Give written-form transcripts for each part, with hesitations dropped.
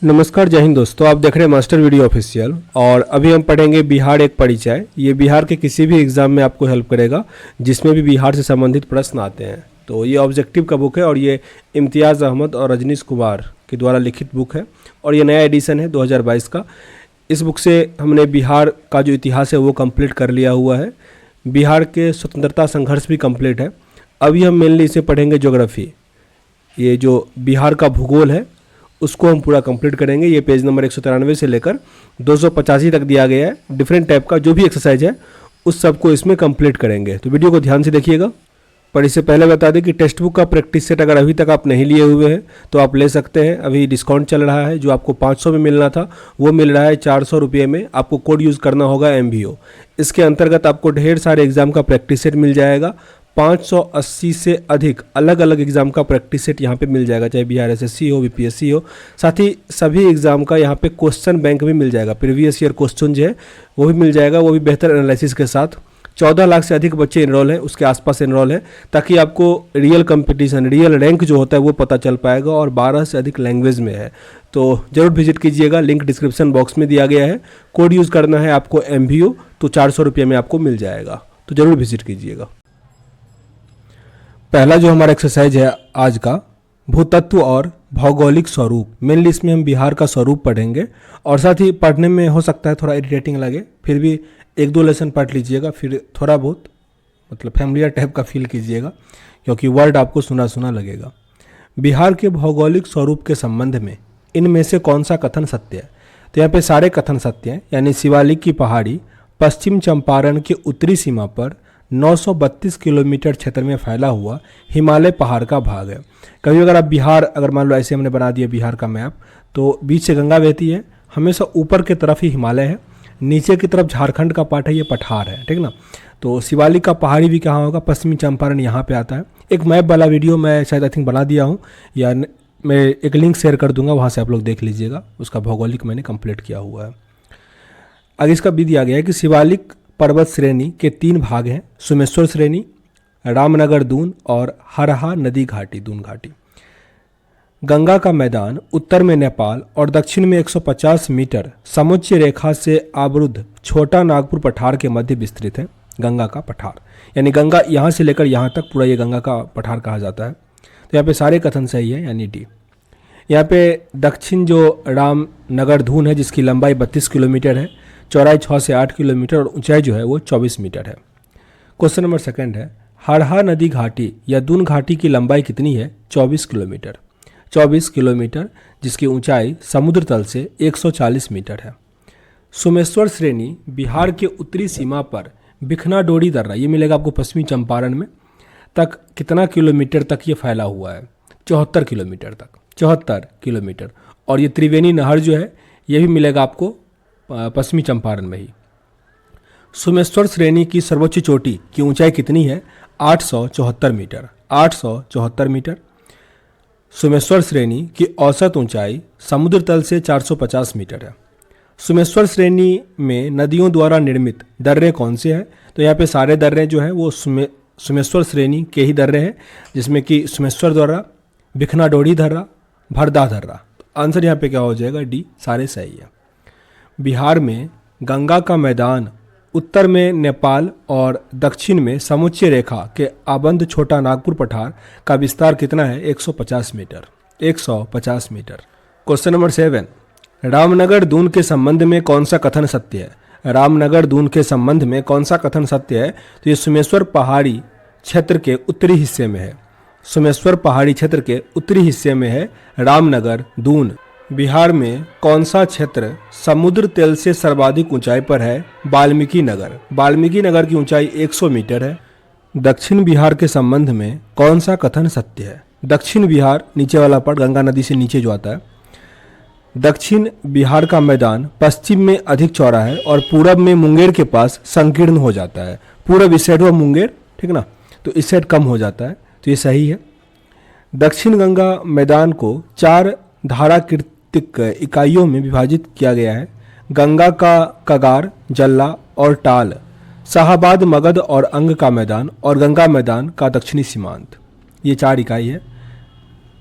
नमस्कार, जय हिंद दोस्तों। आप देख रहे हैं मास्टर वीडियो ऑफिशियल और अभी हम पढ़ेंगे बिहार एक परिचय। ये बिहार के किसी भी एग्ज़ाम में आपको हेल्प करेगा जिसमें भी बिहार से संबंधित प्रश्न आते हैं। तो ये ऑब्जेक्टिव का बुक है और ये इम्तियाज़ अहमद और रजनीश कुमार के द्वारा लिखित बुक है और ये नया एडिशन है 2022 का। इस बुक से हमने बिहार का जो इतिहास है वो कंप्लीट कर लिया हुआ है। बिहार के स्वतंत्रता संघर्ष भी कंप्लीट है। अभी हम मेनली इसे पढ़ेंगे ज्योग्राफी। ये जो बिहार का भूगोल है उसको हम पूरा कंप्लीट करेंगे। ये पेज नंबर 193 से लेकर 285 तक दिया गया है। डिफरेंट टाइप का जो भी एक्सरसाइज है उस सबको इसमें कंप्लीट करेंगे, तो वीडियो को ध्यान से देखिएगा। पर इससे पहले बता दें कि टेक्स्ट बुक का प्रैक्टिस सेट अगर अभी तक आप नहीं लिए हुए हैं तो आप ले सकते हैं। अभी डिस्काउंट चल रहा है। जो आपको 500 में मिलना था वो मिल रहा है 400 रुपये में। आपको कोड यूज़ करना होगा MBO। इसके अंतर्गत आपको ढेर सारे एग्जाम का प्रैक्टिस सेट मिल जाएगा। 580 से अधिक अलग अलग एग्ज़ाम का प्रैक्टिस सेट यहाँ पे मिल जाएगा, चाहे बिहार SSC हो, BPSC हो। साथ ही सभी एग्ज़ाम का यहाँ पे क्वेश्चन बैंक भी मिल जाएगा। प्रीवियस ईयर क्वेश्चन जो है वो भी मिल जाएगा, वो भी बेहतर एनालिसिस के साथ। 14 लाख से अधिक बच्चे इनरोल हैं, उसके आसपास इनरोल है, ताकि आपको रियल कंपटीशन, रियल रैंक जो होता है वो पता चल पाएगा। और 12 से अधिक लैंग्वेज में है, तो ज़रूर विजिट कीजिएगा। लिंक डिस्क्रिप्शन बॉक्स में दिया गया है। कोड यूज़ करना है आपको MBO, तो 400 रुपये में आपको मिल जाएगा, तो ज़रूर विजिट कीजिएगा। पहला जो हमारा एक्सरसाइज है आज का, भूतत्व और भौगोलिक स्वरूप। मेनली इसमें हम बिहार का स्वरूप पढ़ेंगे और साथ ही पढ़ने में हो सकता है थोड़ा इरिटेटिंग लगे, फिर भी 1-2 लेसन पढ़ लीजिएगा, फिर थोड़ा बहुत मतलब फैमिलियर टाइप का फील कीजिएगा, क्योंकि वर्ड आपको सुना सुना लगेगा। बिहार के भौगोलिक स्वरूप के संबंध में इनमें से कौन सा कथन सत्य है? तो यहाँ पे सारे कथन सत्य हैं। यानी शिवालिक की पहाड़ी पश्चिम चंपारण के उत्तरी सीमा पर 932 किलोमीटर क्षेत्र में फैला हुआ हिमालय पहाड़ का भाग है। कभी अगर आप बिहार, अगर मान लो ऐसे हमने बना दिया बिहार का मैप, तो बीच से गंगा बहती है, हमेशा ऊपर की तरफ ही हिमालय है, नीचे की तरफ झारखंड का पार्ट है, ये पठार है, ठीक ना। तो शिवालिक का पहाड़ी भी कहाँ होगा? पश्चिमी चंपारण यहाँ पे आता है। एक मैप वाला वीडियो मैं शायद आई थिंक बना दिया हूँ, या मैं एक लिंक शेयर कर दूंगा, वहाँ से आप लोग देख लीजिएगा। उसका भौगोलिक मैंने कंप्लीट किया हुआ है। आगे इसका भी दिया गया है कि शिवालिक पर्वत श्रेणी के 3 भाग हैं: सोमेश्वर श्रेणी, रामनगर दून और हरहा नदी घाटी, दून घाटी। गंगा का मैदान उत्तर में नेपाल और दक्षिण में 150 मीटर समुच्च रेखा से आवृद्ध छोटा नागपुर पठार के मध्य विस्तृत है। गंगा का पठार यानी गंगा यहाँ से लेकर यहाँ तक पूरा ये गंगा का पठार कहा जाता है। तो यहाँ पे सारे कथन सही है, यानी D। यहाँ पे दक्षिण जो रामनगर धून है जिसकी लंबाई 32 किलोमीटर है, चौड़ाई 6 से 8 किलोमीटर और ऊंचाई जो है वो 24 मीटर है। क्वेश्चन नंबर 2 है, हरहा नदी घाटी या दून घाटी की लंबाई कितनी है? 24 किलोमीटर। 24 किलोमीटर जिसकी ऊंचाई समुद्र तल से 140 मीटर है। सोमेश्वर श्रेणी बिहार के उत्तरी सीमा पर बिखना डोरी दर्रा, ये मिलेगा आपको पश्चिमी चंपारण में, तक कितना किलोमीटर तक ये फैला हुआ है? 74 किलोमीटर तक, 74 किलोमीटर। और ये त्रिवेणी नहर जो है ये भी मिलेगा आपको पश्चिमी चंपारण में ही। सोमेश्वर श्रेणी की सर्वोच्च चोटी की ऊंचाई कितनी है? 874 मीटर, 874 मीटर। सोमेश्वर श्रेणी की औसत ऊंचाई समुद्र तल से 450 मीटर है। सोमेश्वर श्रेणी में नदियों द्वारा निर्मित दर्रे कौन से हैं? तो यहाँ पे सारे दर्रे जो हैं वो सोमेश्वर श्रेणी के ही दर्रे हैं, जिसमें कि सोमेश्वर दर्रा, बिखना डोरी दर्रा, भरदा दर्रा। तो आंसर यहाँ पे क्या हो जाएगा? D, सारे सही है। बिहार में गंगा का मैदान उत्तर में नेपाल और दक्षिण में समुच्च रेखा के आबंध छोटा नागपुर पठार का विस्तार कितना है? 150 metre, 150 metre. Question number 7, Ramnagar Doon के संबंध में कौन सा कथन सत्य है? रामनगर दून के संबंध में कौन सा कथन सत्य है? तो ये सोमेश्वर पहाड़ी क्षेत्र के उत्तरी हिस्से में है। सोमेश्वर पहाड़ी क्षेत्र के उत्तरी हिस्से में है रामनगर दून। बिहार में कौन सा क्षेत्र समुद्र तल से सर्वाधिक ऊंचाई पर है? वाल्मीकि नगर। वाल्मीकि नगर की ऊंचाई 100 मीटर है। दक्षिण बिहार के संबंध में कौन सा कथन सत्य है? दक्षिण बिहार, नीचे वाला पार्ट गंगा नदी से नीचे जो आता है, दक्षिण बिहार का मैदान पश्चिम में अधिक चौड़ा है और पूरब में मुंगेर के पास संकीर्ण हो जाता है। पूरब इस साइड हुआ मुंगेर, ठीक ना, तो इस साइड कम हो जाता है, तो ये सही है। दक्षिण गंगा मैदान को 4 धाराकृतिक इकाइयों में विभाजित किया गया है: गंगा का कगार, जल्ला और टाल, शाहाबाद, मगध और अंग का मैदान और गंगा मैदान का दक्षिणी सीमांत। ये 4 इकाई है,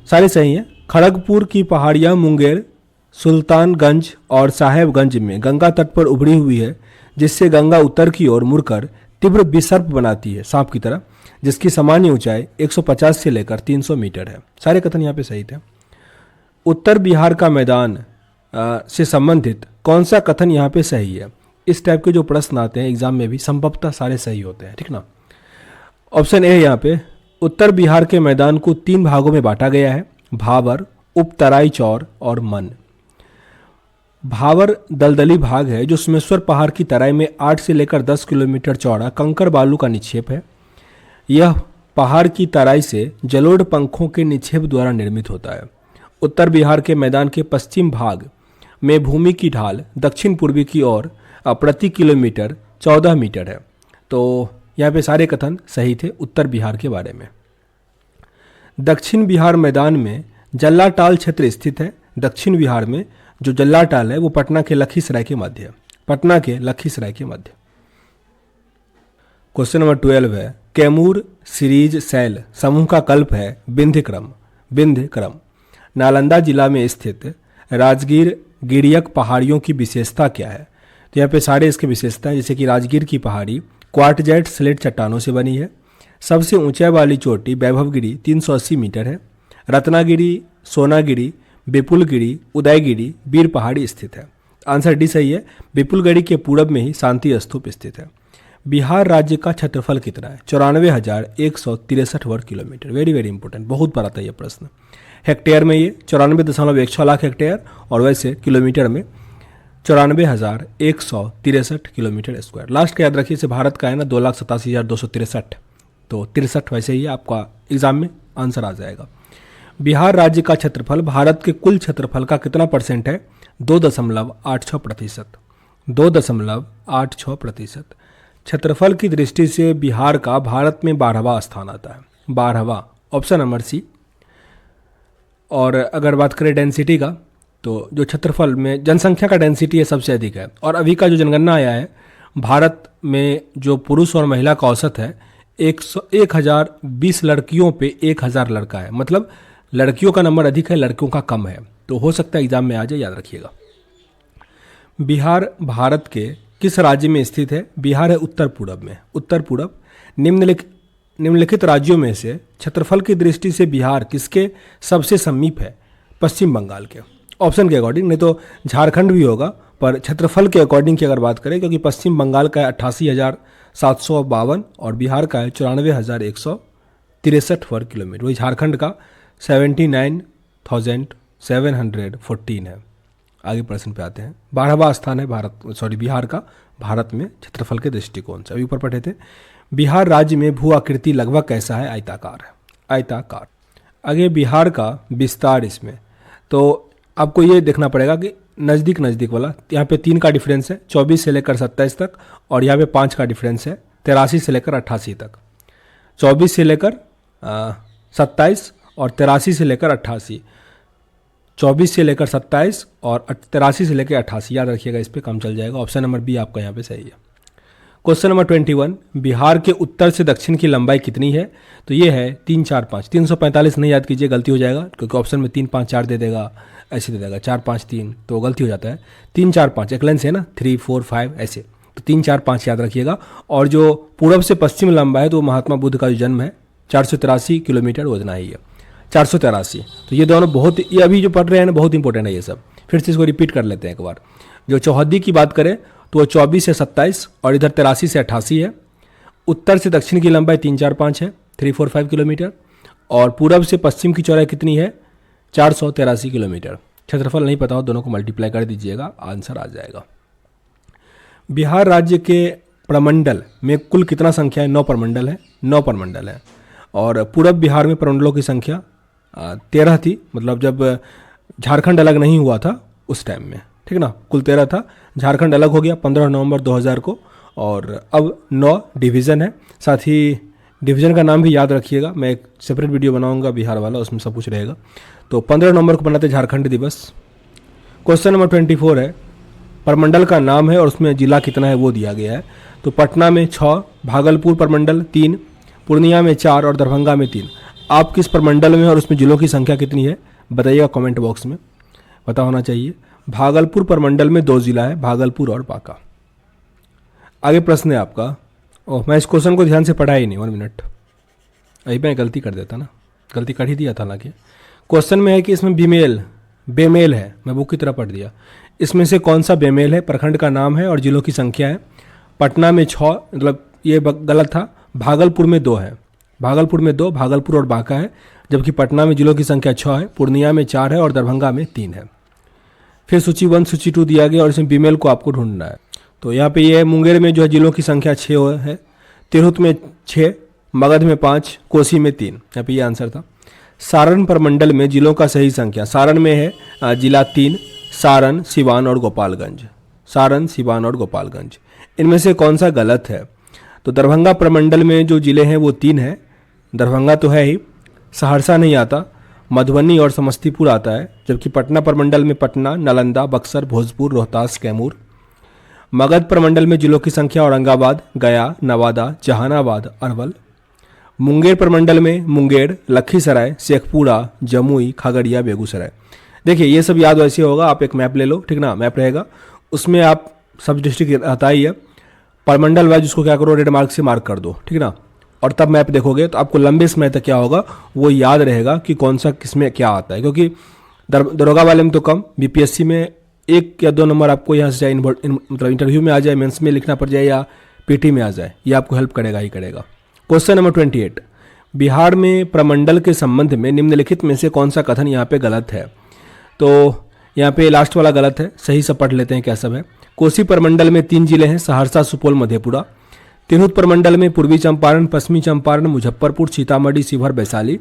सारे सही हैं। खड़गपुर की पहाड़ियाँ मुंगेर सुल्तानगंज और साहेबगंज में गंगा तट पर उभरी हुई है, जिससे गंगा उत्तर की ओर मुड़कर तीव्र विसर्प बनाती है सांप की तरह, जिसकी सामान्य ऊंचाई 150 से लेकर 300 मीटर है। सारे कथन यहाँ पे सही थे। उत्तर बिहार का मैदान से संबंधित कौन सा कथन यहाँ पे सही है? इस टाइप के जो प्रश्न आते हैं एग्जाम में भी संभवतः सारे सही होते हैं, ठीक ना। ऑप्शन ए यहाँ पे उत्तर बिहार के मैदान को 3 भागों में बांटा गया है, भावर, उपतराई चौर और मन। भावर दलदली भाग है जो सुमेश्वर पहाड़ की तराई में 8 से लेकर 10 किलोमीटर चौड़ा कंकर बालू का निक्षेप है। यह पहाड़ की तराई से जलोढ़ पंखों के निक्षेप द्वारा निर्मित होता है। उत्तर बिहार के मैदान के पश्चिम भाग में भूमि की ढाल दक्षिण पूर्वी की ओर प्रति किलोमीटर 14 मीटर है। तो यहाँ पे सारे कथन सही थे उत्तर बिहार के बारे में। दक्षिण बिहार मैदान में जल्लाटाल क्षेत्र स्थित है। दक्षिण बिहार में जो जल्लाटाल है वो पटना के लखीसराय के मध्य है, पटना के लखीसराय के मध्य। क्वेश्चन नंबर 12 है कैमूर सीरीज शैल समूह का कल्प है विंध्यक्रम। नालंदा जिला में स्थित राजगीर गिरियक पहाड़ियों की विशेषता क्या है? तो यहाँ पे सारे इसके विशेषताएं, जैसे कि राजगीर की पहाड़ी क्वार्टजाइट स्लेट चट्टानों से बनी है। सबसे ऊंचाई वाली चोटी वैभवगिरी 380 मीटर है। रत्नागिरी, सोनागिरी, विपुलगिरी, उदयगिरी, वीर पहाड़ी स्थित है। आंसर डी सही है। विपुलगिरी के पूरब में ही शांति स्तूप स्थित है। बिहार राज्य का क्षेत्रफल कितना है? 94,163 वर्ग किलोमीटर। वेरी वेरी इंपॉर्टेंट, बहुत बड़ा था यह प्रश्न। हेक्टेयर में ये 94.16 लाख हेक्टेयर और वैसे किलोमीटर में 94,163 किलोमीटर स्क्वायर। लास्ट का याद रखिए, इसे भारत का है ना 2,87,263, तो 63 वैसे ही आपका एग्जाम में आंसर आ जाएगा। बिहार राज्य का क्षेत्रफल भारत के कुल क्षेत्रफल का कितना परसेंट है? 2.86%। 2.86%। क्षेत्रफल की दृष्टि से बिहार का भारत में 12वां स्थान आता है, 12वां, ऑप्शन नंबर सी। और अगर बात करें डेंसिटी का, तो जो क्षेत्रफल में जनसंख्या का डेंसिटी है सबसे अधिक है। और अभी का जो जनगणना आया है, भारत में जो पुरुष और महिला का औसत है 1020 लड़कियों पे 1000 लड़का है। मतलब लड़कियों का नंबर अधिक है, लड़कियों का कम है। तो हो सकता है एग्जाम में आ जाए, याद रखिएगा। बिहार भारत के किस राज्य में स्थित है? बिहार है उत्तर पूरब में। उत्तर पूरब निम्नलिखित राज्यों में से क्षेत्रफल की दृष्टि से बिहार किसके सबसे समीप है? पश्चिम बंगाल के। ऑप्शन के अकॉर्डिंग, नहीं तो झारखंड भी होगा, पर क्षेत्रफल के अकॉर्डिंग की अगर बात करें, क्योंकि पश्चिम बंगाल का है 88,752 और बिहार का है 94,163 वर्ग किलोमीटर। वही झारखंड का 79,714 है। आगे प्रश्न पे आते हैं। 12वां स्थान है बिहार का भारत में क्षेत्रफल के दृष्टिकोण से। अभी ऊपर पढ़े थे। बिहार राज्य में भू आकृति लगभग कैसा है? आयताकार है, आयताकार। आगे बिहार का विस्तार इसमें, तो आपको ये देखना पड़ेगा कि नज़दीक वाला, यहाँ पे 3 का डिफरेंस है 24 से लेकर 27 तक, और यहाँ पे 5 का डिफरेंस है 83 से लेकर 88 तक। 24 से लेकर 27 और 83 से लेकर 88, 24 से लेकर 27 और 83 से लेकर 88, याद रखिएगा, इस पर काम चल जाएगा। ऑप्शन नंबर बी आपका यहाँ पे सही है। क्वेश्चन नंबर 21, बिहार के उत्तर से दक्षिण की लंबाई कितनी है? तो ये है 3, 4, 5। 345 नहीं याद कीजिए, गलती हो जाएगा, क्योंकि ऑप्शन में 3, 5, 4 दे देगा, ऐसे दे देगा 4, 5, 3, तो गलती हो जाता है। 3, 4, 5 एक लाइन से है ना, 3, 4, 5 ऐसे, तो 3, 4, 5 याद रखिएगा। और जो पूरब से पश्चिम लंबा है, तो महात्मा बुद्ध का जो जन्म है 483 किलोमीटर उतना ही है, 483। तो ये दोनों बहुत, ये अभी जो पढ़ रहे हैं ना, बहुत इंपॉर्टेंट है ये सब। फिर से इसको रिपीट कर लेते हैं एक बार। जो चौहद्दी की बात करें तो वो 24 से 27 और इधर 83 से 88 है। उत्तर से दक्षिण की लंबाई 3, 4, 5 है, 3, 4, 5 किलोमीटर। और पूरब से पश्चिम की चौड़ाई कितनी है? 483 किलोमीटर। क्षेत्रफल नहीं पता हो, दोनों को मल्टीप्लाई कर दीजिएगा, आंसर आ जाएगा। बिहार राज्य के प्रमंडल में कुल कितना संख्या है? 9 प्रमंडल है, 9 प्रमंडल है। और पूरब बिहार में प्रमंडलों की संख्या 13 थी, मतलब जब झारखंड अलग नहीं हुआ था उस टाइम में, ठीक ना, कुल 13 था। झारखंड अलग हो गया 15 नवंबर 2000 को, और अब 9 डिवीज़न है। साथ ही डिवीज़न का नाम भी याद रखिएगा, मैं एक सेपरेट वीडियो बनाऊंगा बिहार वाला, उसमें सब कुछ रहेगा। तो 15 नवंबर को बनाते झारखंड दिवस। क्वेश्चन नंबर 24 है, प्रमंडल का नाम है और उसमें जिला कितना है वो दिया गया है। तो पटना में 6, भागलपुर प्रमंडल 3, पूर्णिया में 4 और दरभंगा में 3। आप किस प्रमंडल में और उसमें जिलों की संख्या कितनी है बताइएगा कमेंट बॉक्स में, पता होना चाहिए। भागलपुर प्रमंडल में 2 जिला है, भागलपुर और बांका। आगे प्रश्न है आपका, ओह मैं इस क्वेश्चन को ध्यान से पढ़ा ही नहीं, 1 मिनट, अभी मैं गलती कर देता ना, गलती कर ही दिया था। हालांकि क्वेश्चन में है कि इसमें बेमेल है, मैं बुक की तरह पढ़ दिया। इसमें से कौन सा बेमेल है, प्रखंड का नाम है और जिलों की संख्या है। पटना में 6, मतलब ये गलत था, भागलपुर में 2 है, भागलपुर में 2, भागलपुर और बांका है, जबकि पटना में जिलों की संख्या 6 है, पूर्णिया में 4 है और दरभंगा में 3 है। फिर सूची 1 सूची 2 दिया गया और इसमें बेमेल को आपको ढूंढना है। तो यहाँ पे ये मुंगेर में जो है जिलों की संख्या 6 है, तिरहुत में 6, मगध में 5, कोसी में 3, यहाँ पे ये आंसर था। सारण प्रमंडल में जिलों का सही संख्या, सारण में है जिला 3, सारण, सिवान और गोपालगंज, सारण, सिवान और गोपालगंज। इनमें से कौन सा गलत है? तो दरभंगा प्रमंडल में जो जिले हैं वो 3 है, दरभंगा तो है ही, सहरसा नहीं आता, मधुबनी और समस्तीपुर आता है, जबकि पटना प्रमंडल में पटना, नालंदा, बक्सर, भोजपुर, रोहतास, कैमूर। मगध प्रमंडल में जिलों की संख्या औरंगाबाद, गया, नवादा, जहानाबाद, अरवल। मुंगेर प्रमंडल में मुंगेर, लखीसराय, शेखपुरा, जमुई, खगड़िया, बेगूसराय। देखिए ये सब याद वैसे होगा, आप एक मैप ले लो, ठीक ना, मैप रहेगा उसमें आप सब डिस्ट्रिक्ट रहता ही है, प्रमंडल वाइज उसको क्या करो, रेड मार्क से मार्क कर दो, ठीक ना, और तब मैप देखोगे तो आपको लंबे समय तक क्या होगा वो याद रहेगा कि कौन सा किसमें क्या आता है। क्योंकि दरोगा वाले में तो कम, बीपीएससी में 1 या 2 नंबर आपको यहाँ से चाहे मतलब इंटरव्यू में आ जाए, मेंस में लिखना पड़ जाए या पीटी में आ जाए, ये आपको हेल्प करेगा ही करेगा। क्वेश्चन नंबर 28, बिहार में प्रमंडल के संबंध में निम्नलिखित में से कौन सा कथन यहाँ पे गलत है? तो यहाँ पे लास्ट वाला गलत है, सही सब पढ़ लेते हैं क्या सब है। कोसी प्रमंडल में 3 जिले हैं, सहरसा, सुपौल, मधेपुरा। तिरहुत प्रमंडल में पूर्वी चंपारण, पश्चिमी चंपारण, मुजफ्फरपुर, सीतामढ़ी, शिवहर, वैशाली।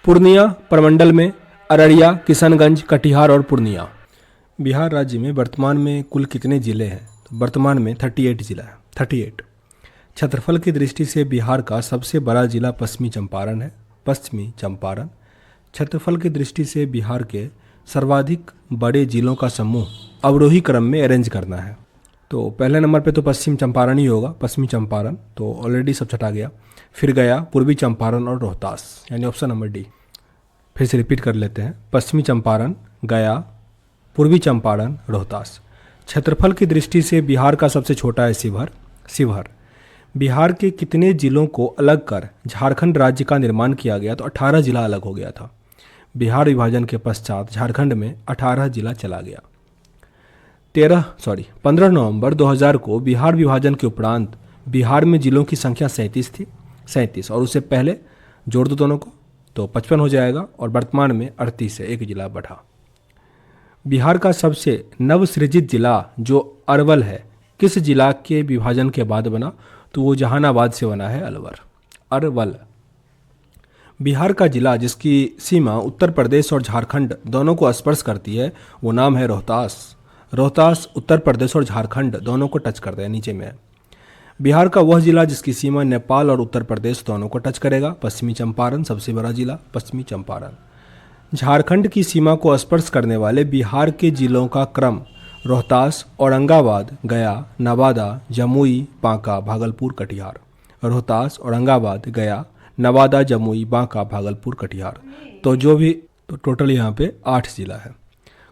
पूर्णिया प्रमंडल में अररिया, किशनगंज, कटिहार और पूर्णिया। बिहार राज्य में वर्तमान में कुल कितने जिले हैं? तो वर्तमान में 38 जिला है, 38। क्षेत्रफल की दृष्टि से बिहार का सबसे बड़ा जिला पश्चिमी चंपारण है, पश्चिमी चंपारण। क्षेत्रफल की दृष्टि से बिहार के सर्वाधिक बड़े जिलों का समूह अवरोही क्रम में अरेंज करना है। तो पहले नंबर पे तो पश्चिम चंपारण ही होगा, पश्चिमी चंपारण, तो ऑलरेडी सब छटा गया। फिर गया, पूर्वी चंपारण और रोहतास, यानी ऑप्शन नंबर डी। फिर से रिपीट कर लेते हैं, पश्चिमी चंपारण, गया, पूर्वी चंपारण, रोहतास। क्षेत्रफल की दृष्टि से बिहार का सबसे छोटा है शिवहर। बिहार के कितने जिलों को अलग कर झारखंड राज्य का निर्माण किया गया? तो 18 जिला अलग हो गया था। बिहार विभाजन के पश्चात झारखंड में 18 जिला चला गया। 15 नवंबर 2000 को बिहार विभाजन के उपरांत बिहार में जिलों की संख्या 37 थी, 37, और उससे पहले जोड़ दो दोनों को तो 55 हो जाएगा, और वर्तमान में 38 से 1 जिला बढ़ा। बिहार का सबसे नवसृजित जिला जो अरवल है, किस जिला के विभाजन के बाद बना? तो वो जहानाबाद से बना है, अरवल। बिहार का जिला जिसकी सीमा उत्तर प्रदेश और झारखंड दोनों को स्पर्श करती है वो नाम है रोहतास उत्तर प्रदेश और झारखंड दोनों को टच करता है, नीचे में है। बिहार का वह जिला जिसकी सीमा नेपाल और उत्तर प्रदेश दोनों को टच करेगा, पश्चिमी चंपारण, सबसे बड़ा जिला पश्चिमी चंपारण। झारखंड की सीमा को स्पर्श करने वाले बिहार के जिलों का क्रम रोहतास, औरंगाबाद, गया, नवादा, जमुई, बांका, भागलपुर, कटिहार। रोहतास, औरंगाबाद, गया, नवादा, जमुई, बांका, भागलपुर, कटिहार। तो जो भी तो टोटल यहाँ पे 8 जिला है।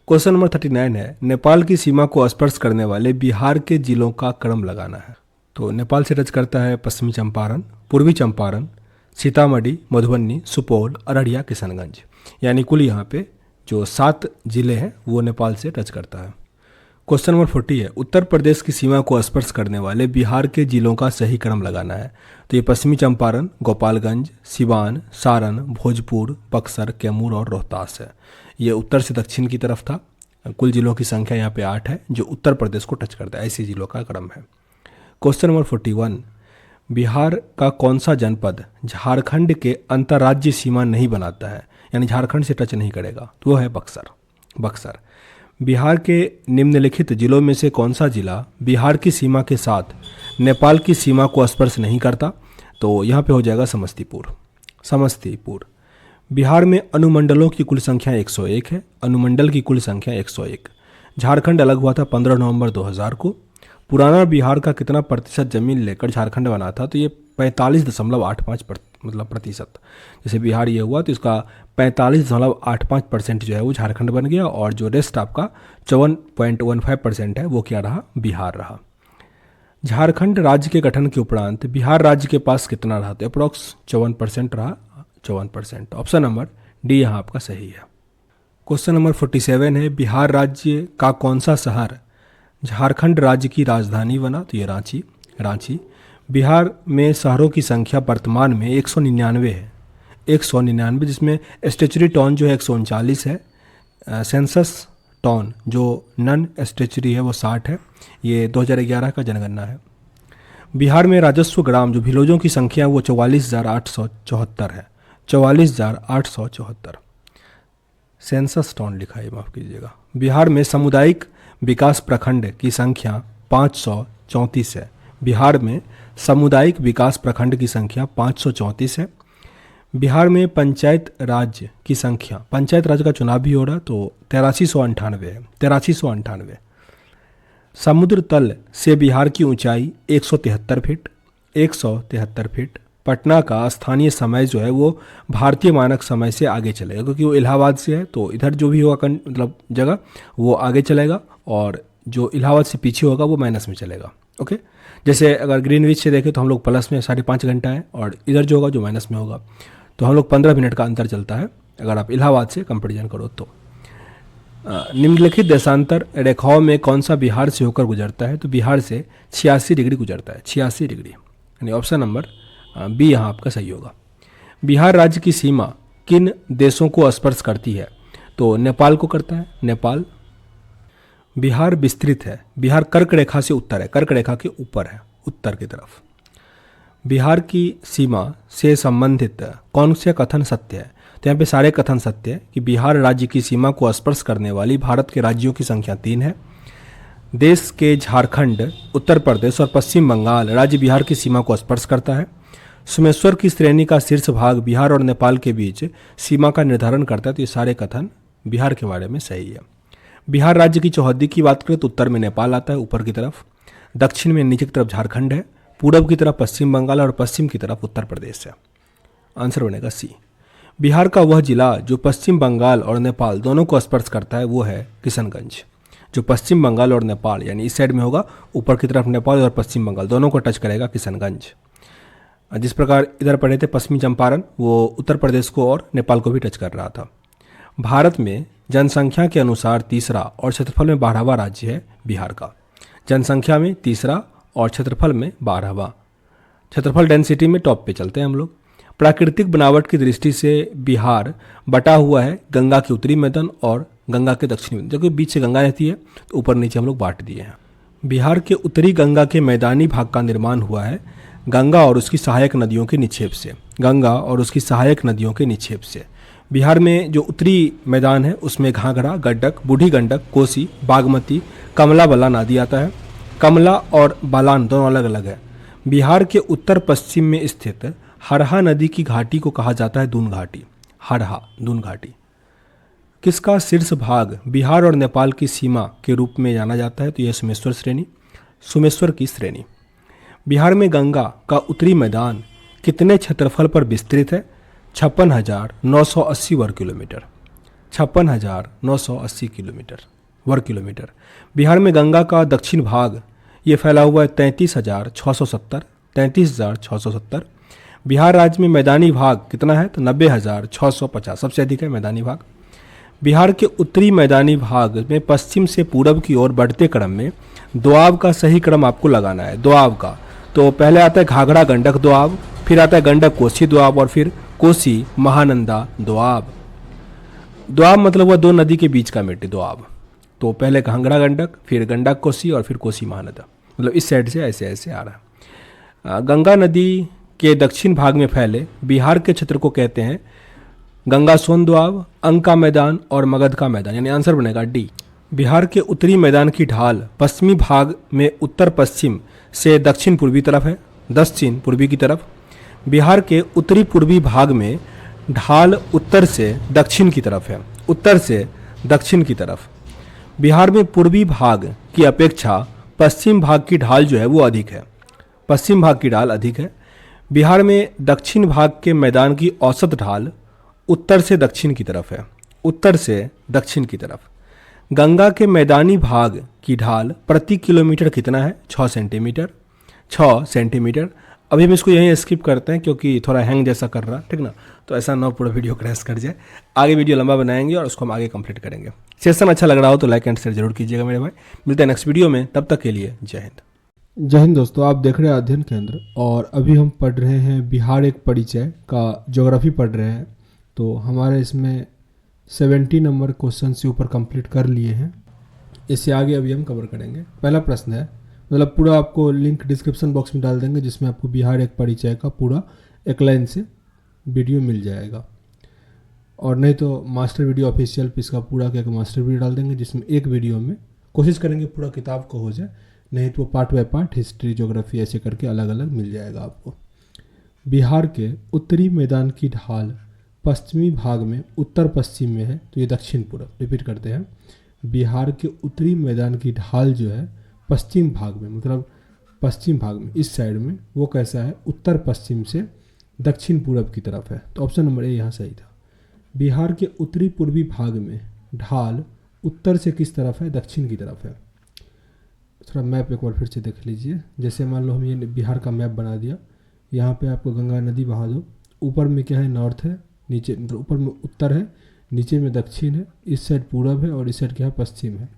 क्वेश्चन नंबर 39 है, नेपाल की सीमा को स्पर्श करने वाले बिहार के जिलों का क्रम लगाना है। तो नेपाल से टच करता है पश्चिमी चंपारण, पूर्वी चंपारण, सीतामढ़ी, मधुबनी, सुपौल, अररिया, किशनगंज, यानी कुल यहाँ पे जो 7 जिले हैं वो नेपाल से टच करता है। क्वेश्चन नंबर 40 है, उत्तर प्रदेश की सीमा को स्पर्श करने वाले बिहार के जिलों का सही क्रम लगाना है। तो ये पश्चिमी चंपारण, गोपालगंज, सिवान, सारण, भोजपुर, बक्सर, कैमूर और रोहतास है। ये उत्तर से दक्षिण की तरफ था। कुल जिलों की संख्या यहाँ पे 8 है जो उत्तर प्रदेश को टच करता है, ऐसे जिलों का क्रम है। क्वेश्चन नंबर 41, बिहार का कौन सा जनपद झारखंड के अंतर्राज्यीय सीमा नहीं बनाता है, यानी झारखंड से टच नहीं करेगा? तो वो है बक्सर। बिहार के निम्नलिखित जिलों में से कौन सा जिला बिहार की सीमा के साथ नेपाल की सीमा को स्पर्श नहीं करता? तो यहाँ पे हो जाएगा समस्तीपुर। बिहार में अनुमंडलों की कुल संख्या 101 है, अनुमंडल की कुल संख्या 101। झारखंड अलग हुआ था 15 नवंबर 2000 को। पुराना बिहार का कितना प्रतिशत जमीन लेकर झारखंड बना था? तो ये 45.85 मतलब प्रतिशत। जैसे बिहार ये हुआ तो इसका 45.85% जो है वो झारखंड बन गया, और जो रेस्ट आपका 54.15% है वो क्या रहा, बिहार रहा। झारखंड राज्य के गठन के उपरांत बिहार राज्य के पास कितना रहा, तो अप्रॉक्स 54% रहा, 54%। ऑप्शन नंबर डी यहाँ आपका सही है। क्वेश्चन नंबर 47 है, बिहार राज्य का कौन सा शहर झारखंड राज्य की राजधानी बना, तो ये रांची। बिहार में शहरों की संख्या वर्तमान में 199 है, 199, जिसमें स्टेचुरी टाउन जो है 139 है, सेंसस टाउन जो नन स्टेचुरी है वो 60 है। ये 2011 का जनगणना है। बिहार में राजस्व ग्राम जो भिलोजों की संख्या है वो 44,874 है, 44,874। सेंसस टाउन लिखा है, माफ़ कीजिएगा। बिहार में सामुदायिक विकास प्रखंड की संख्या 534 है। बिहार में सामुदायिक विकास प्रखंड की संख्या 534 है। बिहार में पंचायत राज्य की संख्या, पंचायत राज्य का चुनाव भी हो रहा है, तो 8398 है, 8398। समुद्र तल से बिहार की ऊंचाई 173 फीट, 173 फीट। पटना का स्थानीय समय जो है वो भारतीय मानक समय से आगे चलेगा, क्योंकि वो इलाहाबाद से है, तो इधर जो भी होगा मतलब जगह वो आगे चलेगा, और जो इलाहाबाद से पीछे होगा वो माइनस में चलेगा। ओके, जैसे अगर ग्रीनविच से देखें तो हम लोग प्लस में 5.5 घंटा है, और इधर जो होगा जो माइनस में होगा, तो हम लोग 15 मिनट का अंतर चलता है अगर आप इलाहाबाद से कंपेरिजन करो तो। निम्नलिखित देशांतर रेखाओं में कौन सा बिहार से होकर गुजरता है, तो बिहार से 86 डिग्री गुजरता है, 86 डिग्री, यानी ऑप्शन नंबर बी यहाँ आपका सही होगा। बिहार राज्य की सीमा किन देशों को स्पर्श करती है, तो नेपाल को करता है, नेपाल। बिहार विस्तृत है, बिहार कर्क रेखा से उत्तर है, कर्क रेखा के ऊपर है, उत्तर की तरफ। बिहार की सीमा से संबंधित कौन से कथन सत्य है, तो यहाँ पे सारे कथन सत्य है कि बिहार राज्य की सीमा को स्पर्श करने वाली भारत के राज्यों की संख्या 3 है। देश के झारखंड, उत्तर प्रदेश और पश्चिम बंगाल राज्य बिहार की सीमा को स्पर्श करता है। सोमेश्वर की श्रेणी का शीर्ष भाग बिहार और नेपाल के बीच सीमा का निर्धारण करता है, तो ये सारे कथन बिहार के बारे में सही है। बिहार राज्य की चौहद्दी की बात करें तो उत्तर में नेपाल आता है, ऊपर की तरफ। दक्षिण में नीचे की तरफ झारखंड है, पूरब की तरफ पश्चिम बंगाल और पश्चिम की तरफ उत्तर प्रदेश है। आंसर बनेगा सी। बिहार का वह जिला जो पश्चिम बंगाल और नेपाल दोनों को स्पर्श करता है वो है किशनगंज। जो पश्चिम बंगाल और नेपाल यानी इस साइड में होगा, ऊपर की तरफ नेपाल और पश्चिम बंगाल दोनों को टच करेगा किशनगंज। जिस प्रकार इधर पढ़े थे पश्चिमी चंपारण, वो उत्तर प्रदेश को और नेपाल को भी टच कर रहा था। भारत में जनसंख्या के अनुसार तीसरा और क्षेत्रफल में 12वां राज्य है बिहार का। जनसंख्या में तीसरा और क्षेत्रफल में 12वां। क्षेत्रफल डेंसिटी में टॉप पे चलते हैं हम लोग। प्राकृतिक बनावट की दृष्टि से बिहार बटा हुआ है गंगा के उत्तरी मैदान और गंगा के दक्षिणी मैदान, जबकि बीच से गंगा रहती है तो ऊपर नीचे हम लोग बांट दिए हैं। बिहार के उत्तरी गंगा के मैदानी भाग का निर्माण हुआ है गंगा और उसकी सहायक नदियों के निक्षेप से, गंगा और उसकी सहायक नदियों के निक्षेप से। बिहार में जो उत्तरी मैदान है उसमें घाघरा, गंडक, बूढ़ी गंडक, कोसी, बागमती, कमला बलान आदि आता है। कमला और बालान दोनों अलग अलग है। बिहार के उत्तर पश्चिम में स्थित हरहा नदी की घाटी को कहा जाता है दून घाटी, हरहा दून घाटी। किसका शीर्ष भाग बिहार और नेपाल की सीमा के रूप में जाना जाता है, तो यह सोमेश्वर श्रेणी, सोमेश्वर की श्रेणी। बिहार में गंगा का उत्तरी मैदान कितने क्षेत्रफल पर विस्तृत है, 56,980 वर्ग किलोमीटर, 56,980 किलोमीटर वर्ग किलोमीटर। बिहार में गंगा का दक्षिण भाग ये फैला हुआ है 33,670, 33,670। बिहार राज्य में मैदानी भाग कितना है, तो 90,650, सबसे अधिक है मैदानी भाग। बिहार के उत्तरी मैदानी भाग में पश्चिम से पूरब की ओर बढ़ते क्रम में दोआब का सही क्रम आपको लगाना है। दोआब का तो पहले आता है घाघरा गंडक दोआब, फिर आता है गंडक कोसी दोआब और फिर कोसी महानंदा दोआब। दोआब मतलब वह दो नदी के बीच का मिट्टी दोआब। तो पहले घाघरा गंडक, फिर गंडक कोसी और फिर कोसी महानंदा, मतलब इस साइड से ऐसे ऐसे आ रहा है। गंगा नदी के दक्षिण भाग में फैले बिहार के क्षेत्र को कहते हैं गंगा सोन दोआब, अंग का मैदान और मगध का मैदान, यानी आंसर बनेगा डी। बिहार के उत्तरी मैदान की ढाल पश्चिमी भाग में उत्तर पश्चिम से दक्षिण पूर्वी तरफ है, दक्षिण पूर्वी की तरफ। बिहार के उत्तरी पूर्वी भाग में ढाल उत्तर से दक्षिण की तरफ है, उत्तर से दक्षिण की तरफ। बिहार में पूर्वी भाग की अपेक्षा पश्चिम भाग की ढाल जो है वो अधिक है, पश्चिम भाग की ढाल अधिक है। बिहार में दक्षिण भाग के मैदान की औसत ढाल उत्तर से दक्षिण की तरफ है। उत्तर से दक्षिण की तरफ गंगा के मैदानी भाग की ढाल प्रति किलोमीटर कितना है? 6 सेंटीमीटर। 6 सेंटीमीटर। अभी हम इसको यहीं स्किप करते हैं क्योंकि थोड़ा हैंग जैसा कर रहा है, ठीक ना, तो ऐसा ना पूरा वीडियो क्रैश कर जाए। आगे वीडियो लंबा बनाएंगे और उसको हम आगे कंप्लीट करेंगे। सेशन अच्छा लग रहा हो तो लाइक एंड शेयर जरूर कीजिएगा मेरे भाई। मिलते हैं नेक्स्ट वीडियो में, तब तक के लिए जय हिंद। जय हिंद दोस्तों, आप देख रहे हैं अध्ययन केंद्र और अभी हम पढ़ रहे हैं बिहार एक परिचय का ज्योग्राफी पढ़ रहे हैं। तो हमारे इसमें 70 नंबर क्वेश्चन से ऊपर कंप्लीट कर लिए हैं। इससे आगे अभी हम कवर करेंगे। पहला प्रश्न है, मतलब पूरा आपको लिंक डिस्क्रिप्शन बॉक्स में डाल देंगे जिसमें आपको बिहार एक परिचय का पूरा एक लाइन से वीडियो मिल जाएगा, और नहीं तो मास्टर वीडियो ऑफिशियल पे इसका पूरा क्या मास्टर वीडियो डाल देंगे जिसमें एक वीडियो में कोशिश करेंगे पूरा किताब को हो जाए, नहीं तो part by part history geography ऐसे करके अलग अलग मिल जाएगा आपको। बिहार के उत्तरी मैदान की ढाल पश्चिमी भाग में उत्तर पश्चिम में है, तो ये दक्षिण पूर्व। रिपीट करते हैं, बिहार के उत्तरी मैदान की ढाल जो है पश्चिम भाग में, मतलब पश्चिम भाग में इस साइड में, वो कैसा है? उत्तर पश्चिम से दक्षिण पूर्व की तरफ है। तो ऑप्शन नंबर ए यहाँ सही था। बिहार के उत्तरी पूर्वी भाग में ढाल उत्तर से किस तरफ है? दक्षिण की तरफ है। थोड़ा मैप एक बार फिर से देख लीजिए। जैसे मान लो हम ये बिहार का मैप बना दिया, यहाँ पे आपको गंगा नदी बहा दो। ऊपर में क्या है? नॉर्थ है, नीचे मतलब ऊपर में उत्तर है, नीचे में दक्षिण है, इस साइड पूरब है और इस साइड क्या है? पश्चिम है।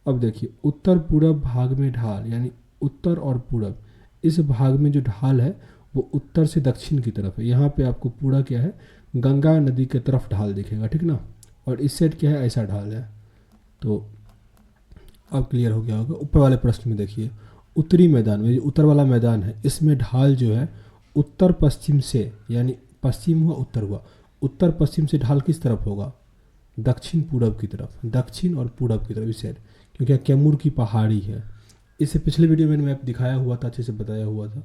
अब देखिए उत्तर पूरब भाग में ढाल, यानी उत्तर और पूरब इस भाग में जो ढाल है वो उत्तर से दक्षिण की तरफ है। यहाँ पे आपको पूरा क्या है? गंगा नदी की तरफ ढाल दिखेगा, ठीक ना। और इस साइड क्या है? ऐसा ढाल है। तो अब क्लियर हो गया होगा। ऊपर वाले प्रश्न में देखिए, उत्तरी मैदान में जो उत्तर वाला मैदान है इसमें ढाल जो है उत्तर पश्चिम से, यानी पश्चिम हुआ उत्तर हुआ, उत्तर पश्चिम से ढाल किस तरफ होगा? दक्षिण पूरब की तरफ, दक्षिण और पूरब की तरफ इस साइड, क्योंकि कैमूर की पहाड़ी है। इससे पिछले वीडियो में मैंने दिखाया हुआ था, अच्छे से बताया हुआ था।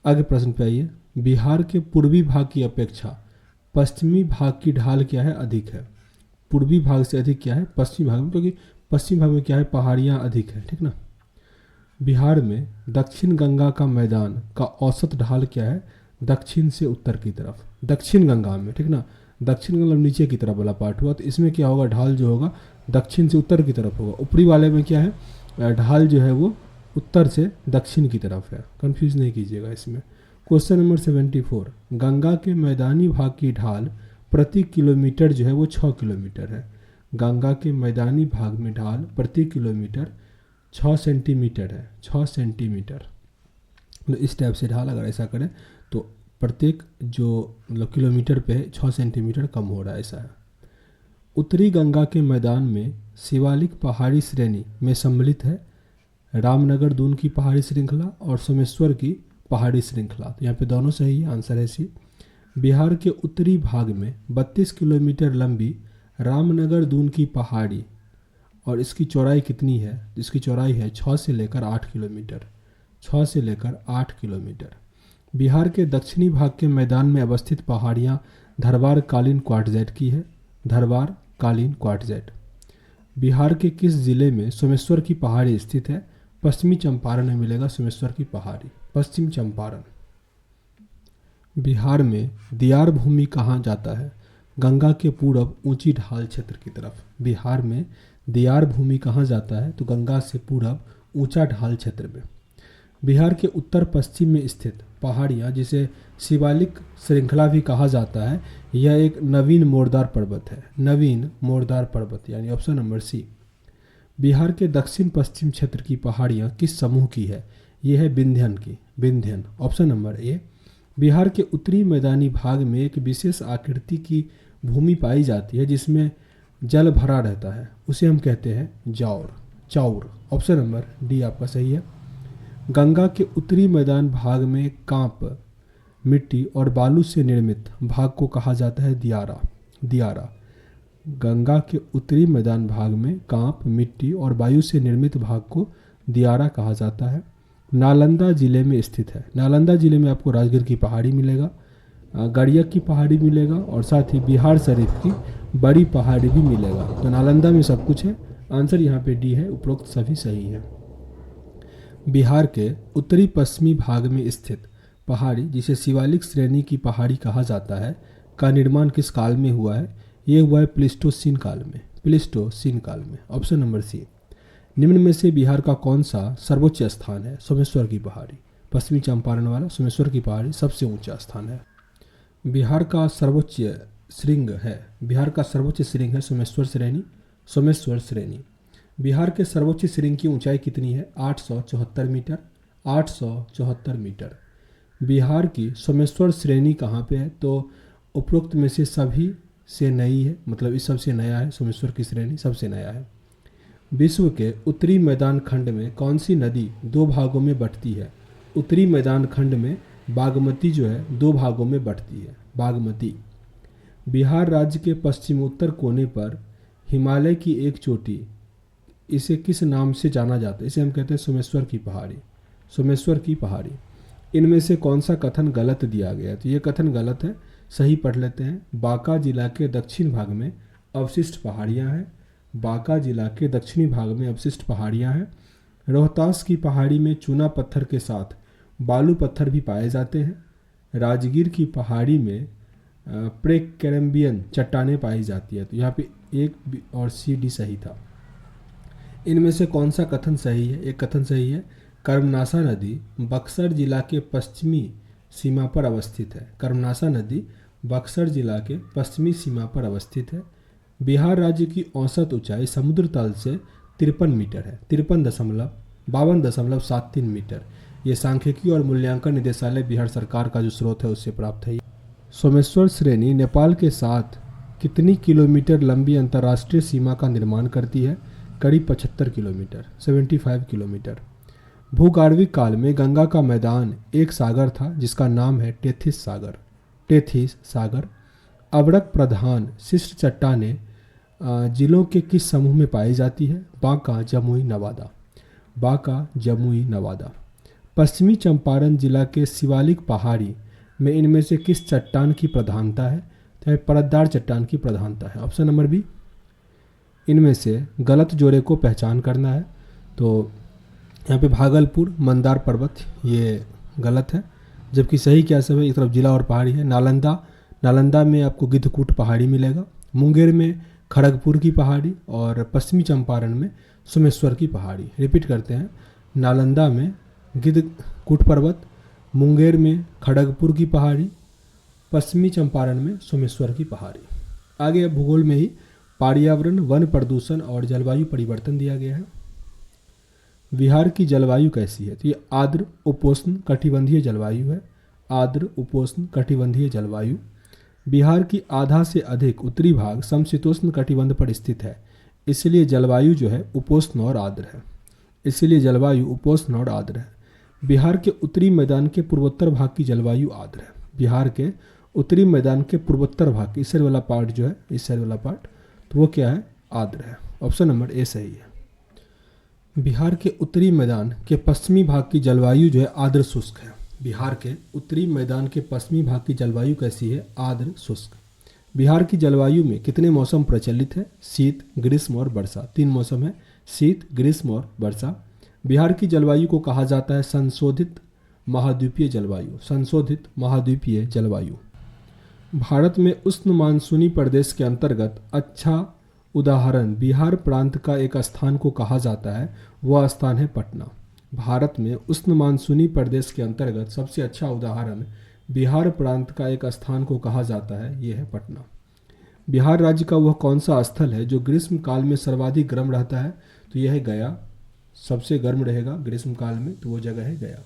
आगे प्रश्न पे आइए। बिहार के पूर्वी भाग की अपेक्षा पश्चिमी भाग की ढाल क्या है? अधिक है। पूर्वी भाग से अधिक क्या है? पश्चिमी भाग में, क्योंकि पश्चिम भाग में क्या है? पहाड़ियाँ अधिक है, ठीक ना। बिहार में दक्षिण गंगा का मैदान का औसत ढाल क्या है? दक्षिण से उत्तर की तरफ, दक्षिण गंगा में, ठीक ना। दक्षिण गंगा नीचे की तरफ वाला पार्ट हुआ, तो इसमें क्या होगा? ढाल जो होगा दक्षिण से उत्तर की तरफ होगा। ऊपरी वाले में क्या है? ढाल जो है वो उत्तर से दक्षिण की तरफ है। कंफ्यूज नहीं कीजिएगा इसमें। क्वेश्चन नंबर 74, गंगा के मैदानी भाग की ढाल प्रति किलोमीटर जो है वो 6 किलोमीटर है। गंगा के मैदानी भाग में ढाल प्रति किलोमीटर 6 सेंटीमीटर है। 6 सेंटीमीटर, मतलब इस टाइप से ढाल अगर ऐसा करें तो प्रत्येक जो मतलब किलोमीटर पे 6 सेंटीमीटर कम हो रहा है, ऐसा है। उत्तरी गंगा के मैदान में शिवालिक पहाड़ी श्रेणी में सम्मिलित है रामनगर दून की पहाड़ी श्रृंखला और सोमेश्वर की पहाड़ी श्रृंखला। तो यहाँ पे दोनों सही है, आंसर है सी। बिहार के उत्तरी भाग में 32 किलोमीटर लंबी रामनगर दून की पहाड़ी, और इसकी चौड़ाई कितनी है? इसकी चौड़ाई है 6 से लेकर 8 किलोमीटर। 6 से लेकर 8 किलोमीटर। बिहार के दक्षिणी भाग के मैदान में अवस्थित पहाड़ियाँ धरवार कालीन क्वार्टज़ाइट की है। धरवार कालीन क्वार्टज़ाइट। बिहार के किस जिले में सोमेश्वर की पहाड़ी स्थित है? पश्चिमी चंपारण में मिलेगा सोमेश्वर की पहाड़ी, पश्चिम चंपारण। बिहार में दियार भूमि कहाँ जाता है? गंगा के पूरब ऊंची ढाल क्षेत्र की तरफ। बिहार में दियार भूमि कहाँ जाता है? तो गंगा से पूरब ऊंचा ढाल क्षेत्र में। बिहार के उत्तर पश्चिम में स्थित पहाड़ियाँ, जिसे शिवालिक श्रृंखला भी कहा जाता है, यह एक नवीन मोड़दार पर्वत है। नवीन मोड़दार पर्वत, यानी ऑप्शन नंबर सी। बिहार के दक्षिण पश्चिम क्षेत्र की पहाड़ियाँ किस समूह की है? यह है विंध्यन की, Vindhyan, option number A. Bihar के उत्तरी मैदानी भाग में एक विशेष आकृति की भूमि पाई जाती है जिसमें जल भरा रहता है, उसे हम कहते हैं जाौर, चाउर। ऑप्शन नंबर डी आपका सही है। गंगा के उत्तरी मैदान भाग में कांप, मिट्टी और बालू से निर्मित भाग को कहा जाता है दियारा। दियारा। गंगा के उत्तरी मैदान भाग में कांप, मिट्टी और वायु से निर्मित भाग को दियारा कहा जाता है। नालंदा जिले में स्थित है। नालंदा जिले में आपको राजगीर की पहाड़ी मिलेगा, गड़ियक की पहाड़ी मिलेगा और साथ ही बिहार शरीफ की बड़ी पहाड़ी भी मिलेगा। तो नालंदा में सब कुछ है। आंसर यहाँ पे डी है, उपरोक्त सभी सही है। बिहार के उत्तरी पश्चिमी भाग में स्थित पहाड़ी, जिसे शिवालिक श्रेणी की पहाड़ी कहा जाता है, का निर्माण किस काल में हुआ है? ये हुआ है प्लीस्टोसीन काल में। प्लीस्टोसीन काल में। Option number C. निम्न में से बिहार का कौन सा सर्वोच्च स्थान है? सोमेश्वर की पहाड़ी। पश्चिमी चंपारण वाला सोमेश्वर की पहाड़ी सबसे ऊंचा स्थान है। बिहार का सर्वोच्च श्रृंग है। बिहार का सर्वोच्च श्रृंग है सोमेश्वर श्रेणी। सोमेश्वर श्रेणी। बिहार के सर्वोच्च श्रृंग की ऊंचाई कितनी है? 874 मीटर। 874 मीटर। बिहार की सोमेश्वर श्रेणी कहाँ पे है? तो उपरोक्त में से सभी से नई है, मतलब इस सबसे नया है। सोमेश्वर की श्रेणी सबसे नया है। विश्व के उत्तरी मैदान खंड में कौन सी नदी दो भागों में बंटती है? उत्तरी मैदान खंड में बागमती जो है दो भागों में बंटती है। बागमती। बिहार राज्य के पश्चिमोत्तर कोने पर हिमालय की एक चोटी, इसे किस नाम से जाना जाता है? इसे हम कहते हैं सोमेश्वर की पहाड़ी। सोमेश्वर की पहाड़ी। इनमें से कौन सा कथन गलत दिया गया है? तो ये कथन गलत है, सही पढ़ लेते हैं। बांका जिला के दक्षिण भाग में अवशिष्ट पहाड़ियाँ हैं। बांका जिला के दक्षिणी भाग में अवशिष्ट पहाड़ियाँ हैं। रोहतास की पहाड़ी में चूना पत्थर के साथ बालू पत्थर भी पाए जाते हैं। राजगीर की पहाड़ी में प्रेकैम्बियन चट्टानें पाई जाती है। तो यहाँ पे एक और सी डी सही था। इनमें से कौन सा कथन सही है? एक कथन सही है, कर्मनासा नदी बक्सर जिला के पश्चिमी सीमा पर अवस्थित है। कर्मनासा नदी बक्सर जिला के पश्चिमी सीमा पर अवस्थित है। बिहार राज्य की औसत ऊंचाई समुद्र तल से 53 मीटर है। 52.73 मीटर। ये सांख्यिकी और मूल्यांकन निदेशालय बिहार सरकार का जो स्रोत है उससे प्राप्त है। सोमेश्वर श्रेणी नेपाल के साथ कितनी किलोमीटर लंबी अंतर्राष्ट्रीय सीमा का निर्माण करती है? करीब 75 किलोमीटर, 75 किलोमीटर। भूगार्विक काल में गंगा का मैदान एक सागर था जिसका नाम है टेथिस सागर। टेथिस सागर। अवरक प्रधान शिष्ट चट्टानें जिलों के किस समूह में पाई जाती है? बांका, जमुई, नवादा। बांका, जमुई, नवादा। पश्चिमी चंपारण जिला के शिवालिक पहाड़ी में इनमें से किस चट्टान की प्रधानता है? तो परतदार चट्टान की प्रधानता है। Option number B. इनमें से गलत जोड़े को पहचान करना है। तो यहाँ पे भागलपुर मंदार पर्वत ये गलत है, जबकि सही क्या सब है? एक तरफ जिला और पहाड़ी है। नालंदा में आपको गिद्धकूट पहाड़ी मिलेगा। मुंगेर में खड़गपुर की पहाड़ी और पश्चिमी चंपारण में सोमेश्वर की पहाड़ी। रिपीट करते हैं, नालंदा में गिद्धकूट पर्वत, मुंगेर में खड़गपुर की पहाड़ी, पश्चिमी चंपारण में सोमेश्वर की पहाड़ी। आगे अब भूगोल में ही पर्यावरण, वन प्रदूषण और जलवायु परिवर्तन दिया गया है। बिहार की जलवायु कैसी है? तो ये आर्द्र उपोष्ण कटिबंधीय जलवायु है। आर्द्र उपोष्ण कटिबंधीय जलवायु। बिहार की आधा से अधिक उत्तरी भाग समशीतोष्ण कटिबंध पर स्थित है, इसलिए जलवायु जो है उपोष्ण और आर्द्र है। इसलिए जलवायु उपोष्ण और आर्द्र है। बिहार के उत्तरी मैदान के पूर्वोत्तर भाग की जलवायु आर्द्र है। बिहार के उत्तरी मैदान के पूर्वोत्तर भाग, इस साइड वाला पार्ट जो है, इस साइड वाला पार्ट, तो वो क्या है? आर्द्र है। ऑप्शन नंबर ए सही है। बिहार के उत्तरी मैदान के पश्चिमी भाग की जलवायु जो है आर्द्र शुष्क है। बिहार के उत्तरी मैदान के पश्चिमी भाग की जलवायु कैसी है? आर्द्र शुष्क। बिहार की जलवायु में कितने मौसम प्रचलित है? शीत, ग्रीष्म और वर्षा। 3 मौसम है, शीत, ग्रीष्म और वर्षा। बिहार की जलवायु को कहा जाता है संशोधित महाद्वीपीय जलवायु। संशोधित महाद्वीपीय जलवायु। भारत में उष्ण मानसूनी प्रदेश के अंतर्गत अच्छा उदाहरण बिहार प्रांत का एक स्थान को कहा जाता है, वह स्थान है पटना। भारत में उष्ण मानसूनी प्रदेश के अंतर्गत सबसे अच्छा उदाहरण बिहार प्रांत का एक स्थान को कहा जाता है, यह है पटना। बिहार राज्य का वह कौन सा स्थल है जो ग्रीष्म काल में सर्वाधिक गर्म रहता है? तो यह है गया। सबसे गर्म रहेगा ग्रीष्म काल में, तो वो जगह है गया।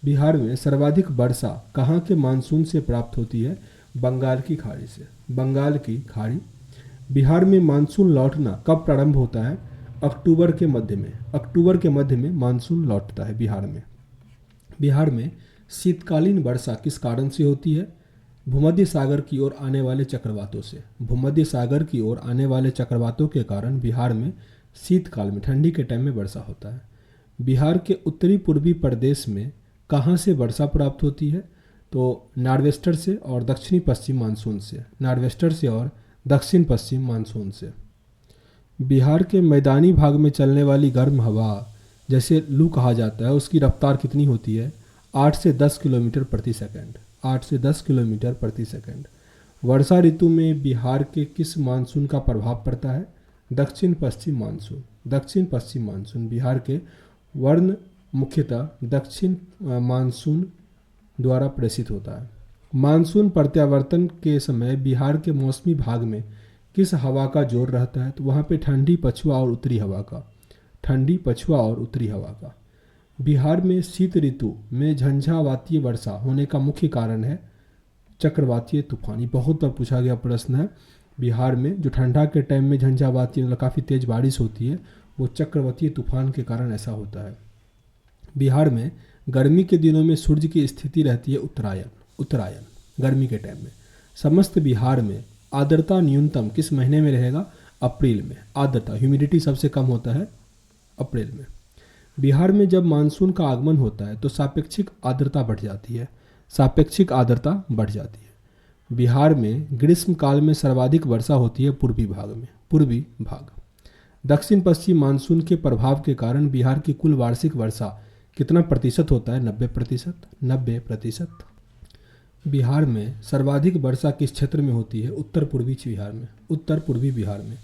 बिहार में सर्वाधिक वर्षा कहाँ के मानसून से प्राप्त होती है? बंगाल की खाड़ी से। बंगाल की खाड़ी। बिहार में मानसून लौटना कब प्रारंभ होता है? अक्टूबर के मध्य में। अक्टूबर के मध्य में मानसून लौटता है बिहार में। बिहार में शीतकालीन वर्षा किस कारण से होती है? भूमध्य सागर की ओर आने वाले चक्रवातों से। भूमध्य सागर की ओर आने वाले चक्रवातों के कारण बिहार में शीतकाल में, ठंडी के टाइम में वर्षा होता है। बिहार के उत्तरी पूर्वी प्रदेश में कहाँ से वर्षा प्राप्त होती है? तो नॉर्थवेस्टर से और दक्षिणी पश्चिम मानसून से। नॉर्थवेस्टर से और दक्षिण पश्चिम मानसून से। बिहार के मैदानी भाग में चलने वाली गर्म हवा, जैसे लू कहा जाता है, उसकी रफ्तार कितनी होती है? 8 से 10 किलोमीटर प्रति सेकंड, 8 से 10 किलोमीटर प्रति सेकंड। वर्षा ऋतु में बिहार के किस मानसून का प्रभाव पड़ता है? दक्षिण पश्चिम मानसून। दक्षिण पश्चिम मानसून बिहार के वर्ण मुख्यतः दक्षिण मानसून द्वारा प्रेषित होता है। मानसून प्रत्यावर्तन के समय बिहार के मौसमी भाग में किस हवा का जोर रहता है? तो वहाँ पे ठंडी पछुआ और उत्तरी हवा का, ठंडी पछुआ और उत्तरी हवा का। बिहार में शीत ऋतु में झंझावातीय वर्षा होने का मुख्य कारण है चक्रवातीय तूफान। ये बहुत बार पूछा गया प्रश्न है। बिहार में जो ठंडा के टाइम में झंझावातीय मतलब काफ़ी तेज़ बारिश होती है, वो चक्रवातीय तूफान के कारण ऐसा होता है। बिहार में गर्मी के दिनों में सूर्य की स्थिति रहती है उत्तरायण, उत्तरायण गर्मी के टाइम में। समस्त बिहार में आर्द्रता न्यूनतम किस महीने में रहेगा? अप्रैल में। आर्द्रता, ह्यूमिडिटी सबसे कम होता है अप्रैल में। बिहार में जब मानसून का आगमन होता है तो सापेक्षिक आर्द्रता बढ़ जाती है, सापेक्षिक आर्द्रता बढ़ जाती है। बिहार में ग्रीष्म काल में सर्वाधिक वर्षा होती है पूर्वी भाग में, पूर्वी भाग। दक्षिण पश्चिम मानसून के प्रभाव के कारण बिहार की कुल वार्षिक वर्षा कितना प्रतिशत होता है? 90%। 90%। बिहार में सर्वाधिक वर्षा किस क्षेत्र में होती है? उत्तर पूर्वी बिहार में, उत्तर पूर्वी बिहार में।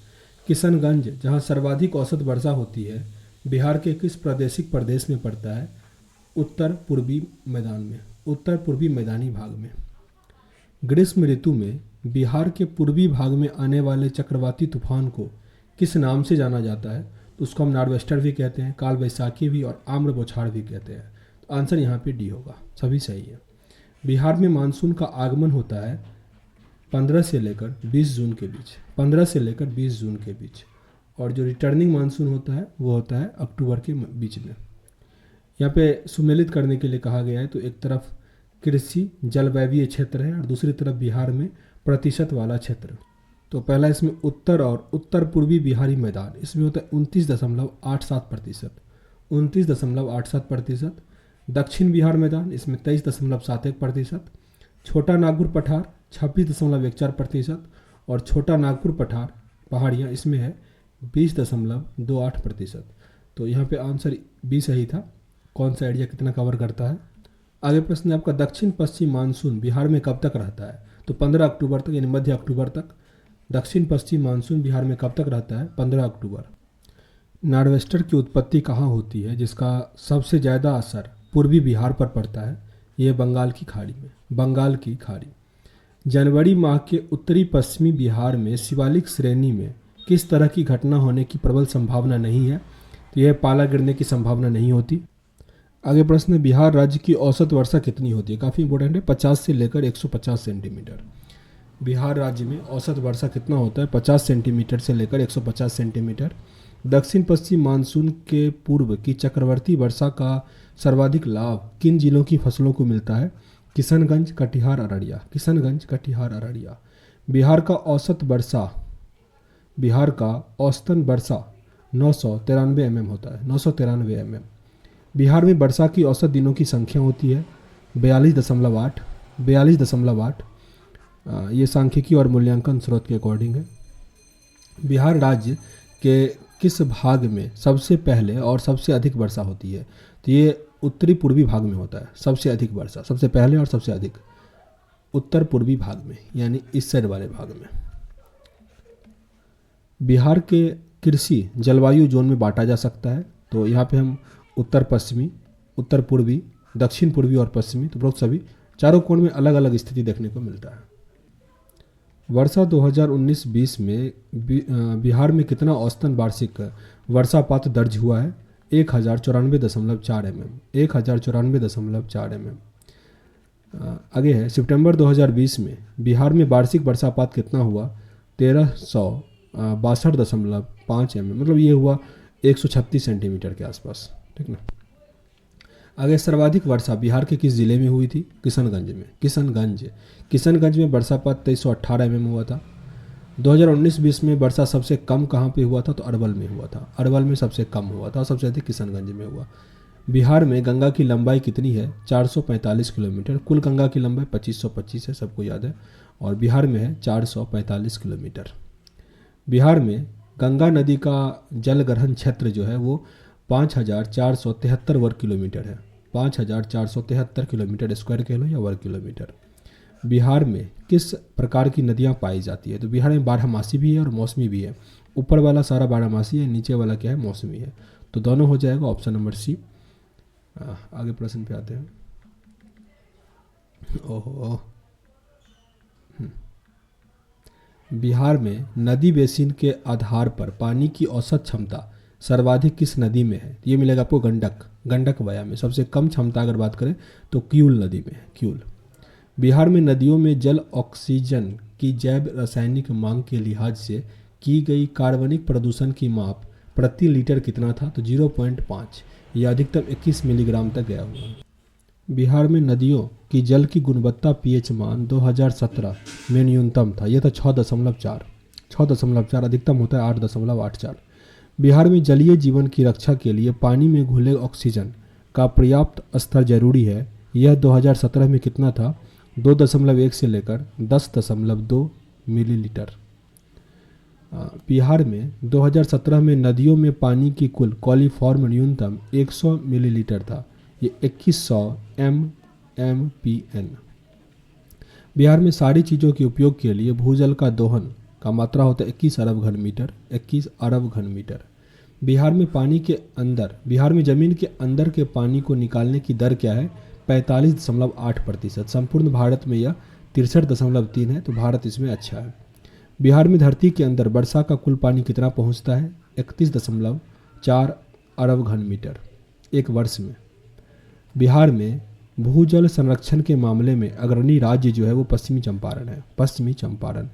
किशनगंज जहाँ सर्वाधिक औसत वर्षा होती है बिहार के किस प्रादेशिक प्रदेश में पड़ता है? उत्तर पूर्वी मैदान में, उत्तर पूर्वी मैदानी भाग में। ग्रीष्म ऋतु में बिहार के पूर्वी भाग में आने वाले चक्रवाती तूफान को किस नाम से जाना जाता है? तो उसको हम नॉर्वेस्टर भी कहते हैं, काल वैसाखी भी और आम्र बौछार भी कहते हैं। तो आंसर यहाँ पे डी होगा, सभी सही है। बिहार में मानसून का आगमन होता है 15 से लेकर 20 जून के बीच, 15 से लेकर 20 जून के बीच। और जो रिटर्निंग मानसून होता है वो होता है अक्टूबर के बीच में। यहाँ पे सुमेलित करने के लिए कहा गया है। तो एक तरफ कृषि जलवायवीय क्षेत्र है और दूसरी तरफ बिहार में प्रतिशत वाला क्षेत्र। तो पहला इसमें उत्तर और उत्तर पूर्वी बिहारी मैदान, इसमें होता है 29.87%, 29.87%। दक्षिण बिहार मैदान इसमें 23.71%। छोटा नागपुर पठार 26.14% और छोटा नागपुर पठार पहाड़ियाँ इसमें है 20.28%। तो यहाँ पे आंसर बी सही था। कौन सा एरिया कितना कवर करता है? आगे प्रश्न है आपका, दक्षिण पश्चिम मानसून बिहार में कब तक रहता है? तो 15 अक्टूबर तक, यानी मध्य अक्टूबर तक। दक्षिण पश्चिम मानसून बिहार में कब तक रहता है? 15 अक्टूबर। नॉर्वेस्टर की उत्पत्ति कहाँ होती है जिसका सबसे ज़्यादा असर पूर्वी बिहार पर पड़ता है? ये बंगाल की खाड़ी में, बंगाल की खाड़ी। जनवरी माह के उत्तरी पश्चिमी बिहार में शिवालिक श्रेणी में किस तरह की घटना होने की प्रबल संभावना नहीं है? तो यह पाला गिरने की संभावना नहीं होती। आगे प्रश्न है, बिहार राज्य की औसत वर्षा कितनी होती है? काफ़ी इंपॉर्टेंट है, 50 से लेकर 150 सेंटीमीटर। बिहार राज्य में औसत वर्षा कितना होता है? 50 सेंटीमीटर से लेकर 150 सेंटीमीटर। दक्षिण पश्चिम मानसून के पूर्व की चक्रवर्ती वर्षा का सर्वाधिक लाभ किन जिलों की फसलों को मिलता है? किशनगंज, कटिहार, अररिया। किशनगंज, कटिहार, अररिया। बिहार का औसत वर्षा, बिहार का औसतन वर्षा 993 mm होता है, 993 mm। बिहार में वर्षा की औसत दिनों की संख्या होती है 42.8, 42.8। ये सांख्यिकी और मूल्यांकन स्रोत के अकॉर्डिंग है। बिहार राज्य के किस भाग में सबसे पहले और सबसे अधिक वर्षा होती है? तो ये उत्तरी पूर्वी भाग में होता है सबसे अधिक वर्षा, सबसे पहले और सबसे अधिक उत्तर पूर्वी भाग में, यानी इस साइड वाले भाग में। बिहार के कृषि जलवायु जोन में बांटा जा सकता है। तो यहाँ पे हम उत्तर पश्चिमी, उत्तर पूर्वी, दक्षिण पूर्वी और पश्चिमी, तो उपरोक्त सभी चारों कोण में अलग अलग स्थिति देखने को मिलता है। वर्षा 2019-20 में बिहार में कितना औसतन वार्षिक वर्षापात दर्ज हुआ है? 1094.4 mm, 1094.4 mm। आगे है, सितंबर 2020 में बिहार में वार्षिक वर्षापात कितना हुआ? 1362.5 mm, मतलब ये हुआ 136 सेंटीमीटर के आसपास, ठीक ना। आगे, सर्वाधिक वर्षा बिहार के किस जिले में हुई थी? किशनगंज में, किशनगंज में वर्षापात 2318 mm हुआ था। 2019-20 में वर्षा सबसे कम कहाँ पे हुआ था? तो अरवल में हुआ था, अरवल में सबसे कम हुआ था, सबसे अधिक किशनगंज में हुआ। बिहार में गंगा की लंबाई कितनी है? 445 किलोमीटर। कुल गंगा की लंबाई 2525 है, सबको याद है, और बिहार में है 445 किलोमीटर। बिहार में गंगा नदी का जल ग्रहण क्षेत्र जो है वो 5473 वर्ग किलोमीटर है, 5,473 किलोमीटर स्क्वायर कह लो या वर्ग किलोमीटर। बिहार में किस प्रकार की नदियाँ पाई जाती है? तो बिहार में बारहमासी भी है और मौसमी भी है। ऊपर वाला सारा बारहमासी है, नीचे वाला क्या है? मौसमी है। तो दोनों हो जाएगा ऑप्शन नंबर सी। आगे प्रश्न पे आते हैं। ओहो, बिहार में नदी बेसिन के आधार पर पानी की औसत क्षमता सर्वाधिक किस नदी में है? ये मिलेगा आपको गंडक वया में। सबसे कम क्षमता अगर बात करें तो क्यूल नदी में है, क्यूल। बिहार में नदियों में जल ऑक्सीजन की जैव रासायनिक मांग के लिहाज से की गई कार्बनिक प्रदूषण की माप प्रति लीटर कितना था? तो 0.5। यह अधिकतम 21 मिलीग्राम तक गया हुआ। बिहार में नदियों की जल की गुणवत्ता पीएच मान 2017 में न्यूनतम था, यह था 6.4। 6.4 अधिकतम होता है 8.84। बिहार में जलीय जीवन की रक्षा के लिए पानी में घुले ऑक्सीजन का पर्याप्त स्तर जरूरी है, यह 2017 में कितना था? 2.1 से लेकर 10.2 मिलीलीटर। बिहार में 2017 में नदियों में पानी की कुल कॉलीफॉर्म न्यूनतम 100 मिलीलीटर था, ये 2100 MMPN। बिहार में सारी चीज़ों के उपयोग के लिए भूजल का दोहन का मात्रा होता है 21 अरब घन मीटर। 21 अरब घन मीटर। बिहार में जमीन के अंदर के पानी को निकालने की दर क्या है? 45.8%। संपूर्ण भारत में यह 63.3 है, तो भारत इसमें अच्छा है। बिहार में धरती के अंदर वर्षा का कुल पानी कितना पहुंचता है? 31.4 अरब घन मीटर एक वर्ष में। बिहार में भूजल संरक्षण के मामले में अग्रणी राज्य जो है वो पश्चिमी चंपारण है। पश्चिमी चंपारण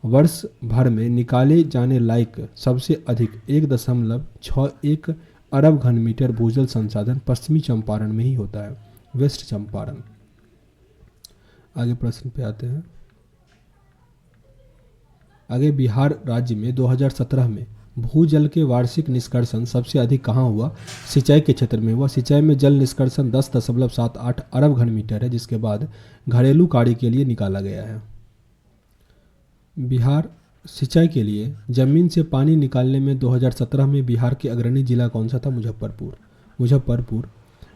वर्ष भर में निकाले जाने लायक सबसे अधिक 1.61 अरब घन मीटर भूजल संसाधन पश्चिमी चंपारण में ही होता है, वेस्ट चंपारण। आगे प्रश्न पे आते हैं। आगे बिहार राज्य में 2017 में भूजल के वार्षिक निष्कर्षण सबसे अधिक कहाँ हुआ? सिंचाई के क्षेत्र में हुआ। सिंचाई में जल निष्कर्षण 10.78 अरब घन मीटर है, जिसके बाद घरेलू कार्य के लिए निकाला गया है। बिहार सिंचाई के लिए जमीन से पानी निकालने में 2017 में बिहार के अग्रणी जिला कौन सा था? मुजफ्फरपुर।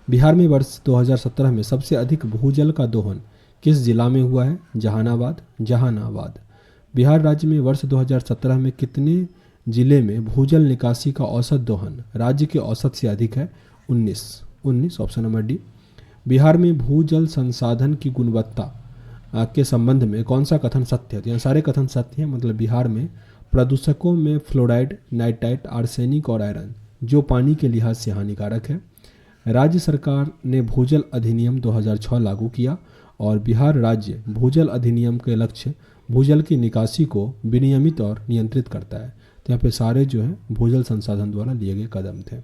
बिहार में वर्ष 2017 में सबसे अधिक भूजल का दोहन किस जिला में हुआ है? जहानाबाद। बिहार राज्य में वर्ष 2017 में कितने जिले में भूजल निकासी का औसत दोहन राज्य के औसत से अधिक है? 19। Option number D. बिहार में भूजल संसाधन की गुणवत्ता के संबंध में कौन सा कथन सत्य है? तो यहाँ सारे कथन सत्य हैं। मतलब बिहार में प्रदूषकों में फ्लोराइड, नाइट्राइट, आर्सेनिक और आयरन जो पानी के लिहाज से हानिकारक है। राज्य सरकार ने भूजल अधिनियम 2006 लागू किया और बिहार राज्य भूजल अधिनियम के लक्ष्य भूजल की निकासी को विनियमित और नियंत्रित करता है। तो यहाँ पे सारे जो है भूजल संसाधन द्वारा लिए गए कदम थे।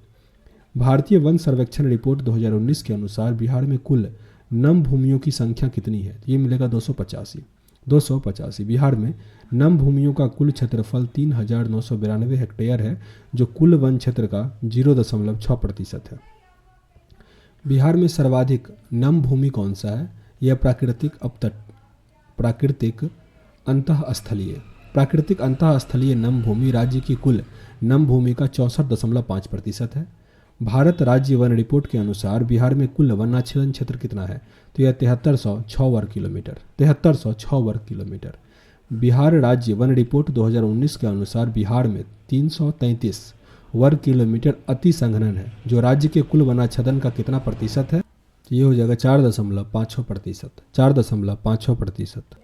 भारतीय वन सर्वेक्षण रिपोर्ट 2019 के अनुसार बिहार में कुल नम भूमियों की संख्या कितनी है? ये मिलेगा 285। बिहार में नम भूमियों का कुल क्षेत्रफल 3,992 हेक्टेयर है, जो कुल वन क्षेत्र का 0.6% है। बिहार में सर्वाधिक नम भूमि कौन सा है? यह प्राकृतिक अंतःस्थलीय नम भूमि राज्य की कुल नम भूमि का 64.5% है। भारत राज्य वन रिपोर्ट के अनुसार बिहार में कुल वनाच्छेदन क्षेत्र कितना है? तो यह 7306 वर्ग किलोमीटर। बिहार राज्य वन रिपोर्ट 2019 के अनुसार बिहार में 333 वर्ग किलोमीटर अति संघनन है, जो राज्य के कुल वनाच्छेदन का कितना प्रतिशत है? तो ये हो जाएगा 4.56%।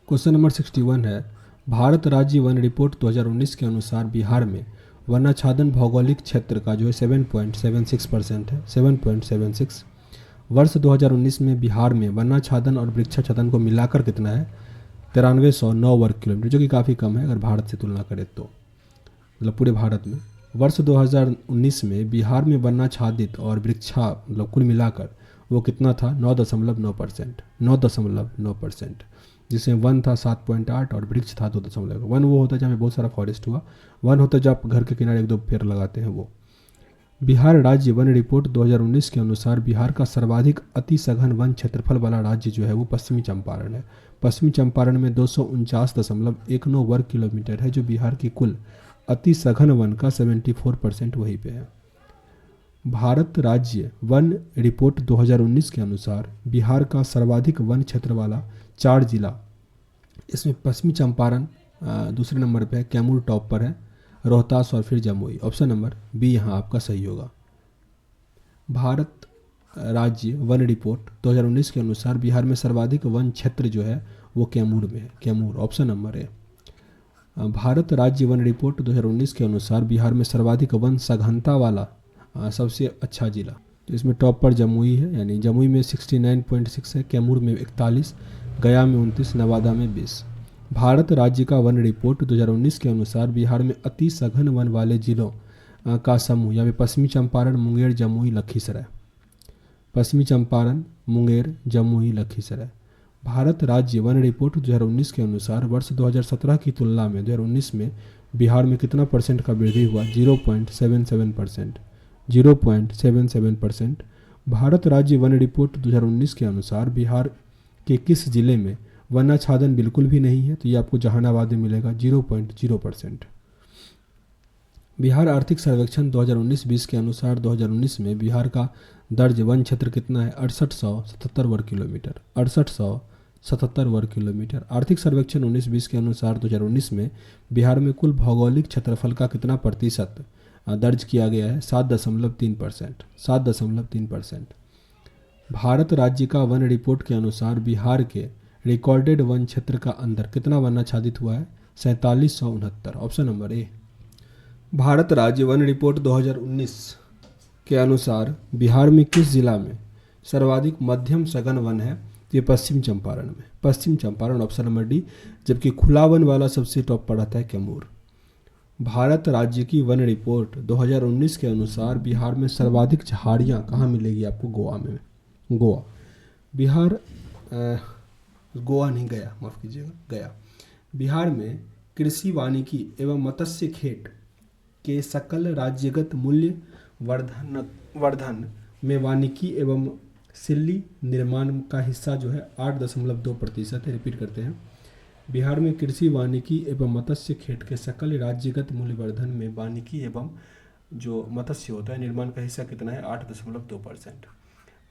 क्वेश्चन नंबर 61 है, भारत राज्य वन रिपोर्ट 2019 के अनुसार बिहार में वनाच्छादन भौगोलिक क्षेत्र का जो है 7.76% है। 7.76। वर्ष 2019 में बिहार में वनाच्छादन और वृक्षाच्छादन को मिलाकर कितना है? 9309 वर्ग किलोमीटर, जो कि काफ़ी कम है अगर भारत से तुलना करें तो, मतलब पूरे भारत में। वर्ष 2019 में बिहार में वनाच्छादित और मतलब कुल मिलाकर वो कितना था? 9.9%। जिसमें वन था 7.8 और वृक्ष था 2.1। वन वो होता है जहाँ पे बहुत सारा फॉरेस्ट हुआ। वन होता है जब आप घर के किनारे 1-2 पेड़ लगाते हैं वो। बिहार राज्य वन रिपोर्ट 2019 के अनुसार बिहार का सर्वाधिक अति सघन वन क्षेत्रफल वाला राज्य जो है वो पश्चिमी चंपारण है। पश्चिमी चंपारण में 249.19 वर्ग किलोमीटर है, जो बिहार की कुल अति सघन वन का 74% वहीं पे है। भारत राज्य वन रिपोर्ट 2019 के अनुसार बिहार का सर्वाधिक वन क्षेत्र वाला 4 जिला, इसमें पश्चिमी चंपारण दूसरे नंबर पे है, कैमूर टॉप पर है, रोहतास और फिर जमुई। ऑप्शन नंबर बी यहाँ आपका सही होगा। भारत राज्य वन रिपोर्ट 2019 के अनुसार बिहार में सर्वाधिक वन क्षेत्र जो है वो कैमूर में है, Kaimur. Option number A. Bharat राज्य वन रिपोर्ट 2019 के अनुसार बिहार में सर्वाधिक वन सघनता वाला सबसे अच्छा जिला, तो इसमें टॉप पर जमुई है, यानी जमुई में 69.6 है, कैमूर में 41, गया में 29, नवादा में 20। भारत राज्य का वन रिपोर्ट 2019 के अनुसार बिहार में अति सघन वन वाले जिलों का समूह, यहाँ पे पश्चिमी चंपारण, मुंगेर, जमुई, लखीसराय। पश्चिमी चंपारण, मुंगेर, जमुई, लखीसराय। भारत राज्य वन रिपोर्ट 2019 के अनुसार वर्ष 2017 की तुलना में 2019 में बिहार में कितना परसेंट का वृद्धि हुआ? 0.77%। 0.77%। भारत राज्य वन रिपोर्ट 2019 के अनुसार बिहार के किस जिले में वनाच्छादन बिल्कुल भी नहीं है? तो ये आपको जहानाबाद में मिलेगा, 0.0%। बिहार आर्थिक सर्वेक्षण 2019-20 के अनुसार 2019 में बिहार का दर्ज वन क्षेत्र कितना है? 6877 वर्ग किलोमीटर। 6877 वर्ग किलोमीटर। आर्थिक सर्वेक्षण 19-20 के अनुसार 2019 में बिहार में कुल भौगोलिक क्षेत्रफल का कितना प्रतिशत दर्ज किया गया है? 7.3%। 7.3%। भारत राज्य का वन रिपोर्ट के अनुसार बिहार के रिकॉर्डेड वन क्षेत्र का अंदर कितना वन आच्छादित हुआ है? 4769। Option number A. भारत राज्य वन रिपोर्ट 2019 के अनुसार बिहार में किस जिला में सर्वाधिक मध्यम सघन वन है? तो ये पश्चिम चंपारण में, Paschim Champaran. Option number D. जबकि खुला वन वाला सबसे टॉप पर आता है कैमूर। भारत राज्य की वन रिपोर्ट 2019 के अनुसार बिहार में सर्वाधिक झाड़ियाँ कहाँ मिलेगी आपको? गोवा में। गोवा। बिहार गोवा नहीं, गया, माफ़ कीजिएगा, गया। बिहार में कृषि वानिकी एवं मत्स्य खेत के सकल राज्यगत मूल्य वर्धन में वानिकी एवं सिल्ली निर्माण का हिस्सा जो है 8.2% है। रिपीट करते हैं। बिहार में कृषि वानिकी एवं मत्स्य खेत के सकल राज्यगत मूल्य वर्धन में वानिकी एवं जो मत्स्य होता है निर्माण का हिस्सा कितना है? 8.2%।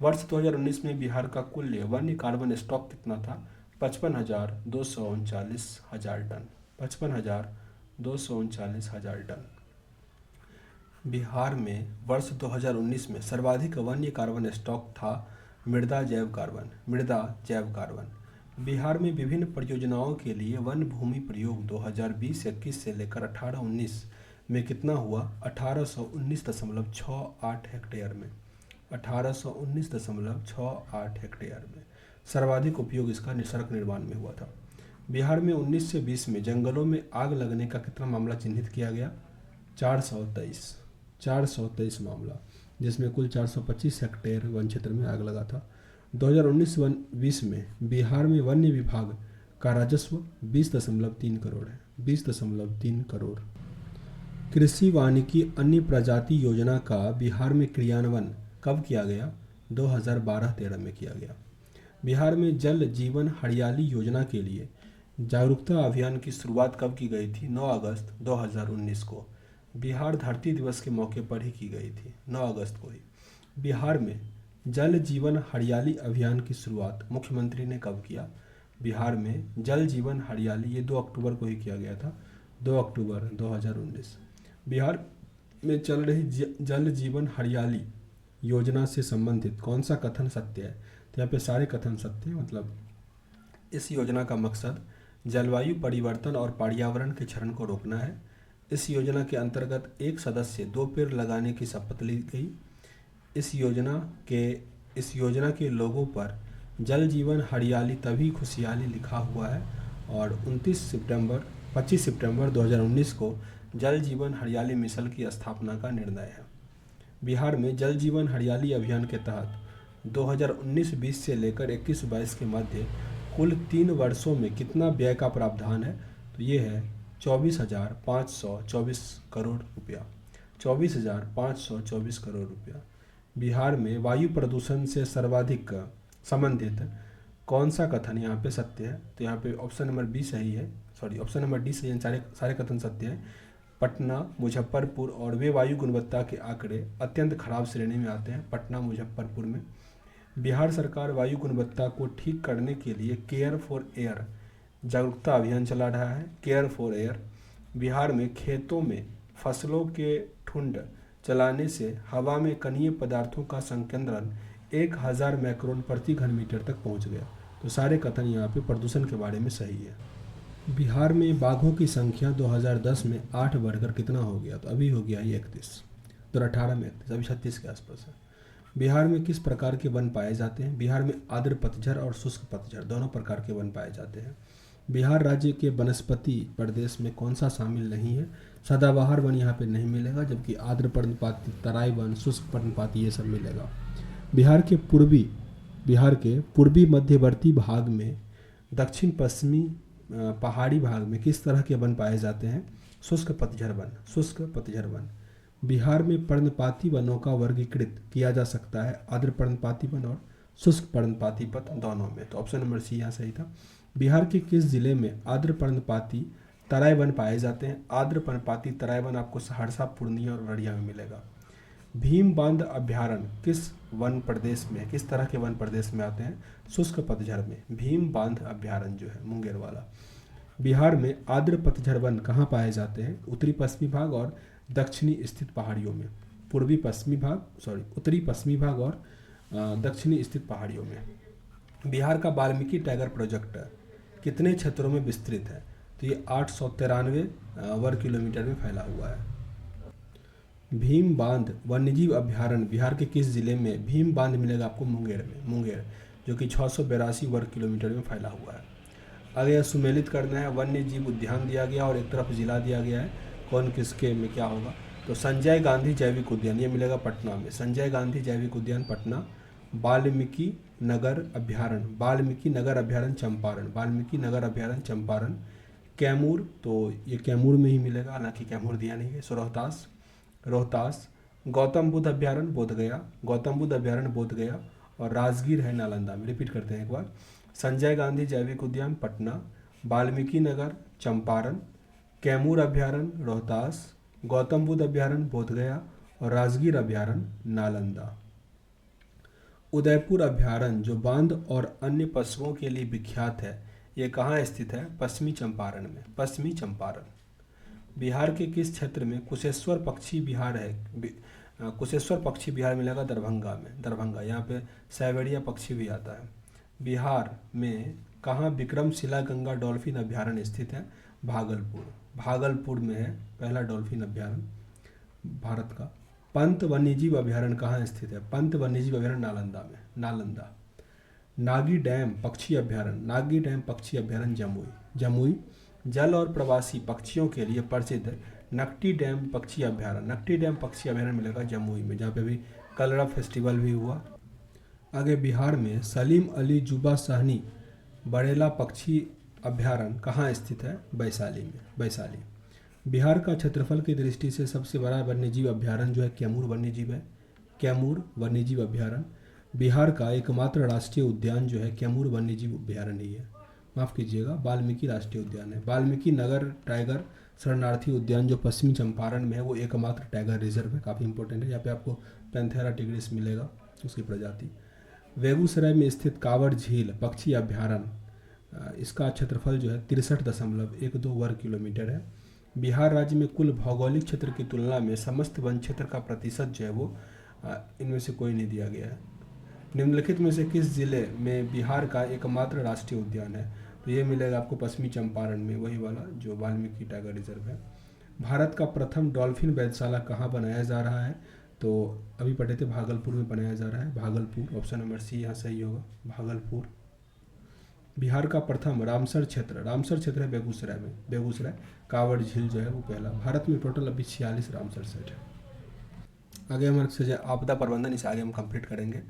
वर्ष 2019 में बिहार का कुल वन्य कार्बन स्टॉक कितना था? 55,239 हजार टन। 55,239 हजार टन। बिहार में वर्ष 2019 में सर्वाधिक वन्य कार्बन स्टॉक था मृदा जैव कार्बन। मृदा जैव कार्बन। बिहार में विभिन्न परियोजनाओं के लिए वन भूमि प्रयोग 2020-21 से लेकर 18-19 में कितना हुआ? 1819.68 हेक्टेयर में। 1819.68 हेक्टेयर में सर्वाधिक उपयोग इसका सड़क निर्माण में हुआ था। बिहार में 19 से 20 में जंगलों में आग लगने का कितना मामला चिन्हित किया गया? 423 मामला, जिसमें कुल 425 हेक्टेयर वन क्षेत्र में आग लगा था। 2019-20 में बिहार में वन्य विभाग का राजस्व 20.3 करोड़ है। 20.3 करोड़। कृषि वानिकी अन्य प्रजाति योजना का बिहार में क्रियान्वयन कब किया गया? 2012-13 में किया गया। बिहार में जल जीवन हरियाली योजना के लिए जागरूकता अभियान की शुरुआत कब की गई थी? 9 अगस्त 2019 को। बिहार धरती दिवस के मौके पर ही की गई थी, 9 अगस्त को ही। बिहार में जल जीवन हरियाली अभियान की शुरुआत मुख्यमंत्री ने कब किया? बिहार में जल जीवन हरियाली ये 2 अक्टूबर को ही किया गया था, 2 अक्टूबर 2019। बिहार में चल रही जल जीवन हरियाली योजना से संबंधित कौन सा कथन सत्य है? तो यहाँ पे सारे कथन सत्य हैं। मतलब इस योजना का मकसद जलवायु परिवर्तन और पर्यावरण के क्षरण को रोकना है। इस योजना के अंतर्गत एक सदस्य 2 पेड़ लगाने की शपथ ली गई। इस योजना के लोगों पर जल जीवन हरियाली तभी खुशहाली लिखा हुआ है और 25 सितंबर 2019 को जल जीवन हरियाली मिशन की स्थापना का निर्णय है। बिहार में जल जीवन हरियाली अभियान के तहत 2019-20 से लेकर 21-22 के मध्य कुल 3 वर्षों में कितना व्यय का प्रावधान है? तो ये है 24,524 करोड़ रुपया। 24,524 करोड़ रुपया। बिहार में वायु प्रदूषण से सर्वाधिक संबंधित कौन सा कथन यहाँ पे सत्य है? तो यहाँ पे ऑप्शन नंबर बी सही है, ऑप्शन नंबर डी सही है, सारे कथन सत्य है। पटना, मुजफ्फरपुर और वे वायु गुणवत्ता के आंकड़े अत्यंत खराब श्रेणी में आते हैं पटना, मुजफ्फरपुर में। बिहार सरकार वायु गुणवत्ता को ठीक करने के लिए केयर फॉर एयर जागरूकता अभियान चला रहा है। Care for air. बिहार में खेतों में फसलों के ठुंड चलाने से हवा में कणीय पदार्थों का संकेंद्रण 1000 माइक्रोन प्रति घन मीटर तक पहुंच गया। तो सारे कथन यहाँ पे प्रदूषण के बारे में सही है। बिहार में बाघों की संख्या 2010 में 8 बढ़कर कितना हो गया? तो अभी हो गया ये 31, 2018 में 31, अभी 36 के आसपास है। बिहार में किस प्रकार के वन पाए जाते हैं? बिहार में आर्द्र पतझड़ और शुष्क पतझड़ दोनों प्रकार के वन पाए जाते हैं। बिहार राज्य के वनस्पति प्रदेश में कौन सा शामिल नहीं है? सदाबहार वन यहाँ पे नहीं मिलेगा, जबकि आर्द्र पर्णपाती, तराई वन, शुष्क पर्णपाती ये सब मिलेगा। बिहार के पूर्वी मध्यवर्ती भाग में दक्षिण पश्चिमी पहाड़ी भाग में किस तरह के वन पाए जाते हैं? शुष्क पतझड़ वन, शुष्क पतझड़ वन। बिहार में पर्णपाती वनों का वर्गीकृत किया जा सकता है आर्द्र पर्णपाती वन और शुष्क पर्णपाती वन दोनों में। तो ऑप्शन नंबर सी यहाँ सही था। बिहार के किस जिले में आर्द्र पर्णपाती तराई वन पाए जाते हैं? आर्द्र पर्णपाती तराई वन आपको सहरसा, पूर्णिया और अररिया में मिलेगा। भीम बांध अभ्यारण्य किस वन प्रदेश में, किस तरह के वन प्रदेश में आते हैं? शुष्क पतझड़ में। भीम बांध अभ्यारण्य जो है मुंगेर वाला। बिहार में आर्द्र पतझड़ वन कहाँ पाए जाते हैं? उत्तरी पश्चिमी भाग और दक्षिणी स्थित पहाड़ियों में। उत्तरी पश्चिमी भाग और दक्षिणी स्थित पहाड़ियों में। बिहार का वाल्मीकि टाइगर प्रोजेक्ट कितने क्षेत्रों में विस्तृत है? तो ये 893 वर्ग किलोमीटर में फैला हुआ है। भीम बांध वन्यजीव अभ्यारण्य बिहार के किस जिले में? भीम बांध मिलेगा आपको मुंगेर में, मुंगेर, जो कि 682 वर्ग किलोमीटर में फैला हुआ है। अगर यह सुमेलित करना है, वन्य जीव उद्यान दिया गया और एक तरफ जिला दिया गया है, कौन किसके में क्या होगा? तो संजय गांधी जैविक उद्यान ये मिलेगा पटना में, संजय गांधी जैविक उद्यान पटना। वाल्मीकि नगर अभ्यारण्य चंपारण, वाल्मीकि नगर अभ्यारण्य चंपारण। कैमूर, तो ये कैमूर में ही मिलेगा, हालांकि कैमूर दिया नहीं है। सो रोहतास। गौतम बुद्ध अभ्यारण्य बोधगया, गौतम बुद्ध अभ्यारण्य बोधगया। और राजगीर है नालंदा में। रिपीट करते हैं एक बार। संजय गांधी जैविक उद्यान पटना, वाल्मीकि नगर चंपारण, कैमूर अभ्यारण्य रोहतास, गौतम बुद्ध अभ्यारण्य बोधगया और राजगीर अभ्यारण्य नालंदा। उदयपुर अभ्यारण्य जो बांध और अन्य पशुओं के लिए विख्यात है, ये कहाँ स्थित है? पश्चिमी चंपारण में, पश्चिमी चंपारण। बिहार के किस क्षेत्र में कुशेश्वर पक्षी विहार है? कुशेश्वर पक्षी विहार मिलेगा दरभंगा में, दरभंगा। यहाँ पे साइबेरिया पक्षी भी आता है। बिहार में कहाँ विक्रमशिला गंगा डॉल्फिन अभ्यारण्य स्थित है? भागलपुर में है पहला डॉल्फिन अभ्यारण्य भारत का। पंत वन्यजीव अभ्यारण्य कहाँ स्थित है? पंत वन्यजीव अभ्यारण्य नालंदा में, नालंदा। नागी डैम पक्षी अभ्यारण्य जमुई। जल और प्रवासी पक्षियों के लिए प्रसिद्ध नकटी डैम पक्षी अभ्यारण्य मिलेगा जमुई में, जहाँ पे भी कलरा फेस्टिवल भी हुआ। आगे बिहार में सलीम अली जुबा सहनी बड़ेला पक्षी अभ्यारण्य कहाँ स्थित है? वैशाली। बिहार का क्षेत्रफल की दृष्टि से सबसे बड़ा वन्यजीव अभ्यारण्य जो है कैमूर वन्यजीव अभ्यारण्य। बिहार का एकमात्र राष्ट्रीय उद्यान जो है कैमूर वन्यजीव अभ्यारण्य ही है, माफ़ कीजिएगा, वाल्मीकि राष्ट्रीय उद्यान है। वाल्मीकि नगर टाइगर शरणार्थी उद्यान जो पश्चिमी चंपारण में है, वो एकमात्र टाइगर रिजर्व है, काफ़ी इंपॉर्टेंट है। यहाँ पे आपको पैंथेरा टिग्रिस मिलेगा, उसकी प्रजाति। बेगूसराय में स्थित कांवड़ झील पक्षी अभ्यारण्य, इसका क्षेत्रफल जो है 63.12 वर्ग किलोमीटर है। बिहार राज्य में कुल भौगोलिक क्षेत्र की तुलना में समस्त वन क्षेत्र का प्रतिशत जो है वो इनमें से कोई नहीं दिया गया है। निम्नलिखित में से किस जिले में बिहार का एकमात्र राष्ट्रीय उद्यान है? तो ये मिलेगा आपको पश्चिमी चंपारण में, वही वाला जो वाल्मीकि टाइगर रिजर्व है। भारत का प्रथम डॉल्फिन वैधशाला कहाँ बनाया जा रहा है? तो अभी पढ़े थे भागलपुर में बनाया जा रहा है, भागलपुर। ऑप्शन नंबर सी यहाँ सही होगा, भागलपुर। बिहार का प्रथम रामसर क्षेत्र है बेगूसराय। कांवड़ झील जो है वो पहला। भारत में टोटल अभी 46 रामसर सेट है। आगे हमारे आपदा प्रबंधन इसे आगे हम कंप्लीट करेंगे,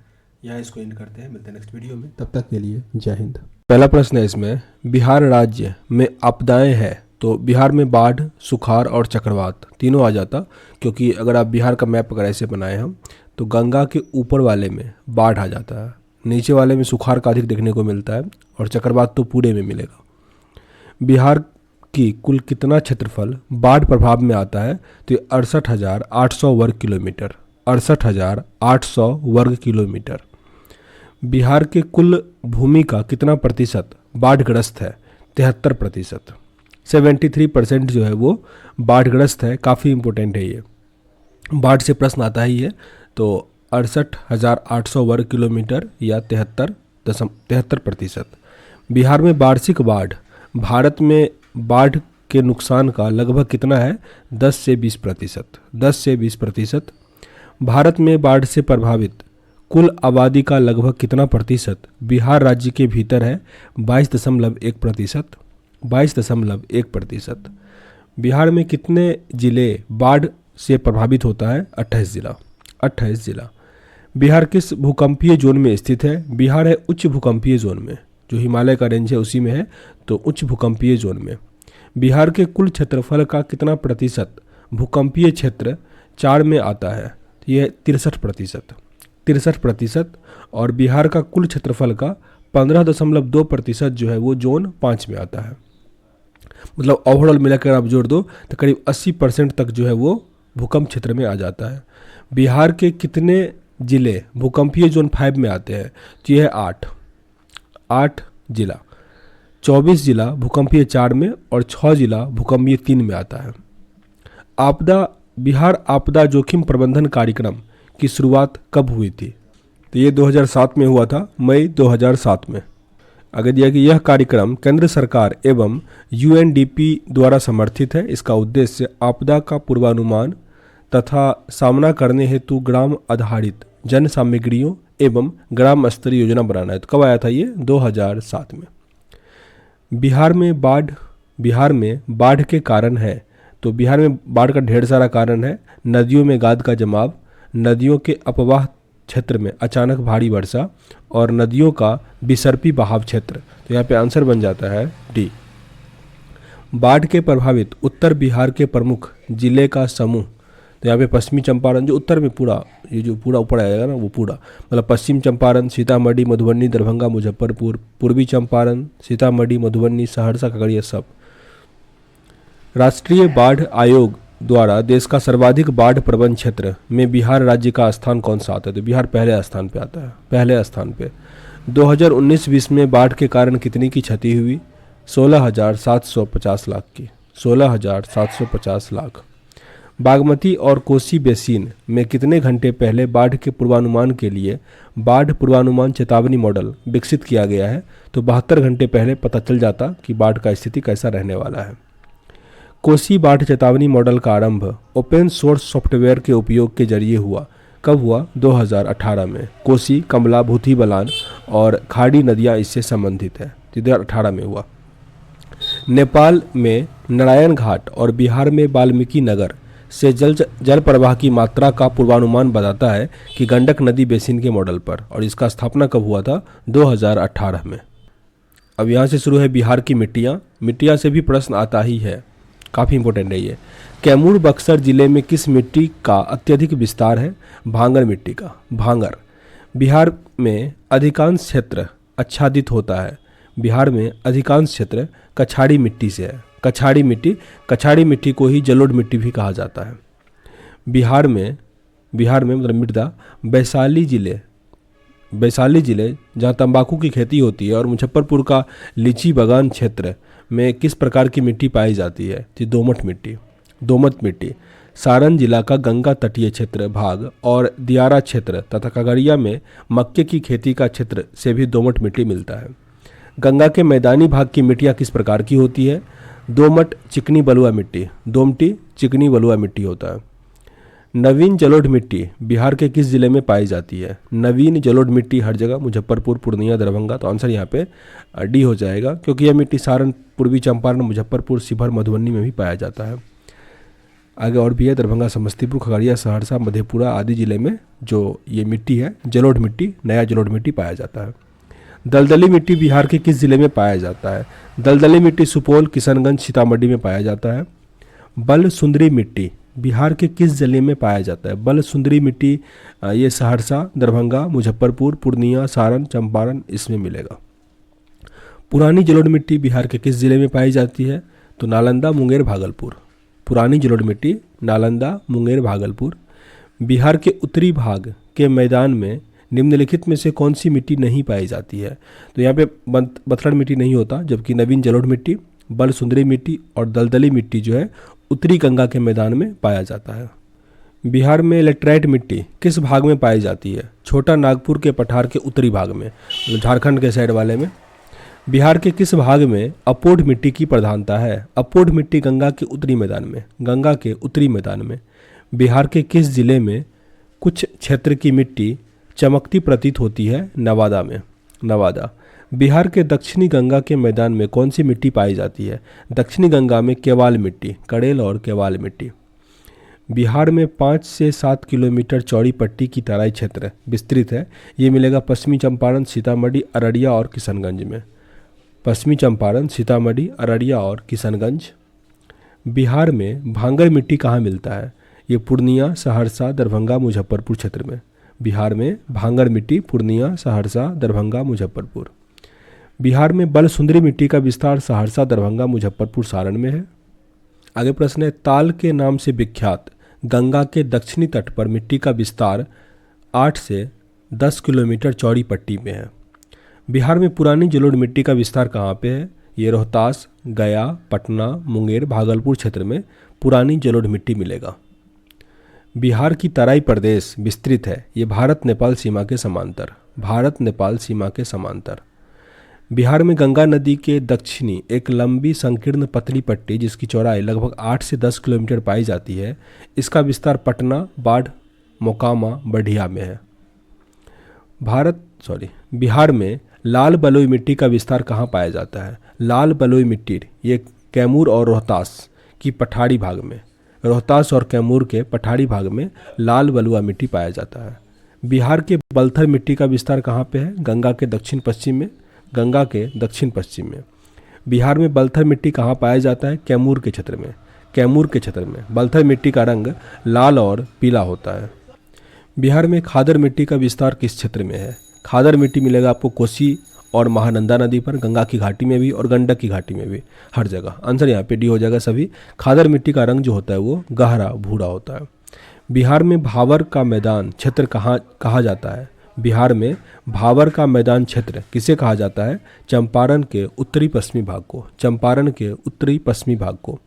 यहाँ इसको एंड करते हैं, मिलते हैं नेक्स्ट वीडियो में, तब तक के लिए जय हिंद। पहला प्रश्न है इसमें, बिहार राज्य में आपदाएं है तो बिहार में बाढ़, सुखाड़ और चक्रवात तीनों आ जाता, क्योंकि अगर आप बिहार का मैप अगर ऐसे बनाए हम तो गंगा के ऊपर वाले में बाढ़ आ जाता है, नीचे वाले में सुखाड़ का अधिक देखने को मिलता है और चक्रवात तो पूरे में मिलेगा। बिहार की कुल कितना क्षेत्रफल बाढ़ प्रभाव में आता है? तो ये 68,800 वर्ग किलोमीटर, 68,800 वर्ग किलोमीटर। बिहार के कुल भूमि का कितना प्रतिशत बाढ़ग्रस्त है? 73%, 73% जो है वो बाढ़ग्रस्त है। काफ़ी इम्पोर्टेंट है ये, बाढ़ से प्रश्न आता ही है। तो 68,800 वर्ग किलोमीटर या 73%। बिहार में वार्षिक बाढ़, भारत में बाढ़ के नुकसान का लगभग कितना है? 10 से 20%, 10 से 20%। भारत में बाढ़ से प्रभावित कुल आबादी का लगभग कितना प्रतिशत बिहार राज्य के भीतर है? 22.1%, 22.1%। बिहार में कितने जिले बाढ़ से प्रभावित होता है? 28 जिला, 28 जिला। बिहार किस भूकंपीय जोन में स्थित है? बिहार है उच्च भूकंपीय जोन में, जो हिमालय का रेंज है उसी में है, तो उच्च भूकंपीय जोन में। बिहार के कुल क्षेत्रफल का कितना प्रतिशत भूकंपीय क्षेत्र 4 में आता है? यह 63%, 63%। और बिहार का कुल क्षेत्रफल का 15.2% जो है वो जोन 5 में आता है। मतलब ओवरऑल मिलाकर आप जोड़ दो तो करीब 80% तक जो है वो भूकंप क्षेत्र में आ जाता है। बिहार के कितने जिले भूकंपीय जोन 5 में आते हैं? तो यह है 8 जिला। 24 जिला भूकंपीय 4 में और 6 जिला भूकंपीय 3 में आता है। बिहार आपदा जोखिम प्रबंधन कार्यक्रम की शुरुआत कब हुई थी? तो ये 2007 में हुआ था, मई 2007 में। आगे दिया कि यह कार्यक्रम केंद्र सरकार एवं यूएनडीपी द्वारा समर्थित है। इसका उद्देश्य आपदा का पूर्वानुमान तथा सामना करने हेतु ग्राम आधारित जन सामग्रियों एवं ग्राम स्तरीय योजना बनाना है। तो कब आया था ये? 2007 में। बिहार में बाढ़ के कारण है, तो बिहार में बाढ़ का ढेर सारा कारण है। नदियों में गाद का जमाव, नदियों के अपवाह क्षेत्र में अचानक भारी वर्षा और नदियों का विसर्पी बहाव क्षेत्र। तो यहाँ पे आंसर बन जाता है डी। बाढ़ के प्रभावित उत्तर बिहार के प्रमुख जिले का समूह। तो यहाँ पे पश्चिमी चंपारण, जो उत्तर में पूरा ये जो पूरा ऊपर आएगा ना वो पूरा, मतलब पश्चिम चंपारण, सीतामढ़ी, मधुबनी, दरभंगा, मुजफ्फरपुर, पूर्वी चंपारण, सीतामढ़ी, मधुबनी, सहरसा, खगड़िया सब। राष्ट्रीय बाढ़ आयोग द्वारा देश का सर्वाधिक बाढ़ प्रवण क्षेत्र में बिहार राज्य का स्थान कौन सा आता है? तो बिहार पहले स्थान पे आता है, पहले स्थान पे। 2019-20 में बाढ़ के कारण कितनी की क्षति हुई? 16,750 लाख की, 16,750 लाख। बागमती और कोसी बेसिन में कितने घंटे पहले बाढ़ के पूर्वानुमान के लिए बाढ़ पूर्वानुमान चेतावनी मॉडल विकसित किया गया है? तो 72 घंटे पहले पता चल जाता कि बाढ़ का स्थिति कैसा रहने वाला है। कोसी बाढ़ चेतावनी मॉडल का आरंभ ओपन सोर्स सॉफ्टवेयर के उपयोग के जरिए हुआ। कब हुआ? 2018 में। कोसी, कमला, भूथी, बलान और खाड़ी नदियां इससे संबंधित है। 2018 में हुआ। नेपाल में नारायण घाट और बिहार में वाल्मीकि नगर से जल प्रवाह की मात्रा का पूर्वानुमान बताता है कि गंडक नदी बेसिन के मॉडल पर, और इसका स्थापना कब हुआ था? 2018 में। अब यहाँ से शुरू है बिहार की मिट्टियाँ। मिट्टियाँ से भी प्रश्न आता ही है, काफ़ी इंपॉर्टेंट है ये। कैमूर बक्सर जिले में किस मिट्टी का अत्यधिक विस्तार है? भांगर मिट्टी का, भांगर। बिहार में अधिकांश क्षेत्र आच्छादित होता है। बिहार में अधिकांश क्षेत्र कछाड़ी मिट्टी से है। कछाड़ी मिट्टी को ही जलोढ़ मिट्टी भी कहा जाता है। बिहार में मतलब मृदा वैशाली जिले जहाँ तंबाकू की खेती होती है और मुजफ्फरपुर का लीची बागान क्षेत्र में किस प्रकार की मिट्टी पाई जाती है? तो दोमट मिट्टी। सारण जिला का गंगा तटीय क्षेत्र भाग और दियारा क्षेत्र तथा खगड़िया में मक्के की खेती का क्षेत्र से भी दोमट मिट्टी मिलता है। गंगा के मैदानी भाग की मिट्टियाँ किस प्रकार की होती है? दोमट, चिकनी, बलुआ मिट्टी। दोमटी, चिकनी, बलुआ मिट्टी होता है। नवीन जलोढ़ मिट्टी बिहार के किस जिले में पाई जाती है? नवीन जलोढ़ मिट्टी हर जगह, मुजफ्फरपुर, पूर्णिया, दरभंगा। तो आंसर यहाँ पे डी हो जाएगा, क्योंकि यह मिट्टी सारण, पूर्वी चंपारण, मुजफ्फरपुर, शिवहर, मधुबनी में भी पाया जाता है। आगे और भी है, दरभंगा, समस्तीपुर, खगड़िया, सहरसा, मधेपुरा आदि जिले में जो ये मिट्टी है जलोढ़ मिट्टी, नया जलोढ़ मिट्टी पाया जाता है। दलदली मिट्टी बिहार के किस जिले में पाया जाता है? दलदली मिट्टी सुपौल, किशनगंज, सीतामढ़ी में पाया जाता है। बल सुंदरी मिट्टी बिहार के किस जिले में पाया जाता है? बल सुंदरी मिट्टी ये सहरसा, दरभंगा, मुजफ्फरपुर, पूर्णिया, सारण, चंपारण इसमें मिलेगा। पुरानी जलोढ़ मिट्टी बिहार के किस जिले में पाई जाती है? तो नालंदा, मुंगेर, भागलपुर। पुरानी जलोढ़ मिट्टी नालंदा, मुंगेर, भागलपुर। बिहार के उत्तरी भाग के मैदान में निम्नलिखित में से कौन सी मिट्टी नहीं पाई जाती है? तो यहाँ पे बथड़ मिट्टी नहीं होता, जबकि नवीन जलोढ़ मिट्टी, बल सुंदरी मिट्टी और दलदली मिट्टी जो है उत्तरी गंगा के मैदान में पाया जाता है। बिहार में लेटराइट मिट्टी किस भाग में पाई जाती है? छोटा नागपुर के पठार के उत्तरी भाग में, झारखंड के साइड वाले में। बिहार के किस भाग में अपोढ़ मिट्टी की प्रधानता है? अपोढ़ मिट्टी गंगा के उत्तरी मैदान में, गंगा के उत्तरी मैदान में। बिहार के किस जिले में कुछ क्षेत्र की मिट्टी चमकती प्रतीत होती है? नवादा में, नवादा। बिहार के दक्षिणी गंगा के मैदान में कौन सी मिट्टी पाई जाती है? दक्षिणी गंगा में केवाल मिट्टी, कड़ेल और केवाल मिट्टी। बिहार में 5 से 7 किलोमीटर चौड़ी पट्टी की तराई क्षेत्र विस्तृत है। ये मिलेगा पश्चिमी चंपारण, सीतामढ़ी, अररिया और किशनगंज में। पश्चिमी चंपारण, सीतामढ़ी, अररिया और किशनगंज। बिहार में भांगर मिट्टी कहाँ मिलता है? ये पूर्णिया, सहरसा, दरभंगा, मुजफ्फरपुर क्षेत्र में। बिहार में भांगर मिट्टी पूर्णिया, सहरसा, दरभंगा, मुजफ्फरपुर। बिहार में बल सुंदरी मिट्टी का विस्तार सहरसा, दरभंगा, मुजफ्फरपुर, सारण में है। आगे प्रश्न है, ताल के नाम से विख्यात गंगा के दक्षिणी तट पर मिट्टी का विस्तार 8 से 10 किलोमीटर चौड़ी पट्टी में है। बिहार में पुरानी जलोढ़ मिट्टी का विस्तार कहाँ पे है? ये रोहतास, गया, पटना, मुंगेर, भागलपुर क्षेत्र में पुरानी जलोढ़ मिट्टी मिलेगा। बिहार की तराई प्रदेश विस्तृत है। ये भारत नेपाल सीमा के समांतर, भारत नेपाल सीमा के समांतर। बिहार में गंगा नदी के दक्षिणी एक लंबी संकीर्ण पतली पट्टी जिसकी चौड़ाई लगभग 8 से 10 किलोमीटर पाई जाती है। इसका विस्तार पटना, बाढ़, मोकामा, बढ़िया में है। बिहार में लाल बलुई मिट्टी का विस्तार कहाँ पाया जाता है? लाल बलुई मिट्टी ये कैमूर और रोहतास की पठारी भाग में, रोहतास और कैमूर के पठारी भाग में लाल बलुआ मिट्टी पाया जाता है। बिहार के बलथर मिट्टी का विस्तार कहाँ पे है? गंगा के दक्षिण पश्चिम में, गंगा के दक्षिण पश्चिम में। बिहार में बलथर मिट्टी कहाँ पाया जाता है? कैमूर के क्षेत्र में, कैमूर के क्षेत्र में। बलथर मिट्टी का रंग लाल और पीला होता है। बिहार में खादर मिट्टी का विस्तार किस क्षेत्र में है? खादर मिट्टी मिलेगा आपको कोसी और महानंदा नदी पर, गंगा की घाटी में भी और गंडक की घाटी में भी, हर जगह। आंसर यहाँ पे डी हो जाएगा सभी। खादर मिट्टी का रंग जो होता है वो गहरा भूरा होता है। बिहार में भावर का मैदान क्षेत्र कहा जाता है? बिहार में भावर का मैदान क्षेत्र किसे कहा जाता है? चंपारण के उत्तरी पश्चिमी भाग को, चंपारण के उत्तरी पश्चिमी भाग को।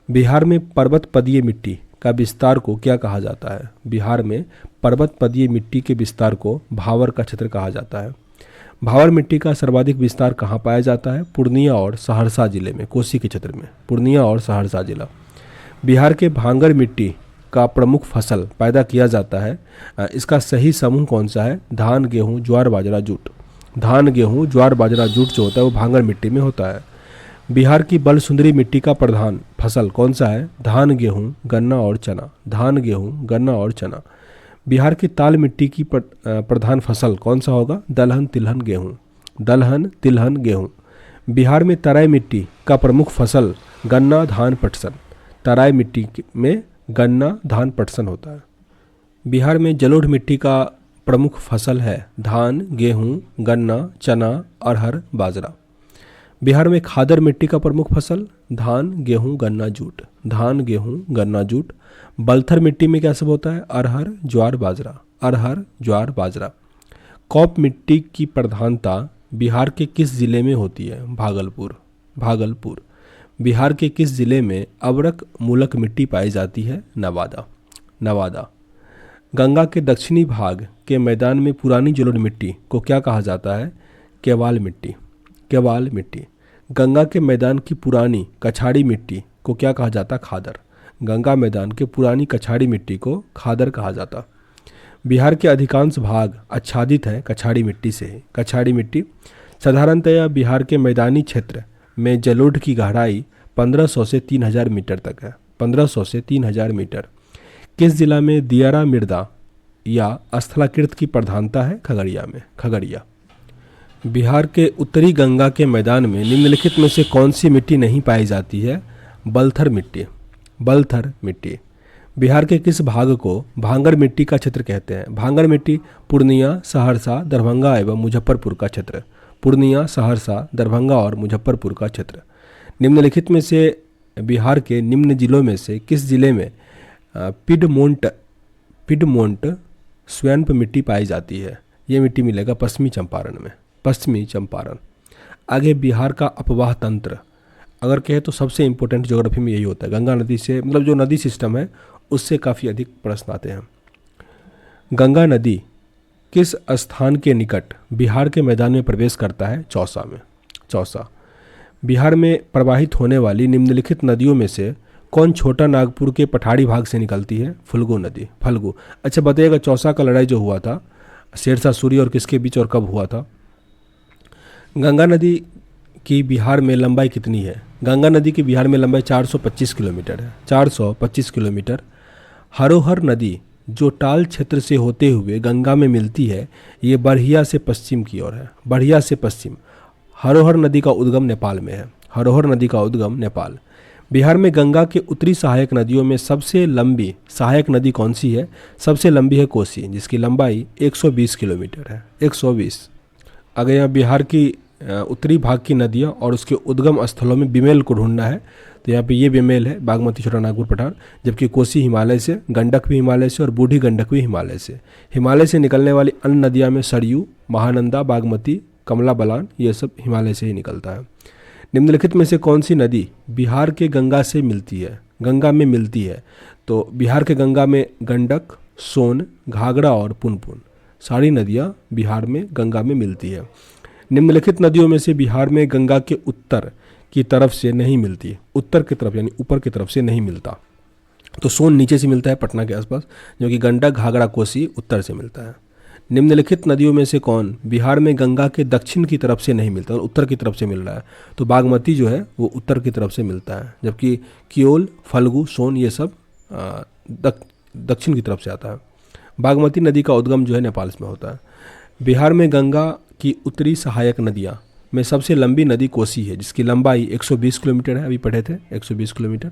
बिहार में पर्वत पदीय मिट्टी का विस्तार को क्या कहा जाता है? बिहार में पर्वत पदीय मिट्टी के विस्तार को भावर का क्षेत्र कहा जाता है। भावर मिट्टी का सर्वाधिक विस्तार कहाँ पाया जाता है? पूर्णिया और सहरसा जिले में, कोसी के क्षेत्र में, पूर्णिया और सहरसा जिला। बिहार के भांगर मिट्टी का प्रमुख फसल पैदा किया जाता है, इसका सही समूह कौन सा है? धान, गेहूँ, ज्वार, बाजरा, जूट। धान, गेहूँ, ज्वार, बाजरा, जूट जो होता है वो भांगर मिट्टी में होता है। बिहार की बल सुंदरी मिट्टी का प्रधान फसल कौन सा है? धान, गेहूँ, गन्ना और चना। धान, गेहूँ, गन्ना और चना। बिहार की ताल मिट्टी की प्रधान फसल कौन सा होगा? दलहन, तिलहन, गेहूँ। दलहन, तिलहन, गेहूँ। बिहार में तराई मिट्टी का प्रमुख फसल गन्ना, धान, पटसन। तराई मिट्टी में गन्ना, धान, पटसन होता है। बिहार में जलोढ़ मिट्टी का प्रमुख फसल है धान, गेहूँ, गन्ना, चना, अरहर, बाजरा। बिहार में खादर मिट्टी का प्रमुख फसल धान, गेहूँ, गन्ना, जूट। धान, गेहूँ, गन्ना, जूट। बलथर मिट्टी में क्या सब होता है? अरहर, ज्वार, बाजरा। अरहर, ज्वार, बाजरा। कौप मिट्टी की प्रधानता बिहार के किस जिले में होती है? भागलपुर। भागलपुर। बिहार के किस जिले में अवरक मूलक मिट्टी पाई जाती है? नवादा। नवादा। गंगा के दक्षिणी भाग के मैदान में पुरानी जलोढ़ मिट्टी को क्या कहा जाता है? केवाल मिट्टी। केवाल मिट्टी। गंगा के मैदान की पुरानी कछाड़ी मिट्टी को क्या कहा जाता? खादर। गंगा मैदान के पुरानी कछाड़ी मिट्टी को खादर कहा जाता। बिहार के अधिकांश भाग आच्छादित हैं कछाड़ी मिट्टी से। कछाड़ी मिट्टी साधारणतया बिहार के मैदानी क्षेत्र में जलोढ़ की गहराई 1500 से 3000 मीटर तक है। 1500 से 3000 मीटर। किस जिला में दियारा मृदा या स्थलाकृत की प्रधानता है? खगड़िया में। खगड़िया। बिहार के उत्तरी गंगा के मैदान में निम्नलिखित में से कौन सी मिट्टी नहीं पाई जाती है? बलथर मिट्टी। बलथर मिट्टी। बिहार के किस भाग को भांगर मिट्टी का क्षेत्र कहते हैं? भांगर मिट्टी पूर्णिया, सहरसा, दरभंगा एवं मुजफ्फरपुर का क्षेत्र। पूर्णिया, सहरसा, दरभंगा और मुजफ्फरपुर का क्षेत्र। निम्नलिखित में से बिहार के निम्न जिलों में से किस जिले में पिडमोंट स्वैम्प मिट्टी पाई जाती है? ये मिट्टी मिलेगा पश्चिमी चंपारण में, पश्चिमी चंपारण। आगे बिहार का अपवाह तंत्र, अगर कहे तो सबसे इम्पोर्टेंट ज्योग्राफी में यही होता है। गंगा नदी से मतलब जो नदी सिस्टम है उससे काफ़ी अधिक प्रश्न आते हैं। गंगा नदी किस स्थान के निकट बिहार के मैदान में प्रवेश करता है? चौसा में। चौसा। बिहार में प्रवाहित होने वाली निम्नलिखित नदियों में से कौन छोटा नागपुर के पठारी भाग से निकलती है? फल्गु नदी। फल्गु। अच्छा बताइएगा, चौसा का लड़ाई जो हुआ था शेरशाह सूरी और किसके बीच और कब हुआ था? गंगा नदी की बिहार में लंबाई कितनी है? गंगा नदी की बिहार में लंबाई 425 किलोमीटर है, 425 किलोमीटर। हरोहर नदी जो टाल क्षेत्र से होते हुए गंगा में मिलती है, ये बढ़िया से पश्चिम की ओर है, बढ़िया से पश्चिम। हरोहर नदी का उद्गम नेपाल में है, हरोहर नदी का उद्गम नेपाल। बिहार में गंगा के उत्तरी सहायक नदियों में सबसे लंबी सहायक नदी कौन सी है? सबसे लंबी है कोसी, जिसकी लंबाई 120 किलोमीटर है, 120। अगर यहाँ बिहार की उत्तरी भाग की नदियाँ और उसके उद्गम स्थलों में बिमेल को ढूंढना है तो यहाँ पे ये बिमेल है, बागमती, छोटा नागपुर, पठार। जबकि कोसी हिमालय से, गंडक भी हिमालय से और बूढ़ी गंडक भी हिमालय से। हिमालय से निकलने वाली अन्य नदियाँ में सरयू, महानंदा, बागमती, कमला बलान, ये सब हिमालय से ही निकलता है। निम्नलिखित में से कौन सी नदी बिहार के गंगा से मिलती है? गंगा में मिलती है तो बिहार के गंगा में गंडक, सोन, घाघरा और पुनपुन, सारी नदियाँ बिहार में गंगा में मिलती है। निम्नलिखित नदियों में से बिहार में गंगा के उत्तर की तरफ से नहीं मिलती, उत्तर की तरफ यानी ऊपर की तरफ से नहीं मिलता। तो सोन नीचे से मिलता है पटना के आसपास, जो कि गंडक, घाघरा, कोसी उत्तर से मिलता है। निम्नलिखित नदियों में से कौन बिहार में गंगा के दक्षिण की तरफ से नहीं मिलता और उत्तर की तरफ से मिल रहा है? तो बागमती जो है वो उत्तर की तरफ से मिलता है, जबकि कियोल, फल्गु, सोन ये सब दक्षिण की तरफ से आता है। बागमती नदी का उद्गम जो है नेपाल में होता है। बिहार में गंगा की उत्तरी सहायक नदियाँ में सबसे लंबी नदी कोसी है, जिसकी लंबाई 120 किलोमीटर है, अभी पढ़े थे 120 किलोमीटर।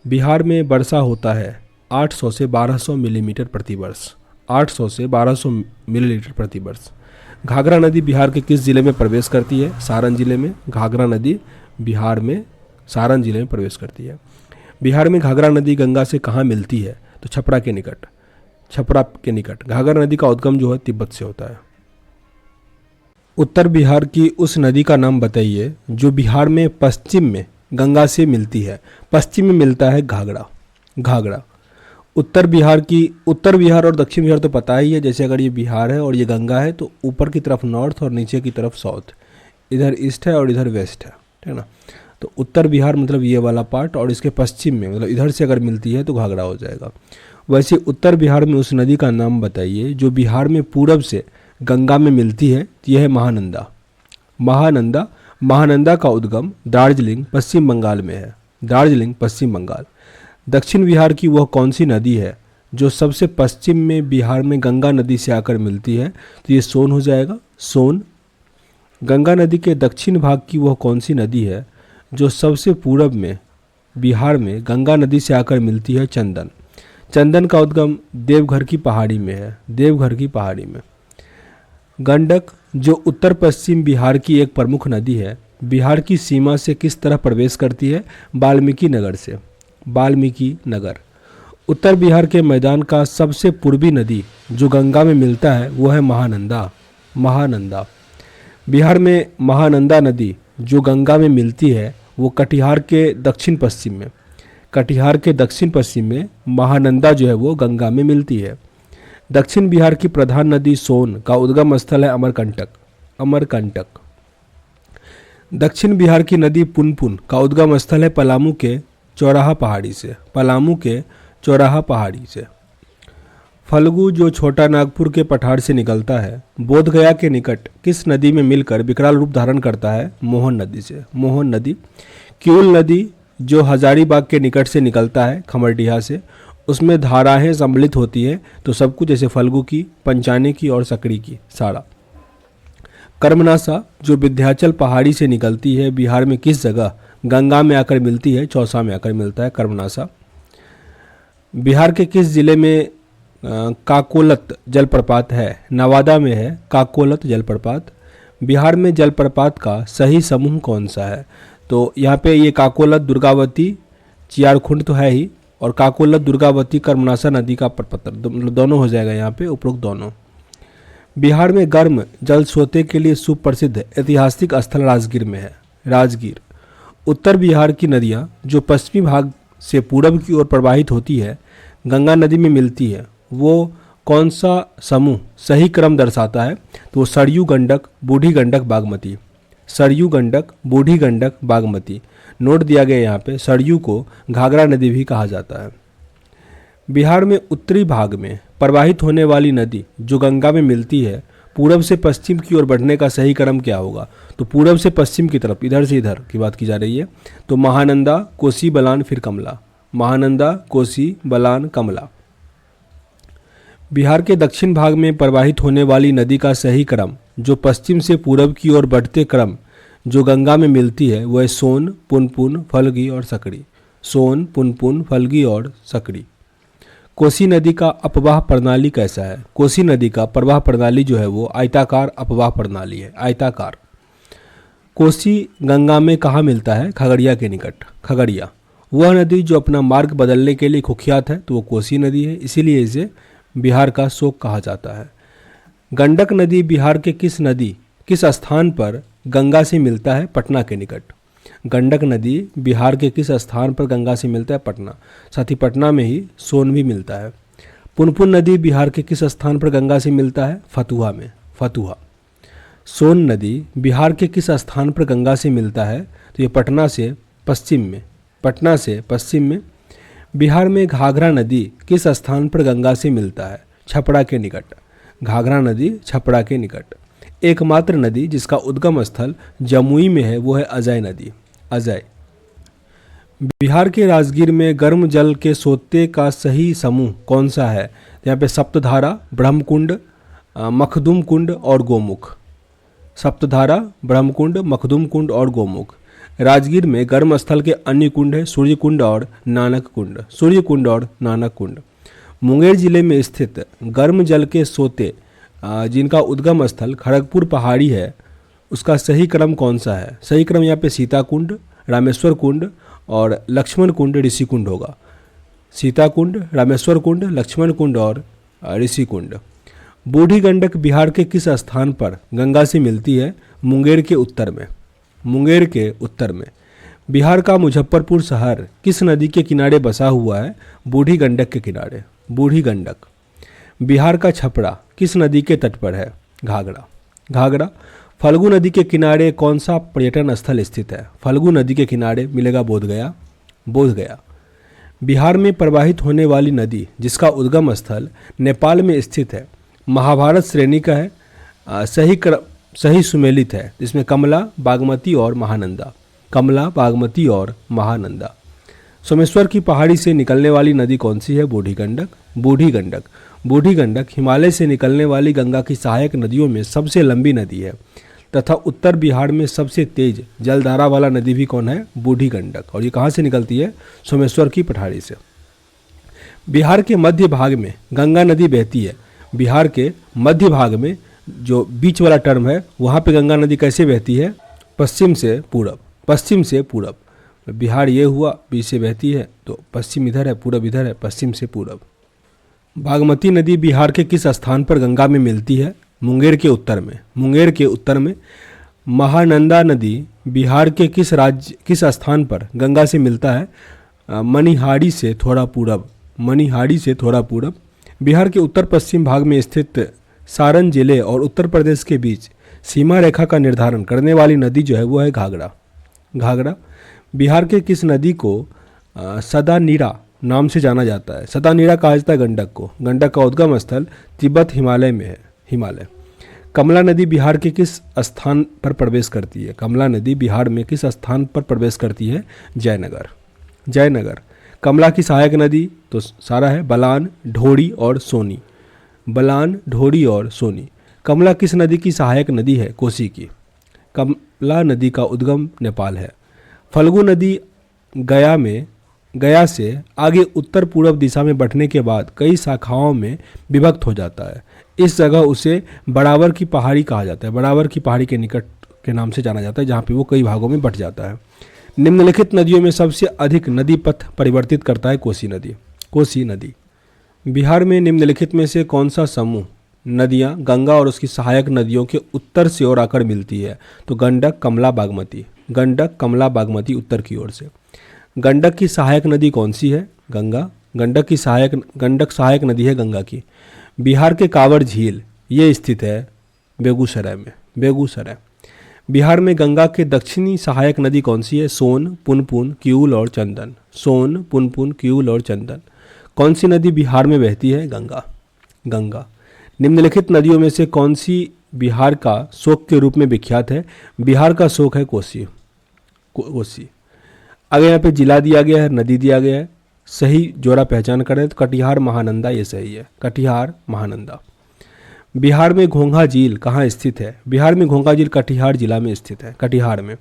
बिहार में वर्षा होता है 800 से 1200 मिलीमीटर प्रति वर्ष, 800 से 1200 मिलीलीटर प्रति वर्ष। घाघरा नदी बिहार के किस जिले में प्रवेश करती है? सारण जिले में। घाघरा नदी बिहार में सारण जिले में प्रवेश करती है। बिहार में घाघरा नदी गंगा से कहाँ मिलती है? तो छपरा के निकट, छपरा के निकट। घाघरा नदी का उद्गम जो है तिब्बत से होता है। उत्तर बिहार की उस नदी का नाम बताइए जो बिहार में पश्चिम में गंगा से मिलती है। पश्चिम में मिलता है घाघरा, घाघरा। उत्तर बिहार और दक्षिण बिहार तो पता ही है, जैसे अगर ये बिहार है और ये गंगा है तो ऊपर की तरफ नॉर्थ और नीचे की तरफ साउथ, इधर ईस्ट है और इधर वेस्ट है, ठीक है ना। तो उत्तर बिहार मतलब ये वाला पार्ट, और इसके पश्चिम में मतलब इधर से अगर मिलती है तो घाघरा हो जाएगा। वैसे उत्तर बिहार में उस नदी का नाम बताइए जो बिहार में पूरब से गंगा में मिलती है, तो यह है महानंदा। महानंदा, महानंदा का उद्गम दार्जिलिंग पश्चिम बंगाल में है, दार्जिलिंग पश्चिम बंगाल। दक्षिण बिहार की वह कौन सी नदी है जो सबसे पश्चिम में बिहार में गंगा नदी से आकर मिलती है? तो ये सोन हो जाएगा, सोन। गंगा नदी के दक्षिण भाग की वह कौन सी नदी है जो सबसे पूरब में बिहार में गंगा नदी से आकर मिलती है? चंदन। चंदन का उद्गम देवघर की पहाड़ी में है, देवघर की पहाड़ी में। गंडक जो उत्तर पश्चिम बिहार की एक प्रमुख नदी है, बिहार की सीमा से किस तरह प्रवेश करती है? वाल्मीकि नगर से, वाल्मीकि नगर। उत्तर बिहार के मैदान का सबसे पूर्वी नदी जो गंगा में मिलता है वो है महानंदा, महानंदा। बिहार में महानंदा नदी जो गंगा में मिलती है वो कटिहार के दक्षिण पश्चिम में, कटिहार के दक्षिण पश्चिम में महानंदा जो है वो गंगा में मिलती है। दक्षिण बिहार की प्रधान नदी सोन का उद्गम स्थल है अमरकंटक, अमरकंटक। दक्षिण बिहार की नदी पुनपुन का उद्गम स्थल है पलामू के चौराहा पहाड़ी से, पलामू के चौराहा पहाड़ी से। फल्गु जो छोटा नागपुर के पठार से निकलता है, बोधगया के निकट किस नदी में मिलकर विकराल रूप धारण करता है? मोहन नदी से, मोहन नदी। किउल नदी जो हजारीबाग के निकट से निकलता है खमरडीहा से, उसमें धाराएं सम्मिलित होती हैं, तो सब कुछ जैसे फल्गु की, पंचाने की और सकड़ी की, सारा। कर्मनासा जो विंध्याचल पहाड़ी से निकलती है, बिहार में किस जगह गंगा में आकर मिलती है? चौसा में आकर मिलता है कर्मनासा। बिहार के किस जिले में काकोलत जलप्रपात है? नवादा में है काकोलत जलप्रपात। बिहार में जलप्रपात का सही समूह कौन सा है? तो यहाँ पे ये काकोलत, दुर्गावती, चियारखुंड तो है ही, और काकोलत, दुर्गावती, कर्मनासा नदी का प्रपत्र, मतलब दोनों हो जाएगा यहाँ पे, उपरोक्त दोनों। बिहार में गर्म जल स्रोत के लिए सुप्रसिद्ध ऐतिहासिक स्थल राजगीर में है। राजगीर। उत्तर बिहार की नदियाँ जो पश्चिमी भाग से पूरब की ओर प्रवाहित होती है, गंगा नदी में मिलती है, वो कौन सा समूह सही क्रम दर्शाता है? तो सरयू, गंडक, बूढ़ी गंडक, बागमती। सरयू, गंडक, बूढ़ी गंडक, बागमती। नोट दिया गया यहाँ पे, सरयू को घाघरा नदी भी कहा जाता है। बिहार में उत्तरी भाग में प्रवाहित होने वाली नदी जो गंगा में मिलती है, पूरब से पश्चिम की ओर बढ़ने का सही क्रम क्या होगा? तो पूरब से पश्चिम की तरफ, इधर से इधर की बात की जा रही है। तो महानंदा, कोसी, बलान, फिर कमला। महानंदा, कोसी, बलान, कमला। बिहार के दक्षिण भाग में प्रवाहित होने वाली नदी का सही क्रम जो पश्चिम से पूरब की ओर बढ़ते क्रम जो गंगा में मिलती है, वह सोन, पुनपुन, फल्गु और सकड़ी। सोन, पुनपुन, फल्गु और सकड़ी। कोसी नदी का अपवाह प्रणाली कैसा है? कोसी नदी का प्रवाह प्रणाली जो है वो आयताकार अपवाह प्रणाली है, आयताकार। कोसी गंगा में कहाँ मिलता है? खगड़िया के निकट, खगड़िया। वह नदी जो अपना मार्ग बदलने के लिए कुख्यात है, तो वो कोसी नदी है, इसीलिए इसे बिहार का शोक कहा जाता है। गंडक नदी बिहार के किस स्थान पर गंगा से मिलता है? पटना के निकट। गंडक नदी बिहार के किस स्थान पर गंगा से मिलता है? पटना। साथ ही पटना में ही सोन भी मिलता है। पुनपुन नदी बिहार के किस स्थान पर गंगा से मिलता है? फतुहा में, फतुहा। सोन नदी बिहार के किस स्थान पर गंगा से मिलता है? तो ये पटना से पश्चिम में, पटना से पश्चिम में। बिहार में घाघरा नदी किस स्थान पर गंगा से मिलता है? छपरा के निकट। घाघरा नदी छपरा के निकट। एकमात्र नदी जिसका उद्गम स्थल जमुई में है वो है अजय नदी, अजय। बिहार के राजगीर में गर्म जल के सोते का सही समूह कौन सा है? यहाँ पे सप्तधारा, ब्रह्मकुंड, मखदुम कुंड और गोमुख। सप्तधारा, ब्रह्मकुंड, मखदुम कुंड और गोमुख। राजगीर में गर्म स्थल के अन्य कुंड है सूर्य कुंड और नानक कुंड, सूर्य कुंड और नानक कुंड। मुंगेर जिले में स्थित गर्म जल के सोते जिनका उद्गम स्थल खड़गपुर पहाड़ी है, उसका सही क्रम कौन सा है? सही क्रम यहाँ पे सीता कुंड, रामेश्वर कुंड और लक्ष्मण कुंड, ऋषि कुंड होगा। सीता कुंड, रामेश्वर कुंड, लक्ष्मण कुंड और ऋषि कुंड। बूढ़ी गंडक बिहार के किस स्थान पर गंगा से मिलती है? मुंगेर के उत्तर में, मुंगेर के उत्तर में। बिहार का मुजफ्फरपुर शहर किस नदी के किनारे बसा हुआ है? बूढ़ी गंडक के किनारे, बूढ़ी गंडक। बिहार का छपरा किस नदी के तट पर है? घाघरा, घाघरा। फल्गु नदी के किनारे कौन सा पर्यटन स्थल स्थित है? फल्गु नदी के किनारे मिलेगा बोधगया, बोधगया। बिहार में प्रवाहित होने वाली नदी जिसका उद्गम स्थल नेपाल में स्थित है, महाभारत श्रेणी का है, सही सुमेलित है। इसमें कमला, बागमती और महानंदा, कमला, बागमती और महानंदा। सोमेश्वर की पहाड़ी से निकलने वाली नदी कौन सी है? बूढ़ी गंडक, बूढ़ी गंडक। बूढ़ी गंडक हिमालय से निकलने वाली गंगा की सहायक नदियों में सबसे लंबी नदी है तथा उत्तर बिहार में सबसे तेज जलधारा वाला नदी भी कौन है? बूढ़ी गंडक। और ये कहाँ से निकलती है? सोमेश्वर की पहाड़ी से। बिहार के मध्य भाग में गंगा नदी बहती है। बिहार के मध्य भाग में जो बीच वाला टर्म है वहाँ पे गंगा नदी कैसे बहती है? पश्चिम से पूरब, पश्चिम से पूरब। बिहार ये हुआ, बीच से बहती है, तो पश्चिम इधर है, पूरब इधर है, पश्चिम से पूरब। बागमती नदी बिहार के किस स्थान पर गंगा में मिलती है? मुंगेर के उत्तर में, मुंगेर के उत्तर में। महानंदा नदी बिहार के किस स्थान पर गंगा से मिलता है? मनिहारी से थोड़ा पूरब, मनिहारी से थोड़ा पूरब। बिहार के उत्तर पश्चिम भाग में स्थित सारण जिले और उत्तर प्रदेश के बीच सीमा रेखा का निर्धारण करने वाली नदी जो है वो है घाघरा, घाघरा। बिहार के किस नदी को सदानीरा नाम से जाना जाता है? सदानीरा कहा जाता है गंडक को। गंडक का उद्गम स्थल तिब्बत हिमालय में है, हिमालय। कमला नदी बिहार के किस स्थान पर प्रवेश करती है? कमला नदी बिहार में किस स्थान पर प्रवेश करती है? जयनगर, जयनगर। कमला की सहायक नदी तो सारा है, बलान, ढोड़ी और सोनी, बलान, ढोड़ी और सोनी। कमला किस नदी की सहायक नदी है? कोसी की। कमला नदी का उद्गम नेपाल है। फल्गु नदी गया से आगे उत्तर पूर्व दिशा में बढ़ने के बाद कई शाखाओं में विभक्त हो जाता है। इस जगह उसे बराबर की पहाड़ी कहा जाता है, बराबर की पहाड़ी के निकट के नाम से जाना जाता है, जहाँ पे वो कई भागों में बंट जाता है। निम्नलिखित नदियों में सबसे अधिक नदी पथ परिवर्तित करता है कोसी नदी। कोसी नदी। बिहार में निम्नलिखित में से कौन सा समूह नदियाँ गंगा और उसकी सहायक नदियों के उत्तर से ओर आकर मिलती है? तो गंडक, कमला, बागमती। गंडक, कमला, बागमती उत्तर की ओर से। गंडक की सहायक नदी कौन सी है? गंगा। गंडक सहायक नदी है गंगा की। बिहार के कांवड़ झील ये स्थित है बेगूसराय में। बेगूसराय। बिहार में गंगा के दक्षिणी सहायक नदी कौन सी है? सोन, पुनपुन, किऊल और चंदन। सोन, पुनपुन, किऊल और चंदन। कौन सी नदी बिहार में बहती है? गंगा। गंगा। निम्नलिखित नदियों में से कौन सी बिहार का शोक के रूप में विख्यात है? बिहार का शोक है कोसी। कोसी। अगर यहाँ पे जिला दिया गया है, नदी दिया गया है, सही जोड़ा पहचान करें तो कटिहार महानंदा ये सही है। कटिहार महानंदा। बिहार में घोंघा झील कहाँ स्थित है? बिहार में घोंघा झील कटिहार जिला में स्थित है। कटिहार में।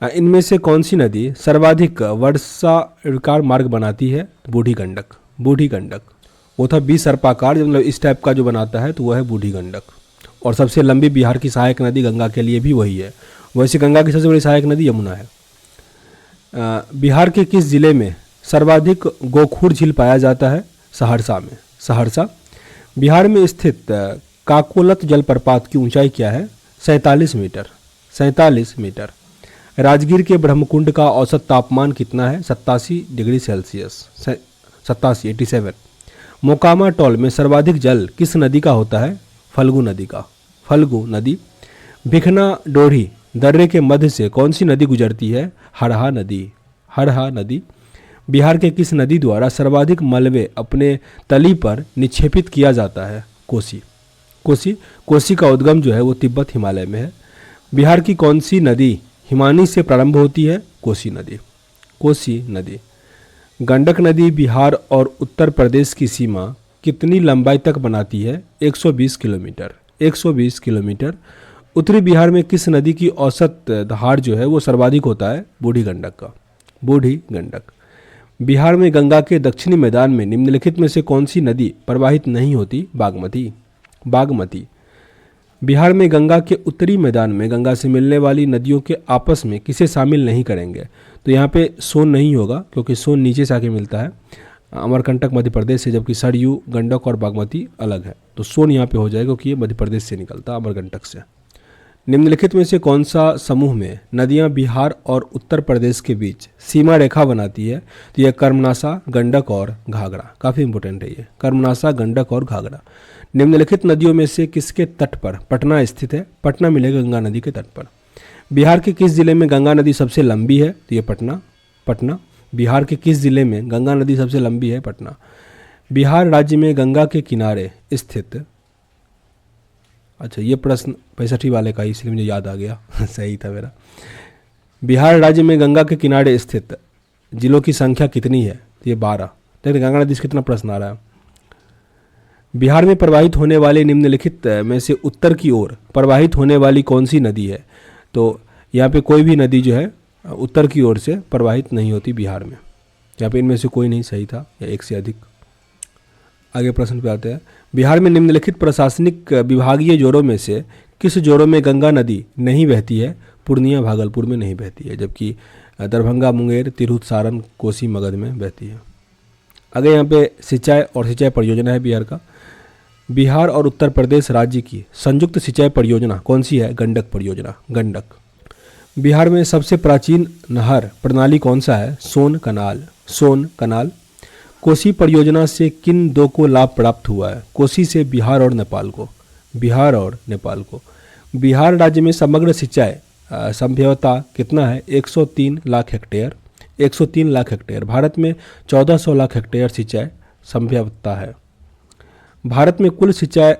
इनमें से कौन सी नदी सर्वाधिक वर्षाकार मार्ग बनाती है? बूढ़ी गंडक। बूढ़ी गंडक। वो था 20 सर्पाकार, मतलब इस टाइप का जो बनाता है तो वह है बूढ़ी गंडक। और सबसे लंबी बिहार की सहायक नदी गंगा के लिए भी वही है। वैसे गंगा की सबसे बड़ी सहायक नदी यमुना है। बिहार के किस जिले में सर्वाधिक गोखूर झील पाया जाता है? सहरसा में। सहरसा। बिहार में स्थित काकोलत जलप्रपात की ऊंचाई क्या है? 47 मीटर। 47 मीटर। राजगीर के ब्रह्मकुंड का औसत तापमान कितना है? 87 डिग्री सेल्सियस। 87। मोकामा टॉल में सर्वाधिक जल किस नदी का होता है? फल्गु नदी का। फल्गु नदी। भिखना डोरी दर्रे के मध्य से कौन सी नदी गुजरती है? हरहा नदी। हरहा नदी। बिहार के किस नदी द्वारा सर्वाधिक मलबे अपने तली पर निक्षेपित किया जाता है? कोसी। कोसी। कोसी का उद्गम जो है वो तिब्बत हिमालय में है। बिहार की कौन सी नदी हिमानी से प्रारंभ होती है? कोसी नदी। कोसी नदी। गंडक नदी बिहार और उत्तर प्रदेश की सीमा कितनी लंबाई तक बनाती है? 120 किलोमीटर। 120 किलोमीटर। उत्तरी बिहार में किस नदी की औसत धार जो है वो सर्वाधिक होता है? बूढ़ी गंडक का। बूढ़ी गंडक। बिहार में गंगा के दक्षिणी मैदान में निम्नलिखित में से कौन सी नदी प्रवाहित नहीं होती? बागमती। बागमती। बिहार में गंगा के उत्तरी मैदान में गंगा से मिलने वाली नदियों के आपस में किसे शामिल नहीं करेंगे? तो यहाँ पे सोन नहीं होगा क्योंकि सोन नीचे से आके मिलता है अमरकंटक मध्य प्रदेश से, जबकि सरयू, गंडक और बागमती अलग है। तो सोन यहाँ पे हो जाएगा क्योंकि ये मध्य प्रदेश से निकलता है, अमरकंटक से। निम्नलिखित में से कौन सा समूह में नदियां बिहार और उत्तर प्रदेश के बीच सीमा रेखा बनाती है? तो यह कर्मनासा, गंडक और घाघरा। काफ़ी इंपॉर्टेंट है ये, कर्मनासा, गंडक और घाघरा। निम्नलिखित नदियों में से किसके तट पर पटना स्थित है? पटना मिलेगा गंगा नदी के तट पर। बिहार के किस जिले में गंगा नदी सबसे लंबी है? तो ये पटना। पटना। बिहार के किस जिले में गंगा नदी सबसे लंबी है? पटना। बिहार राज्य में गंगा के किनारे स्थित, अच्छा ये प्रश्न 65 वाले का, इसलिए मुझे याद आ गया सही था मेरा। बिहार राज्य में गंगा के किनारे स्थित जिलों की संख्या कितनी है? तो ये 12। देखिए गंगा नदी से कितना प्रश्न आ रहा है। बिहार में प्रवाहित होने वाले निम्नलिखित में से उत्तर की ओर प्रवाहित होने वाली कौन सी नदी है? तो यहाँ पे कोई भी नदी जो है उत्तर की ओर से प्रवाहित नहीं होती बिहार में। यहाँ पे इनमें से कोई नहीं सही था या एक से अधिक। आगे प्रश्न पे आते हैं। बिहार में निम्नलिखित प्रशासनिक विभागीय जोड़ों में से किस जोड़ों में गंगा नदी नहीं बहती है? पूर्णिया, भागलपुर में नहीं बहती है, जबकि दरभंगा, मुंगेर, तिरहुत, सारण, कोसी, मगध में बहती है। अगर यहाँ पे सिंचाई और सिंचाई परियोजना है बिहार का। बिहार और उत्तर प्रदेश राज्य की संयुक्त सिंचाई परियोजना कौन सी है? गंडक परियोजना। गंडक। बिहार में सबसे प्राचीन नहर प्रणाली कौन सा है? सोन कनाल। सोन कनाल। कोसी परियोजना से किन दो को लाभ प्राप्त हुआ है? कोसी से बिहार और नेपाल को। बिहार और नेपाल को। बिहार राज्य में समग्र सिंचाई संभवतः कितना है? 103 लाख हेक्टेयर। 103 लाख हेक्टेयर। भारत में 1400 लाख हेक्टेयर सिंचाई संभवतः है। भारत में कुल सिंचाई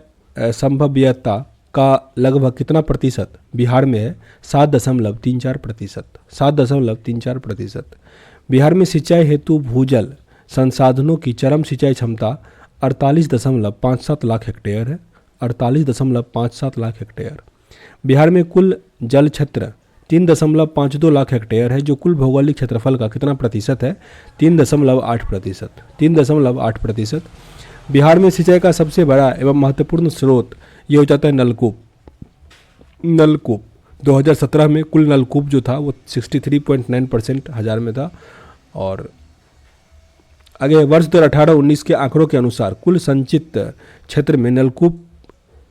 संभव्यता का लगभग कितना प्रतिशत बिहार में है? 7.34%। 7.34%। बिहार में सिंचाई हेतु भूजल संसाधनों की चरम सिंचाई क्षमता 48.57 लाख हेक्टेयर है। 48.57 लाख हेक्टेयर। बिहार में कुल जल क्षेत्र 3.52 लाख हेक्टेयर है, जो कुल भौगोलिक क्षेत्रफल का कितना प्रतिशत है? 3.8%। 3.8%। बिहार में सिंचाई का सबसे बड़ा एवं महत्वपूर्ण स्रोत ये हो जाता है नलकूप। नलकूप। 2017 में कुल नलकूप जो था वो 63.9% हज़ार में था। और आगे वर्ष 2018-19 के आंकड़ों के अनुसार कुल संचित क्षेत्र में नलकूप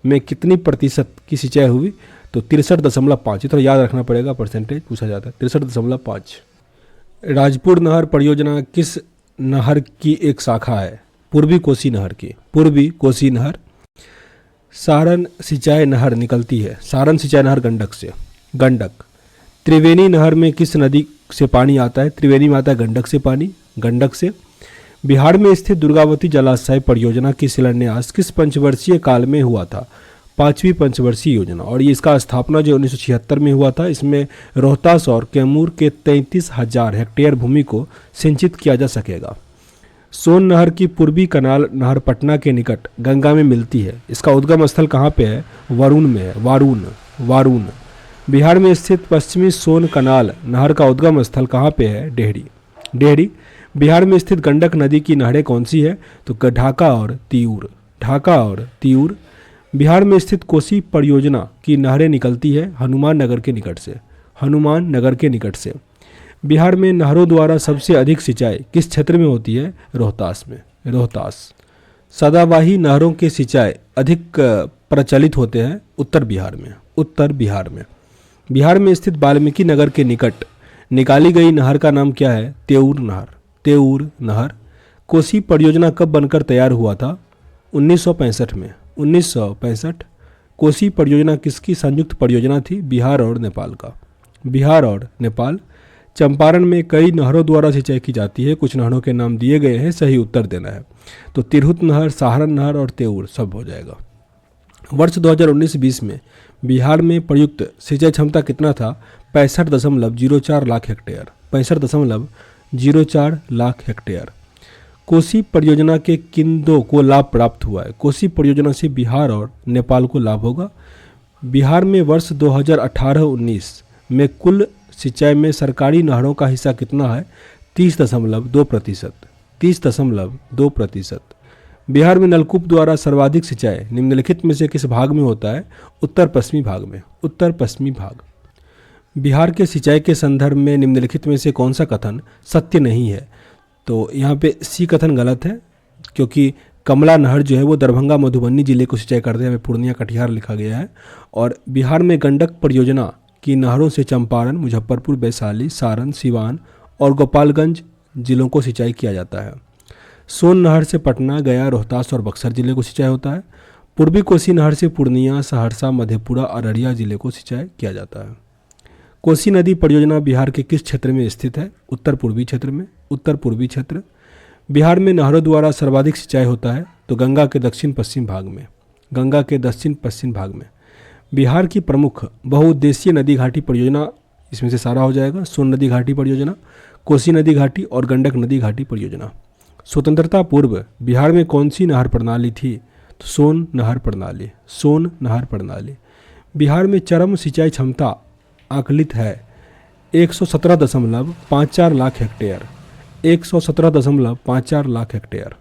में कितनी प्रतिशत की सिंचाई हुई, तो 63.5। थोड़ा याद रखना पड़ेगा, परसेंटेज पूछा जाता है। 63.5। राजपुर नहर परियोजना किस नहर की एक शाखा है? पूर्वी कोसी नहर की। पूर्वी कोसी नहर। सारण सिंचाई नहर निकलती है, सारण सिंचाई नहर गंडक से, गंडक। त्रिवेणी नहर में किस नदी से पानी आता है? त्रिवेणी में आता है गंडक से पानी, गंडक से। बिहार में स्थित दुर्गावती जलाशय परियोजना की शिलान्यास किस पंचवर्षीय काल में हुआ था? 5वीं पंचवर्षीय योजना। और ये इसका स्थापना जो 1976 में हुआ था। इसमें रोहतास और कैमूर के 33,000 हेक्टेयर भूमि को सिंचित किया जा सकेगा। सोन नहर की पूर्वी कनाल नहर पटना के निकट गंगा में मिलती है। इसका उद्गम स्थल कहाँ पे है? वरुण में है, वारून, वारून। बिहार में स्थित पश्चिमी सोन कनाल नहर का उद्गम स्थल कहाँ पे है? डेहरी, डेहरी। बिहार में स्थित गंडक नदी की नहरें कौन सी है? तो ढाका और तिऊर, ढाका और तिऊर। बिहार में स्थित कोसी परियोजना की नहरें निकलती है हनुमान नगर के निकट से, हनुमान नगर के निकट से। बिहार में नहरों द्वारा सबसे अधिक सिंचाई किस क्षेत्र में होती है? रोहतास में, रोहतास। सदाबाही नहरों के सिंचाई अधिक प्रचलित होते हैं उत्तर बिहार में, उत्तर बिहार में। बिहार में स्थित वाल्मीकि नगर के निकट निकाली गई नहर का नाम क्या है? तेऊर नहर, तेऊर नहर। कोसी परियोजना कब बनकर तैयार हुआ था? 1965 में, 1965। कोसी परियोजना किसकी संयुक्त परियोजना थी? बिहार और नेपाल का, बिहार और नेपाल। चंपारण में कई नहरों द्वारा सिंचाई की जाती है, कुछ नहरों के नाम दिए गए हैं, सही उत्तर देना है। तो तिरहुत नहर, सहारन नहर और तेऊर सब हो जाएगा। वर्ष 2019-20 में बिहार में प्रयुक्त सिंचाई क्षमता कितना था? 65.04 लाख हेक्टेयर, 65.04 लाख हेक्टेयर। कोसी परियोजना के किन दो को लाभ प्राप्त हुआ है? कोसी परियोजना से बिहार और नेपाल को लाभ होगा। बिहार में वर्ष 2018-19 में कुल सिंचाई में सरकारी नहरों का हिस्सा कितना है? 30.2%, 30.2%। बिहार में नलकूप द्वारा सर्वाधिक सिंचाई निम्नलिखित में से किस भाग में होता है? उत्तर पश्चिमी भाग में, उत्तर पश्चिमी भाग। बिहार के सिंचाई के संदर्भ में निम्नलिखित में से कौन सा कथन सत्य नहीं है? तो यहाँ पे सी कथन गलत है, क्योंकि कमला नहर जो है वो दरभंगा मधुबनी जिले को सिंचाई करते हैं, पूर्णिया कटिहार लिखा गया है। और बिहार में गंडक परियोजना की नहरों से चंपारण, मुजफ्फरपुर, वैशाली, सारण, सिवान और गोपालगंज जिलों को सिंचाई किया जाता है। सोन नहर से पटना, गया, रोहतास और बक्सर जिले को सिंचाई होता है। पूर्वी कोसी नहर से पूर्णिया, सहरसा, मधेपुरा, अररिया जिले को सिंचाई किया जाता है। कोसी नदी परियोजना बिहार के किस क्षेत्र में स्थित है? उत्तर पूर्वी क्षेत्र में, उत्तर पूर्वी क्षेत्र। बिहार में नहरों द्वारा सर्वाधिक सिंचाई होता है तो गंगा के दक्षिण पश्चिम भाग में, गंगा के दक्षिण पश्चिम भाग में। बिहार की प्रमुख बहुउद्देशीय नदी घाटी परियोजना, इसमें से सारा हो जाएगा। सोन नदी घाटी परियोजना, कोसी नदी घाटी और गंडक नदी घाटी परियोजना। स्वतंत्रता पूर्व बिहार में कौन सी नहर प्रणाली थी? तो सोन नहर प्रणाली, सोन नहर प्रणाली। बिहार में चरम सिंचाई क्षमता आकलित है 117.54 लाख हेक्टेयर, 117.54 लाख हेक्टेयर।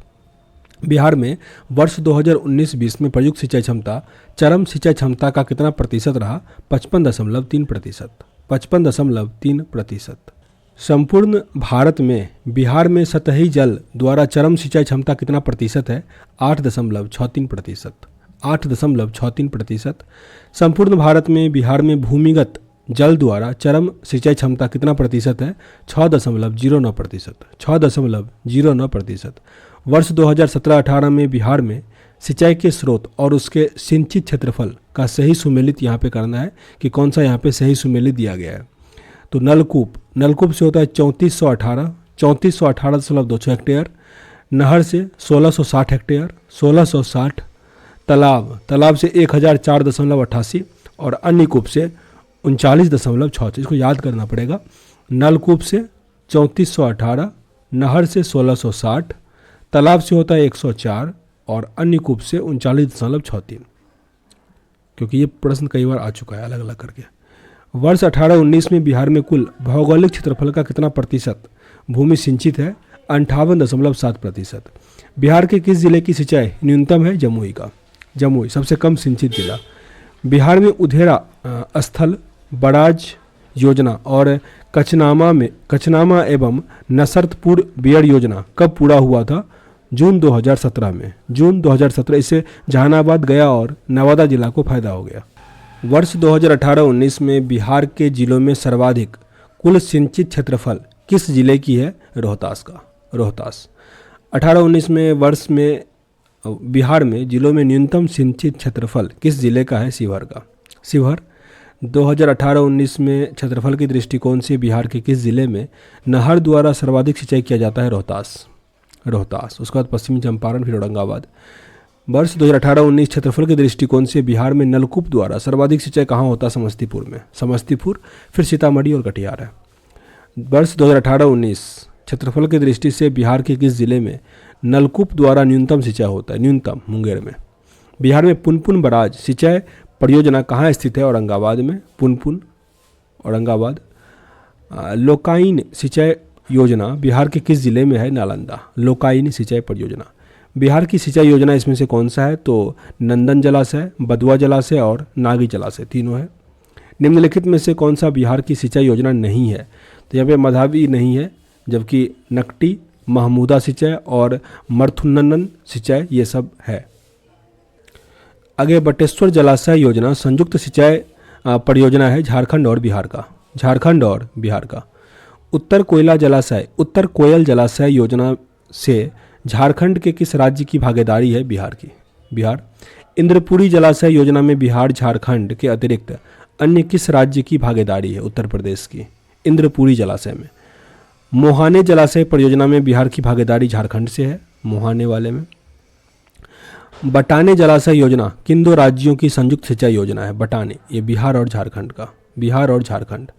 बिहार में वर्ष 2019-20 में प्रयुक्त सिंचाई क्षमता चरम सिंचाई क्षमता का कितना प्रतिशत रहा? 55.3%, 55.3%। संपूर्ण भारत में बिहार में सतही जल द्वारा चरम सिंचाई क्षमता कितना प्रतिशत है? 8.63%, 8.63%। संपूर्ण भारत में बिहार में भूमिगत जल द्वारा चरम सिंचाई क्षमता कितना प्रतिशत है? 6.09%, 6.09%। वर्ष 2017-18 में बिहार में सिंचाई के स्रोत और उसके सिंचित क्षेत्रफल का सही सुमेलित यहाँ पे करना है कि कौन सा यहाँ पे सही सुमेलित दिया गया है। तो नलकूप, नलकूप से होता है 3418.2 हेक्टेयर। नहर से 1660 हेक्टेयर, 1660। तालाब, तालाब से 1004.88 और अन्य कूप से 39.66। इसको याद करना पड़ेगा। नलकूप से 3418, नहर से 1660, तालाब से होता है 104 और अन्य कूप से 39.63, क्योंकि ये प्रश्न कई बार आ चुका है अलग अलग करके। वर्ष 18-19 में बिहार में कुल भौगोलिक क्षेत्रफल का कितना प्रतिशत भूमि सिंचित है? 58.7%। बिहार के किस जिले की सिंचाई न्यूनतम है? जमुई का, जमुई सबसे कम सिंचित जिला। बिहार में उधेरा स्थल बराज योजना और कचनामा एवं नसरतपुर बियड़ योजना कब पूरा हुआ था? जून 2017 में। जून 2017। इससे जहानाबाद, गया और नवादा जिला को फायदा हो गया। वर्ष 2018-19 में बिहार के जिलों में सर्वाधिक कुल सिंचित क्षेत्रफल किस जिले की है? रोहतास का। रोहतास। 18-19 में वर्ष में बिहार में जिलों में न्यूनतम सिंचित क्षेत्रफल किस जिले का है? शिवहर का। शिवहर। 2018-19 में क्षेत्रफल के दृष्टिकोण से बिहार के किस जिले में नहर द्वारा सर्वाधिक सिंचाई किया जाता है? रोहतास। रोहतास। उसके बाद पश्चिमी चंपारण, फिर औरंगाबाद। वर्ष 2018-19 क्षेत्रफल के दृष्टिकोण से बिहार में नलकूप द्वारा सर्वाधिक सिंचाई कहाँ होता है? समस्तीपुर में। समस्तीपुर, फिर सीतामढ़ी और कटिहार है। वर्ष 2018-19 क्षेत्रफल की दृष्टि से बिहार के किस जिले में नलकूप द्वारा न्यूनतम सिंचाई होता है? न्यूनतम, मुंगेर में। बिहार में पुनपुन बराज सिंचाई परियोजना कहाँ स्थित है? औरंगाबाद में। पुनपुन, औरंगाबाद। लोकाइन सिंचाई योजना बिहार के किस जिले में है? नालंदा। लोकाइन सिंचाई परियोजना। बिहार की सिंचाई योजना इसमें से कौन सा है? तो नंदन जलाशय, बदुआ जलाशय और नागी जलाशय, तीनों है। निम्नलिखित में से कौन सा बिहार की सिंचाई योजना नहीं है? तो यहाँ पे मधावी नहीं है, जबकि नकटी, महमूदा सिंचाई और मर्थुन्नन सिंचाई ये सब है। आगे बटेश्वर जलाशय योजना संयुक्त सिंचाई परियोजना है झारखंड और बिहार का। झारखंड और बिहार का। उत्तर कोयल जलाशय योजना से झारखंड के किस राज्य की भागीदारी है? बिहार की। बिहार। इंद्रपुरी जलाशय योजना में बिहार, झारखंड के अतिरिक्त अन्य किस राज्य की भागीदारी है? उत्तर प्रदेश की। इंद्रपुरी जलाशय में। मोहाने जलाशय परियोजना में बिहार की भागीदारी झारखंड से है, मोहाने वाले में। बटाने जलाशय योजना किन दो राज्यों की संयुक्त सिंचाई योजना है? बटाने, ये बिहार और झारखंड का। बिहार और झारखंड।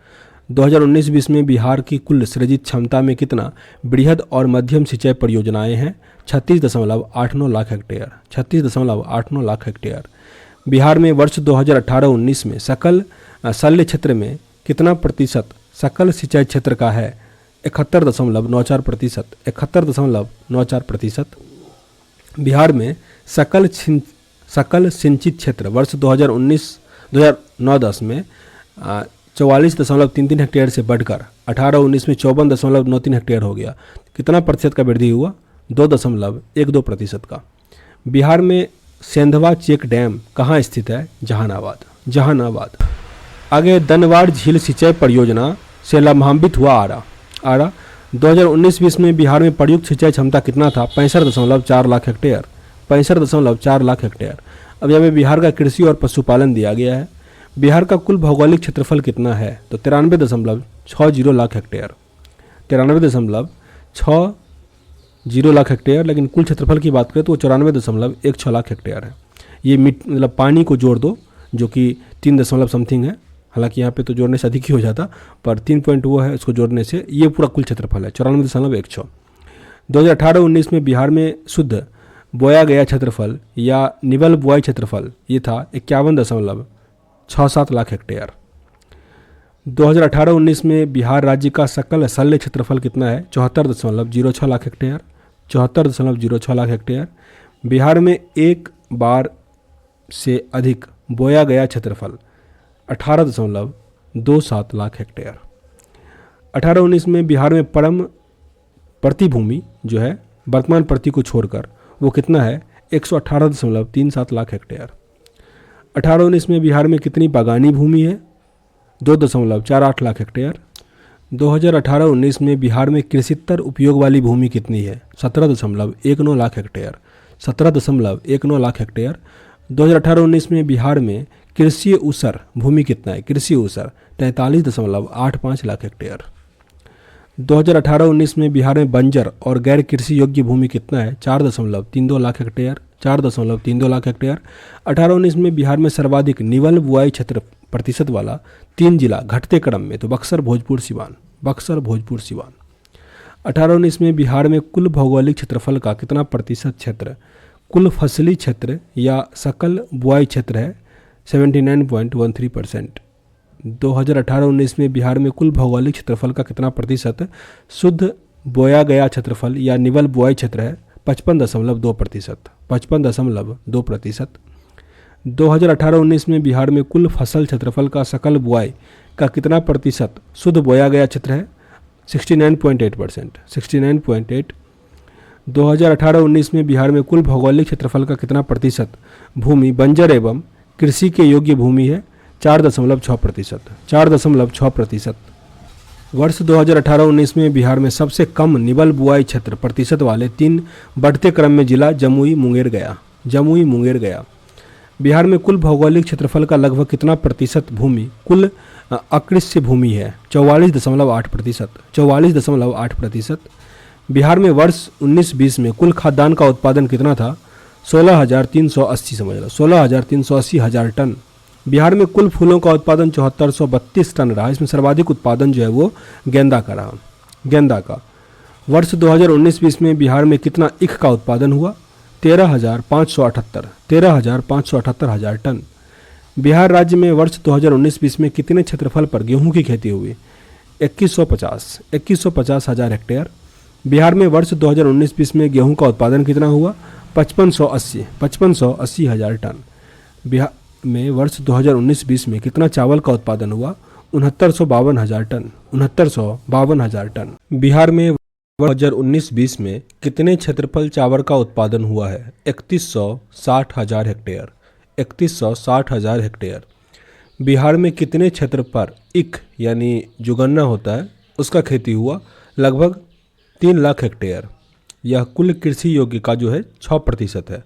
2019-20 में बिहार की कुल सृजित क्षमता में कितना बृहद और मध्यम सिंचाई परियोजनाएं हैं? 36.89 लाख हेक्टेयर। 36.89 लाख हेक्टेयर। बिहार में वर्ष 2018-19 में सकल शल्य क्षेत्र में कितना प्रतिशत सकल सिंचाई क्षेत्र का है? 71.94%। 71.94%। बिहार में सकल सिंचित क्षेत्र वर्ष 2009-10 में 44.33 हेक्टेयर से बढ़कर 18-19 में 54.93 हेक्टेयर हो गया। कितना प्रतिशत का वृद्धि हुआ? 2.12% का। बिहार में सेंधवा चेक डैम कहाँ स्थित है? जहानाबाद। जहानाबाद। आगे दनवार झील सिंचाई परियोजना से लाभान्वित हुआ आरा। 2019-20 में बिहार में प्रयुक्त सिंचाई क्षमता कितना था? 65.4 लाख हेक्टेयर। 65.4 लाख हेक्टेयर। अब यहाँ पे बिहार का कृषि और पशुपालन दिया गया है। बिहार का कुल भौगोलिक क्षेत्रफल कितना है? तो 93.60 लाख हेक्टेयर। 93.60 लाख हेक्टेयर। लेकिन कुल क्षेत्रफल की बात करें तो वो 94.16 लाख हेक्टेयर है। ये मतलब पानी को जोड़ दो, जो कि 3 समथिंग है। हालांकि यहाँ पे तो जोड़ने से अधिक ही हो जाता, पर 3 पॉइंट वो है, उसको जोड़ने से ये पूरा कुल क्षेत्रफल है 94.16। 2018-19 में बिहार में शुद्ध बोया गया क्षेत्रफल या निवल बुआई क्षेत्रफल ये था 51.67 लाख हेक्टेयर। 2018-19 में बिहार राज्य का सकल शल्य क्षेत्रफल कितना है? 74.06 लाख हेक्टेयर। 74.06 लाख हेक्टेयर। बिहार में एक बार से अधिक बोया गया क्षेत्रफल 18.27 लाख हेक्टेयर। 18-19 में बिहार में परम प्रतिभूमि जो है वर्तमान प्रति को छोड़कर वो कितना है? 118.37 लाख हेक्टेयर। 18-19 में बिहार में कितनी बागानी भूमि है? 2.48 लाख हेक्टेयर। 2018-19 में बिहार में कृषितर उपयोग वाली भूमि कितनी है? 17.19 लाख हेक्टेयर। 17.19 लाख हेक्टेयर। 2018-19 में बिहार में कृषि ऊसर भूमि कितना है? कृषि ऊसर 43.85 लाख हेक्टेयर। 2018-19 में बिहार में बंजर और गैर कृषि योग्य भूमि कितना है? 4.32 लाख हेक्टेयर। 4.32 लाख हेक्टेयर। 18-19 में बिहार में सर्वाधिक निवल बुआई क्षेत्र प्रतिशत वाला 3 जिला घटते क्रम में तो बक्सर, भोजपुर, सिवान। बक्सर, भोजपुर, सिवान। 18-19 में बिहार में कुल भौगोलिक क्षेत्रफल का कितना प्रतिशत क्षेत्र कुल फसली क्षेत्र या सकल बुआई क्षेत्र है? 79.13%। 2018-19 में बिहार में कुल भौगोलिक क्षेत्रफल का कितना प्रतिशत शुद्ध बोया गया क्षेत्रफल या निवल बुआई क्षेत्र है? 55.2%। 55.2%। 2018-19 में बिहार में कुल फसल क्षेत्रफल का सकल बुआई का कितना प्रतिशत शुद्ध बोया गया क्षेत्र है? 69.8%। 69.8। 2018-19 में बिहार में कुल भौगोलिक क्षेत्रफल का कितना प्रतिशत भूमि बंजर एवं कृषि के योग्य भूमि है? 4.6%। 4.6%। वर्ष 2018-19 में बिहार में सबसे कम निबल बुआई क्षेत्र प्रतिशत वाले 3 बढ़ते क्रम में जिला जमुई मुंगेर गया। जमुई मुंगेर गया। बिहार में कुल भौगोलिक क्षेत्रफल का लगभग कितना प्रतिशत भूमि कुल अकृषि भूमि है? 44.8%। 44.8%। बिहार में वर्ष 19-20 में कुल खाद्यान्न का उत्पादन कितना था? 16,380, समझ लो 16,380 हजार टन। बिहार में कुल फूलों का उत्पादन 7432 टन रहा। इसमें सर्वाधिक उत्पादन जो है वो गेंदा का रहा। गेंदा का। वर्ष 2019-20 में बिहार में कितना ईख का उत्पादन हुआ? 13,578 हजार टन। बिहार राज्य में वर्ष 2019-20 में कितने क्षेत्रफल पर गेहूं की खेती हुई? 2150 हजार हेक्टेयर। बिहार में वर्ष 2019-20 में गेहूं का उत्पादन कितना हुआ? 5580 हजार टन। बिहार में वर्ष 2019-20 में कितना चावल का उत्पादन हुआ? 6952 हजार टन। 6952 हजार टन। बिहार में 2019-20 में कितने क्षेत्रफल चावल का उत्पादन हुआ है? 3160 हजार हेक्टेयर। 3160 हजार हेक्टेयर। बिहार में कितने क्षेत्र पर ईख यानी जो गन्ना होता है उसका खेती हुआ? लगभग 3 लाख हेक्टेयर। यह कुल कृषि योग्य का जो है 6% है।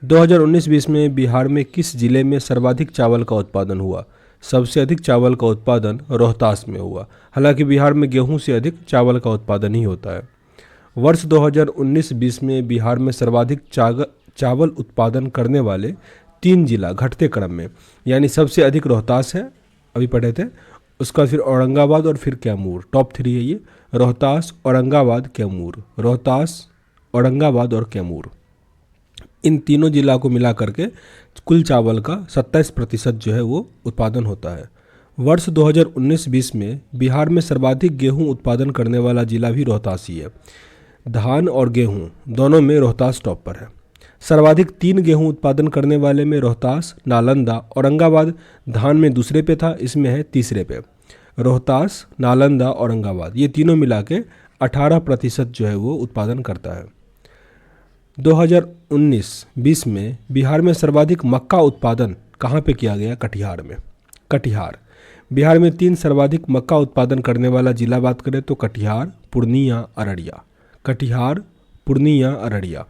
2019-20 में बिहार में किस जिले में सर्वाधिक चावल का उत्पादन हुआ? सबसे अधिक चावल का उत्पादन रोहतास में हुआ। हालांकि बिहार में गेहूं से अधिक चावल का उत्पादन ही होता है। वर्ष 2019-20 में बिहार में सर्वाधिक चावल उत्पादन करने वाले 3 जिला घटते क्रम में, यानी सबसे अधिक रोहतास है, अभी पढ़े थे, उसका फिर औरंगाबाद और फिर कैमूर। टॉप 3 है ये, रोहतास, औरंगाबाद, कैमूर। रोहतास, औरंगाबाद और कैमूर, इन तीनों जिला को मिला करके कुल चावल का 27% जो है वो उत्पादन होता है। वर्ष 2019-20 में बिहार में सर्वाधिक गेहूं उत्पादन करने वाला जिला भी रोहतास ही है। धान और गेहूं दोनों में रोहतास टॉप पर है। सर्वाधिक 3 गेहूं उत्पादन करने वाले में रोहतास, नालंदा, औरंगाबाद धान में दूसरे पे था, इसमें है तीसरे पे। रोहतास, नालंदा, औरंगाबाद ये तीनों मिला के 18% जो है वो उत्पादन करता है। 2019-20 में बिहार में सर्वाधिक मक्का उत्पादन कहाँ पे किया गया? कटिहार में। कटिहार। बिहार में 3 सर्वाधिक मक्का उत्पादन करने वाला जिला बात करें तो कटिहार, पूर्णिया, अररिया। कटिहार, पूर्णिया, अररिया।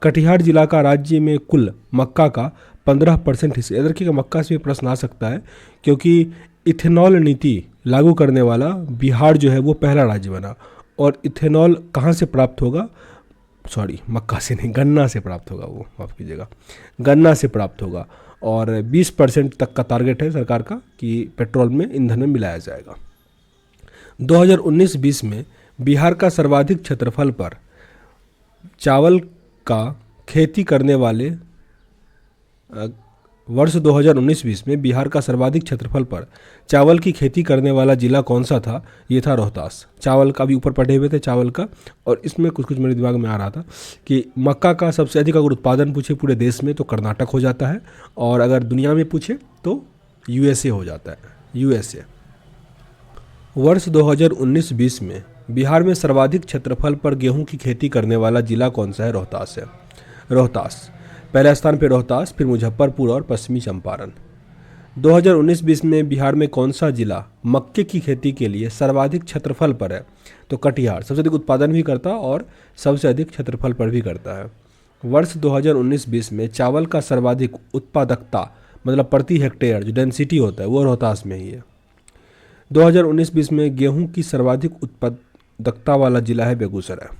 कटिहार जिला का राज्य में कुल मक्का का 15% हिस्सा। याद रखिएगा, मक्का से प्रश्न आ सकता है क्योंकि इथेनॉल नीति लागू करने वाला बिहार जो है वो पहला राज्य बना। और इथेनॉल कहाँ से प्राप्त होगा? सॉरी, मक्का से नहीं, गन्ना से प्राप्त होगा, वो माफ़ कीजिएगा, गन्ना से प्राप्त होगा। और 20% तक का टारगेट है सरकार का कि पेट्रोल में, ईंधन में मिलाया जाएगा। 2019-20 में बिहार का सर्वाधिक क्षेत्रफल पर चावल का खेती करने वाले वर्ष 2019-20 में बिहार का सर्वाधिक क्षेत्रफल पर चावल की खेती करने वाला जिला कौन सा था? ये था रोहतास। चावल का भी ऊपर पढ़े हुए थे चावल का, और इसमें कुछ कुछ मेरे दिमाग में आ रहा था कि मक्का का सबसे अधिक अगर उत्पादन पूछे पूरे देश में तो कर्नाटक हो जाता है, और अगर दुनिया में पूछे तो यूएसए हो जाता है, यूएसए। वर्ष 2019-20 में बिहार में सर्वाधिक क्षेत्रफल पर गेहूं की खेती करने वाला जिला कौन सा है? रोहतास है। रोहतास पहले स्थान पर, रोहतास, फिर मुजफ्फरपुर और पश्चिमी चंपारण। 2019-20 में बिहार में कौन सा जिला मक्के की खेती के लिए सर्वाधिक क्षेत्रफल पर है? तो कटिहार सबसे अधिक उत्पादन भी करता और सबसे अधिक क्षेत्रफल पर भी करता है। वर्ष 2019-20 में चावल का सर्वाधिक उत्पादकता मतलब प्रति हेक्टेयर जो डेंसिटी होता है वो रोहतास में ही है। 2019-20 में गेहूं की सर्वाधिक उत्पादकता वाला जिला है बेगूसराय।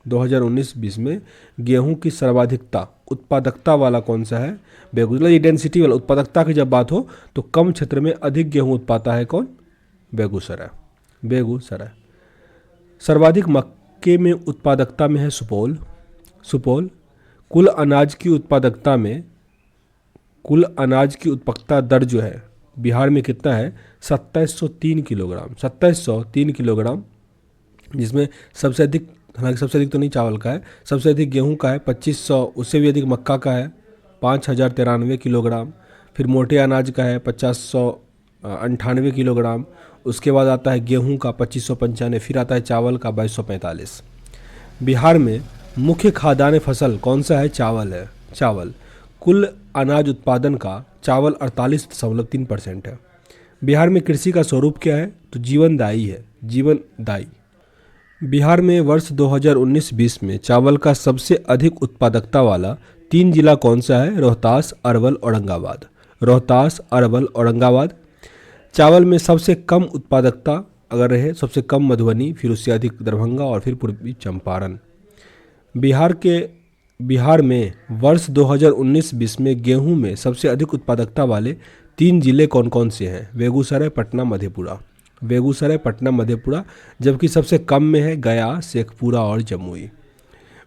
2019-20 में गेहूं की सर्वाधिकता उत्पादकता वाला कौन सा है? बेगूसराय। डेंसिटी वाला, उत्पादकता की जब बात हो तो कम क्षेत्र में अधिक गेहूं उत्पादता है कौन? बेगूसराय। बेगूसराय। सर्वाधिक मक्के में उत्पादकता में है सुपौल। सुपौल। कुल अनाज की उत्पादकता में, कुल अनाज की उत्पादकता दर जो है बिहार में कितना है? 2703 किलोग्राम। 2703 किलोग्राम, जिसमें सबसे अधिक, हालांकि सबसे अधिक तो नहीं चावल का है, सबसे अधिक गेहूं का है 2500, उससे भी अधिक मक्का का है 5093 किलोग्राम, फिर मोटे अनाज का है 5098 किलोग्राम, उसके बाद आता है गेहूं का 2595, फिर आता है चावल का 2245। बिहार में मुख्य खाद्यान्न फसल कौन सा है? चावल है। चावल कुल अनाज उत्पादन का चावल 48.3% है। बिहार में कृषि का स्वरूप क्या है? तो जीवनदायी है, जीवनदायी। बिहार में वर्ष 2019-20 में चावल का सबसे अधिक उत्पादकता वाला 3 जिला कौन सा है? रोहतास, अरवल, औरंगाबाद। रोहतास, अरवल, औरंगाबाद। चावल में सबसे कम उत्पादकता अगर रहे, सबसे कम मधुबनी, फिर उससे अधिक दरभंगा और फिर पूर्वी चंपारण। बिहार में वर्ष 2019-20 में गेहूं में सबसे अधिक उत्पादकता वाले 3 जिले कौन कौन से हैं? बेगूसराय, पटना, मधेपुरा। बेगूसराय, पटना, मधेपुरा। जबकि सबसे कम में है गया, शेखपुरा और जमुई।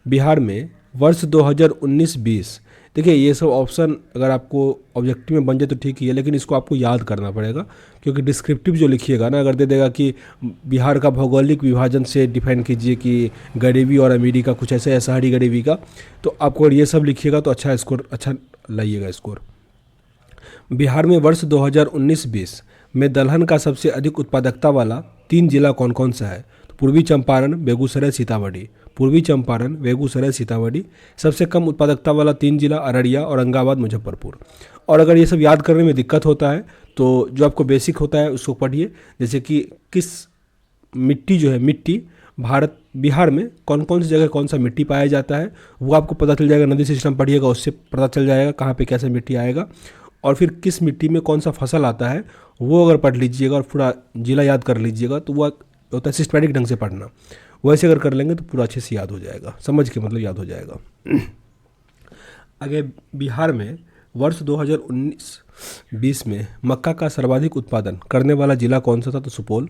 बिहार में वर्ष 2019-20, देखिए ये सब ऑप्शन अगर आपको ऑब्जेक्टिव में बन जाए तो ठीक ही है, लेकिन इसको आपको याद करना पड़ेगा, क्योंकि डिस्क्रिप्टिव जो लिखिएगा ना, अगर दे देगा कि बिहार का भौगोलिक विभाजन से डिफाइन कीजिए कि गरीबी और अमीरी का कुछ ऐसे है, शहरी गरीबी का, तो आपको अगर ये सब लिखिएगा तो अच्छा स्कोर, अच्छा लाइएगा स्कोर। बिहार में वर्ष 2019-20 में दलहन का सबसे अधिक उत्पादकता वाला 3 जिला कौन कौन सा है? तो पूर्वी चंपारण, बेगूसराय, सीतामढ़ी। पूर्वी चंपारण, बेगूसराय, सीतामढ़ी। सबसे कम उत्पादकता वाला 3 जिला अररिया, औरंगाबाद, मुजफ्फरपुर। और अगर ये सब याद करने में दिक्कत होता है तो जो आपको बेसिक होता है उसको पढ़िए, जैसे कि किस मिट्टी जो है, मिट्टी बिहार में कौन कौन सी जगह कौन सा मिट्टी पाया जाता है वो आपको पता चल जाएगा। नदी सिस्टम पढ़िएगा, उससे पता चल जाएगा कहाँ पे कैसे मिट्टी आएगा। और फिर किस मिट्टी में कौन सा फसल आता है वो अगर पढ़ लीजिएगा और पूरा जिला याद कर लीजिएगा तो वो होता है सिस्टमैटिक ढंग से पढ़ना। वैसे अगर कर लेंगे तो पूरा अच्छे से याद हो जाएगा, समझ के मतलब याद हो जाएगा। आगे बिहार में वर्ष 2019-20 में मक्का का सर्वाधिक उत्पादन करने वाला जिला कौन सा था? तो सुपौल।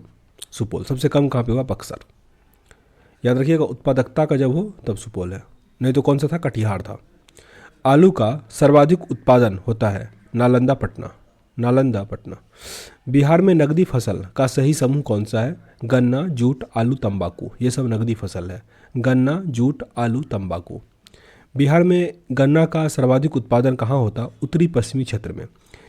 सुपौल। सबसे कम कहाँ पे हुआ? बक्सर। याद रखिएगा, उत्पादकता का जब हो तब सुपौल है, नहीं तो कौन सा था? कटिहार था। आलू का सर्वाधिक उत्पादन होता है नालंदा, पटना। नालंदा, पटना। बिहार में नकदी फसल का सही समूह कौन सा है? गन्ना, जूट, आलू, तंबाकू। ये सब नकदी फसल है, गन्ना, जूट, आलू, तंबाकू। बिहार में गन्ना का सर्वाधिक उत्पादन कहाँ होता? उत्तरी पश्चिमी क्षेत्र में।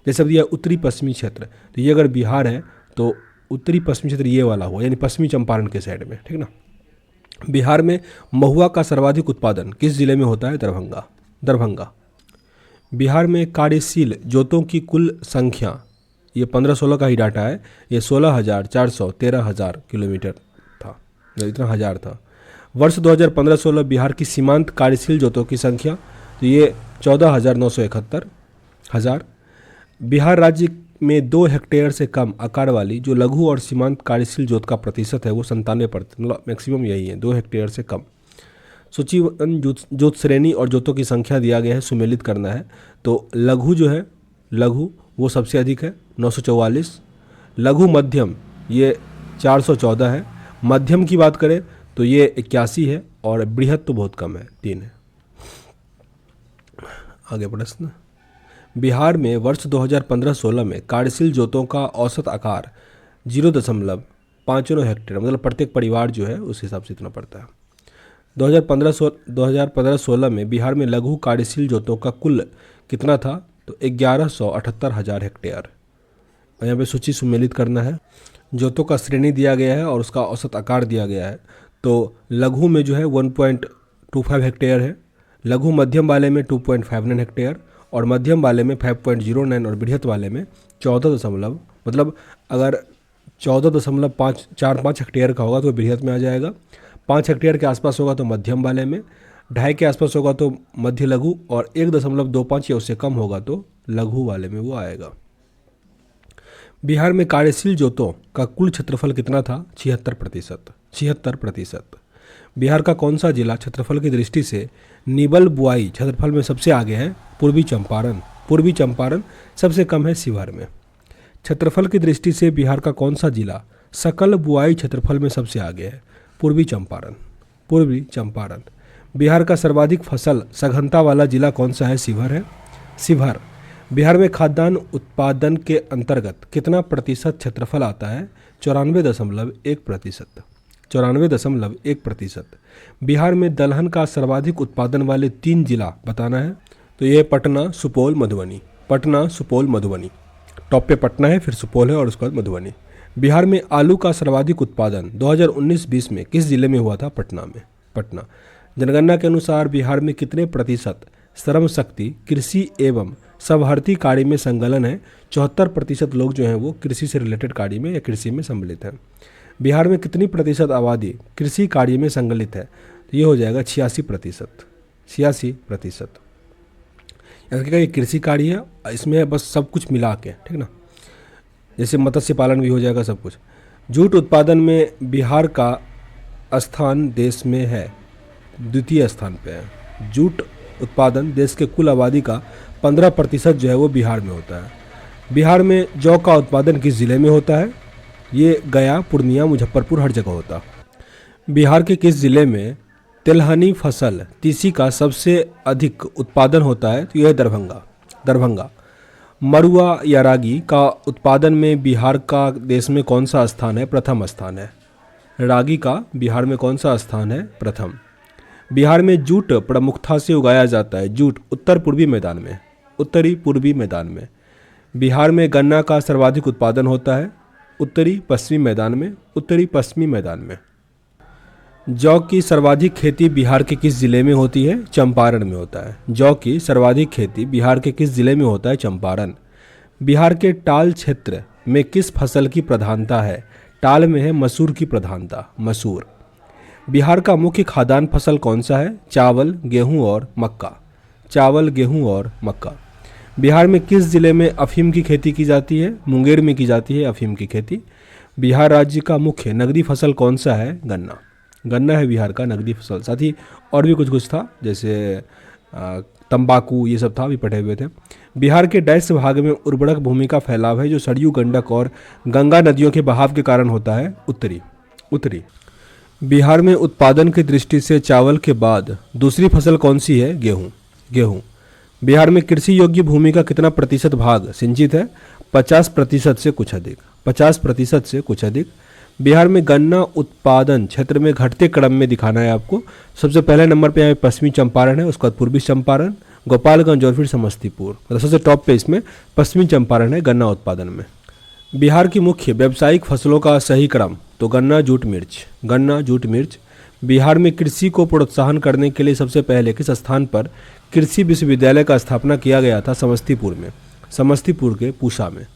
जैसे अब दिया उत्तरी पश्चिमी क्षेत्र, तो ये अगर बिहार है तो उत्तरी पश्चिमी क्षेत्र ये वाला हुआ, यानी पश्चिमी चंपारण के साइड में, ठीक ना। बिहार में महुआ का सर्वाधिक उत्पादन किस जिले में होता है? दरभंगा। दरभंगा। बिहार में कार्यशील जोतों की कुल संख्या, ये 15-16 का ही डाटा है, ये 16,413 किलोमीटर था, इतना हज़ार था। वर्ष 2015-16 बिहार की सीमांत कार्यशील जोतों की संख्या, तो ये 14,971 हज़ार। बिहार राज्य में 2 हेक्टेयर से कम आकार वाली जो लघु और सीमांत कार्यशील जोत का प्रतिशत है वो 97%, मतलब मैक्सिमम यही है, 2 हेक्टेयर से कम। सूचीबद्ध जोत श्रेणी और जोतों की संख्या दिया गया है, सुमेलित करना है। तो लघु जो है, लघु वो सबसे अधिक है 944। लघु मध्यम ये 414 है। मध्यम की बात करें तो ये 81 है और बृहत तो बहुत कम है, 3 है। आगे प्रश्न। बिहार में वर्ष 2015-16 में कार्यशील जोतों का औसत आकार 0.59 हेक्टेयर, मतलब प्रत्येक परिवार जो है उस हिसाब से इतना पड़ता है। 2015-16 में बिहार में लघु कार्यशील जोतों का कुल कितना था? तो 1178,000 हेक्टेयर। और यहाँ पे सूची सुमेलित करना है। जोतों का श्रेणी दिया गया है और उसका औसत आकार दिया गया है। तो लघु में जो है 1.25 हेक्टेयर है, लघु मध्यम वाले में 2.59 हेक्टेयर और मध्यम वाले में 5.09 और बृहत वाले में 14 मतलब अगर 14.545 हेक्टेयर का होगा तो बृहत में आ जाएगा। 5 हेक्टेयर के आसपास होगा तो मध्यम वाले में, 2.5 के आसपास होगा तो मध्य लघु और 1.25 या उससे कम होगा तो लघु वाले में वो आएगा। बिहार में कार्यशील जोतों का कुल क्षेत्रफल कितना था? 76%। 76%। बिहार का कौन सा जिला क्षेत्रफल की दृष्टि से निबल बुआई क्षेत्रफल में सबसे आगे है? पूर्वी चंपारण। पूर्वी चंपारण। सबसे कम है शिवहर में। क्षेत्रफल की दृष्टि से बिहार का कौन सा जिला सकल बुआई क्षेत्रफल में सबसे आगे है? पूर्वी चंपारण। पूर्वी चंपारण। बिहार का सर्वाधिक फसल सघनता वाला जिला कौन सा है? शिवहर है। शिवहर। बिहार में खाद्यान्न उत्पादन के अंतर्गत कितना प्रतिशत क्षेत्रफल आता है? 94.1%। 94.1%। बिहार में दलहन का सर्वाधिक उत्पादन वाले 3 जिला बताना है। तो ये पटना, सुपौल, मधुबनी। पटना, सुपौल, मधुबनी। टॉप पे पटना है, फिर सुपौल है और उसके बाद मधुबनी। बिहार में आलू का सर्वाधिक उत्पादन 2019-20 में किस जिले में हुआ था? पटना में। पटना। जनगणना के अनुसार बिहार में कितने प्रतिशत श्रम शक्ति कृषि एवं सवहर्ती कार्य में संलग्न है? 74% लोग जो हैं वो कृषि से रिलेटेड कार्य में या कृषि में सम्मिलित हैं। बिहार में कितनी प्रतिशत आबादी कृषि कार्य में संलग्नित है? तो ये हो जाएगा 86%। 86%। ये कृषि कार्य है, इसमें बस सब कुछ मिला के, ठीक ना, जैसे मत्स्य पालन भी हो जाएगा सब कुछ। जूट उत्पादन में बिहार का स्थान देश में है, द्वितीय स्थान पे है। जूट उत्पादन देश के कुल आबादी का 15% जो है वो बिहार में होता है। बिहार में जौ का उत्पादन किस जिले में होता है? ये गया, पूर्णिया, मुजफ्फरपुर हर जगह होता। बिहार के किस जिले में तिलहनी फसल तीसी का सबसे अधिक उत्पादन होता है? तो यह है दरभंगा। दरभंगा। मरुआ या रागी का उत्पादन में बिहार का देश में कौन सा स्थान है? प्रथम स्थान है। रागी का बिहार में कौन सा स्थान है? प्रथम। बिहार में जूट प्रमुखता से उगाया जाता है। जूट उत्तर पूर्वी मैदान में, उत्तरी पूर्वी मैदान में। बिहार में गन्ना का सर्वाधिक उत्पादन होता है उत्तरी पश्चिमी मैदान में, उत्तरी पश्चिमी मैदान में। जौ की सर्वाधिक खेती बिहार के किस जिले में होती है? चंपारण में होता है। जौ की सर्वाधिक खेती बिहार के किस जिले में होता है? चंपारण। बिहार के टाल क्षेत्र में किस फसल की प्रधानता है? टाल में है मसूर की प्रधानता, मसूर। बिहार का मुख्य खाद्यान्न फसल कौन सा है? चावल, गेहूं और मक्का। चावल, गेहूं और मक्का। बिहार में किस जिले में अफीम की खेती की जाती है? मुंगेर में की जाती है अफीम की खेती। बिहार राज्य का मुख्य नगदी फसल कौन सा है? गन्ना। गन्ना है बिहार का नगदी फसल। साथ ही और भी कुछ कुछ था, जैसे तंबाकू, ये सब था, भी पढ़े हुए थे। बिहार के डैश भाग में उर्वरक भूमि का फैलाव है जो सरयू, गंडक और गंगा नदियों के बहाव के कारण होता है? उत्तरी। उत्तरी। बिहार में उत्पादन की दृष्टि से चावल के बाद दूसरी फसल कौन सी है? गेहूं। गेहूं। बिहार में कृषि योग्य भूमि का कितना प्रतिशत भाग सिंचित है? 50% से कुछ अधिक। 50% से कुछ अधिक। बिहार में गन्ना उत्पादन क्षेत्र में घटते क्रम में दिखाना है आपको। सबसे पहले नंबर पे यहाँ पश्चिमी चंपारण है, उसके बाद पूर्वी चंपारण, गोपालगंज और फिर समस्तीपुर। मतलब सबसे टॉप पे इसमें पश्चिमी चंपारण है गन्ना उत्पादन में। बिहार की मुख्य व्यावसायिक फसलों का सही क्रम, तो गन्ना, जूट, मिर्च। गन्ना, जूट, मिर्च। बिहार में कृषि को प्रोत्साहन करने के लिए सबसे पहले किस स्थान पर कृषि विश्वविद्यालय का स्थापना किया गया था? समस्तीपुर में, समस्तीपुर के पूसा में।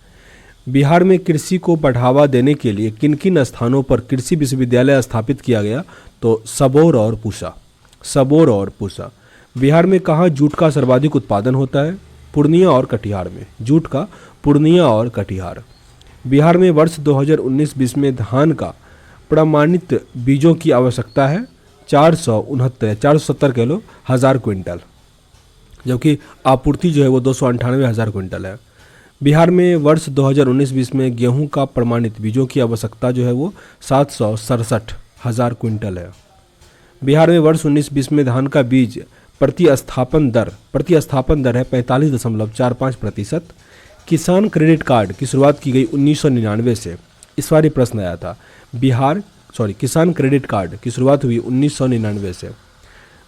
बिहार में कृषि को बढ़ावा देने के लिए किन किन स्थानों पर कृषि विश्वविद्यालय स्थापित किया गया? तो सबौर और पूसा। सबौर और पूसा। बिहार में कहाँ जूट का सर्वाधिक उत्पादन होता है? पूर्णिया और कटिहार में। जूट का पूर्णिया और कटिहार। बिहार में वर्ष 2019-20 में धान का प्रमाणित बीजों की आवश्यकता है 470 किलो 1000 क्विंटल, जबकि आपूर्ति जो है वो 298,000 क्विंटल है। बिहार में वर्ष 2019-20 में गेहूं का प्रमाणित बीजों की आवश्यकता जो है वो 767,000 क्विंटल है। बिहार में वर्ष 19-20 में धान का बीज प्रतिस्थापन दर है 45.45%। किसान क्रेडिट कार्ड की शुरुआत की गई 1999 से। इस बार ये प्रश्न आया था। किसान क्रेडिट कार्ड की शुरुआत हुई 1999 से।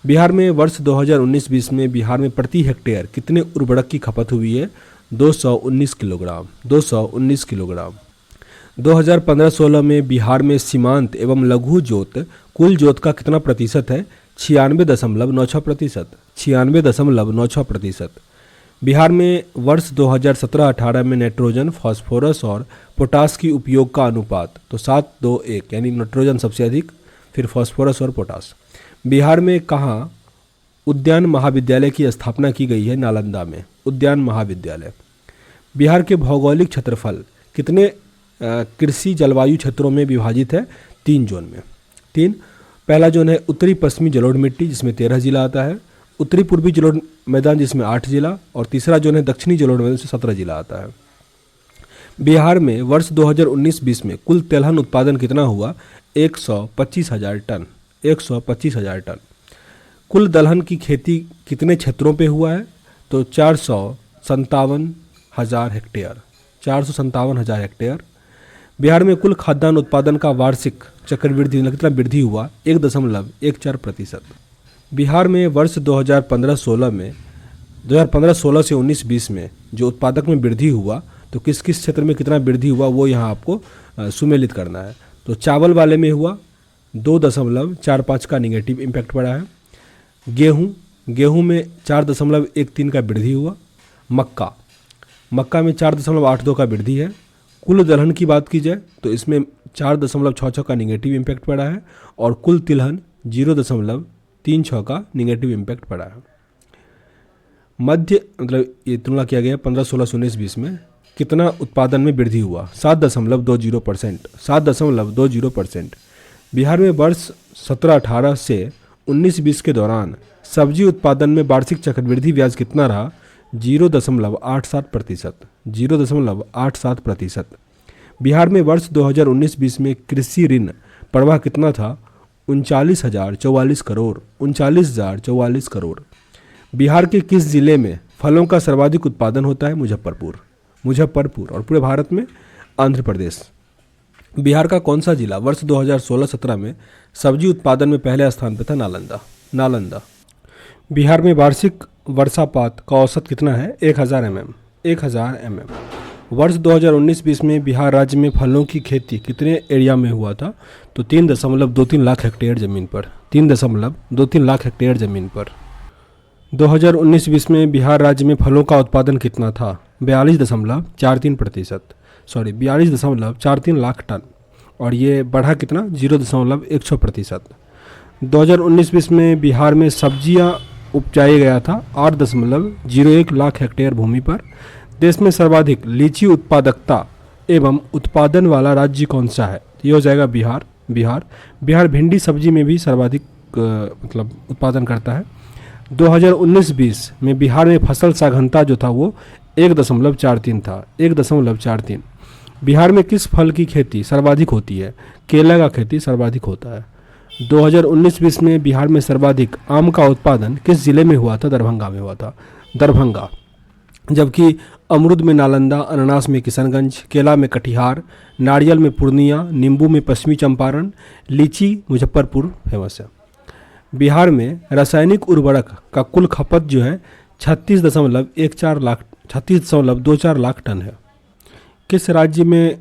बिहार में वर्ष 2019-20 में बिहार में प्रति हेक्टेयर कितने उर्वरक की खपत हुई है? 219 किलोग्राम। 219 किलोग्राम। 2015-16 में बिहार में सीमांत एवं लघु जोत कुल जोत का कितना प्रतिशत है? 96.96%। 96.96%। बिहार में वर्ष 2017-18 में नाइट्रोजन, फास्फोरस और पोटास की उपयोग का अनुपात, तो 7:2:1, यानी नाइट्रोजन सबसे अधिक, फिर फास्फोरस और पोटास। बिहार में कहाँ उद्यान महाविद्यालय की स्थापना की गई है? नालंदा में उद्यान महाविद्यालय। बिहार के भौगोलिक क्षेत्रफल कितने कृषि जलवायु क्षेत्रों में विभाजित है? 3 जोन में। 3। पहला जोन है उत्तरी पश्चिमी जलोढ़ मिट्टी, जिसमें 13 जिला आता है। उत्तरी पूर्वी जलोढ़ मैदान, जिसमें 8 जिला। और तीसरा जोन है दक्षिणी जलोढ़ मैदान, जिसमें 17 जिला आता है। बिहार में वर्ष 2019-20 में कुल तेलहन उत्पादन कितना हुआ? 125,000 टन। 125,000 टन। कुल दलहन की खेती कितने क्षेत्रों पे हुआ है? तो 457,000 हेक्टेयर। 457,000 हेक्टेयर। बिहार में कुल खाद्यान्न उत्पादन का वार्षिक चक्रवृद्धि कितना वृद्धि हुआ? 1.14%। बिहार में वर्ष 2015-16 से 19-20 में जो उत्पादक में वृद्धि हुआ, तो किस किस क्षेत्र में कितना वृद्धि हुआ वो यहाँ आपको सुमेलित करना है। तो चावल वाले में हुआ 2.45 का निगेटिव इम्पैक्ट पड़ा है। गेहूँ में 4.13 का वृद्धि हुआ। मक्का में 4.82 का वृद्धि है। कुल दलहन की बात की जाए तो इसमें 4.66 का निगेटिव इम्पैक्ट पड़ा है और कुल तिलहन 0.36 का निगेटिव इम्पैक्ट पड़ा है। मध्य मतलब ये तुलना किया गया 15, 16, 19, 20 में कितना उत्पादन में वृद्धि हुआ? 7.20%। 7.20%। बिहार में वर्ष 17-18 से 19-20 के दौरान सब्जी उत्पादन में वार्षिक चक्रवृद्धि ब्याज कितना रहा? 0.87%। 0.87%। बिहार में वर्ष 2019-20 में कृषि ऋण प्रवाह कितना था? 39,044 करोड़। 39,044 करोड़। बिहार के किस जिले में फलों का सर्वाधिक उत्पादन होता है? मुजफ्फरपुर। और पूरे भारत में आंध्र प्रदेश। बिहार का कौन सा जिला वर्ष 2016-17 में सब्जी उत्पादन में पहले स्थान पर था? नालंदा। बिहार में वार्षिक वर्षापात का औसत कितना है? 1000 mm। वर्ष 2019-20 में बिहार राज्य में फलों की खेती कितने एरिया में हुआ था? तो 3.23 लाख हेक्टेयर ज़मीन पर। 3.23 लाख हेक्टेयर ज़मीन पर। 2019-20 में बिहार राज्य में फलों का उत्पादन कितना था? 42.43 लाख टन। और ये बढ़ा कितना? 0.100%। 2019-20 में बिहार में सब्जियां उपजाया गया था 8.01 लाख हेक्टेयर भूमि पर। देश में सर्वाधिक लीची उत्पादकता एवं उत्पादन वाला राज्य कौन सा है? ये हो जाएगा बिहार भिंडी सब्जी में भी सर्वाधिक मतलब उत्पादन करता है। 2019-20 में बिहार में फसल साघनता जो था वो 1.43 था। 1.43। बिहार में किस फल की खेती सर्वाधिक होती है? केला का खेती सर्वाधिक होता है। 2019-20 में बिहार में सर्वाधिक आम का उत्पादन किस जिले में हुआ था? दरभंगा में हुआ था। दरभंगा। जबकि अमरूद में नालंदा, अनानास में किशनगंज, केला में कटिहार, नारियल में पूर्णिया, नींबू में पश्चिमी चंपारण, लीची मुजफ्फरपुर फेमस है। बिहार में रासायनिक उर्वरक का कुल खपत जो है 36.24 लाख टन है। किस राज्य में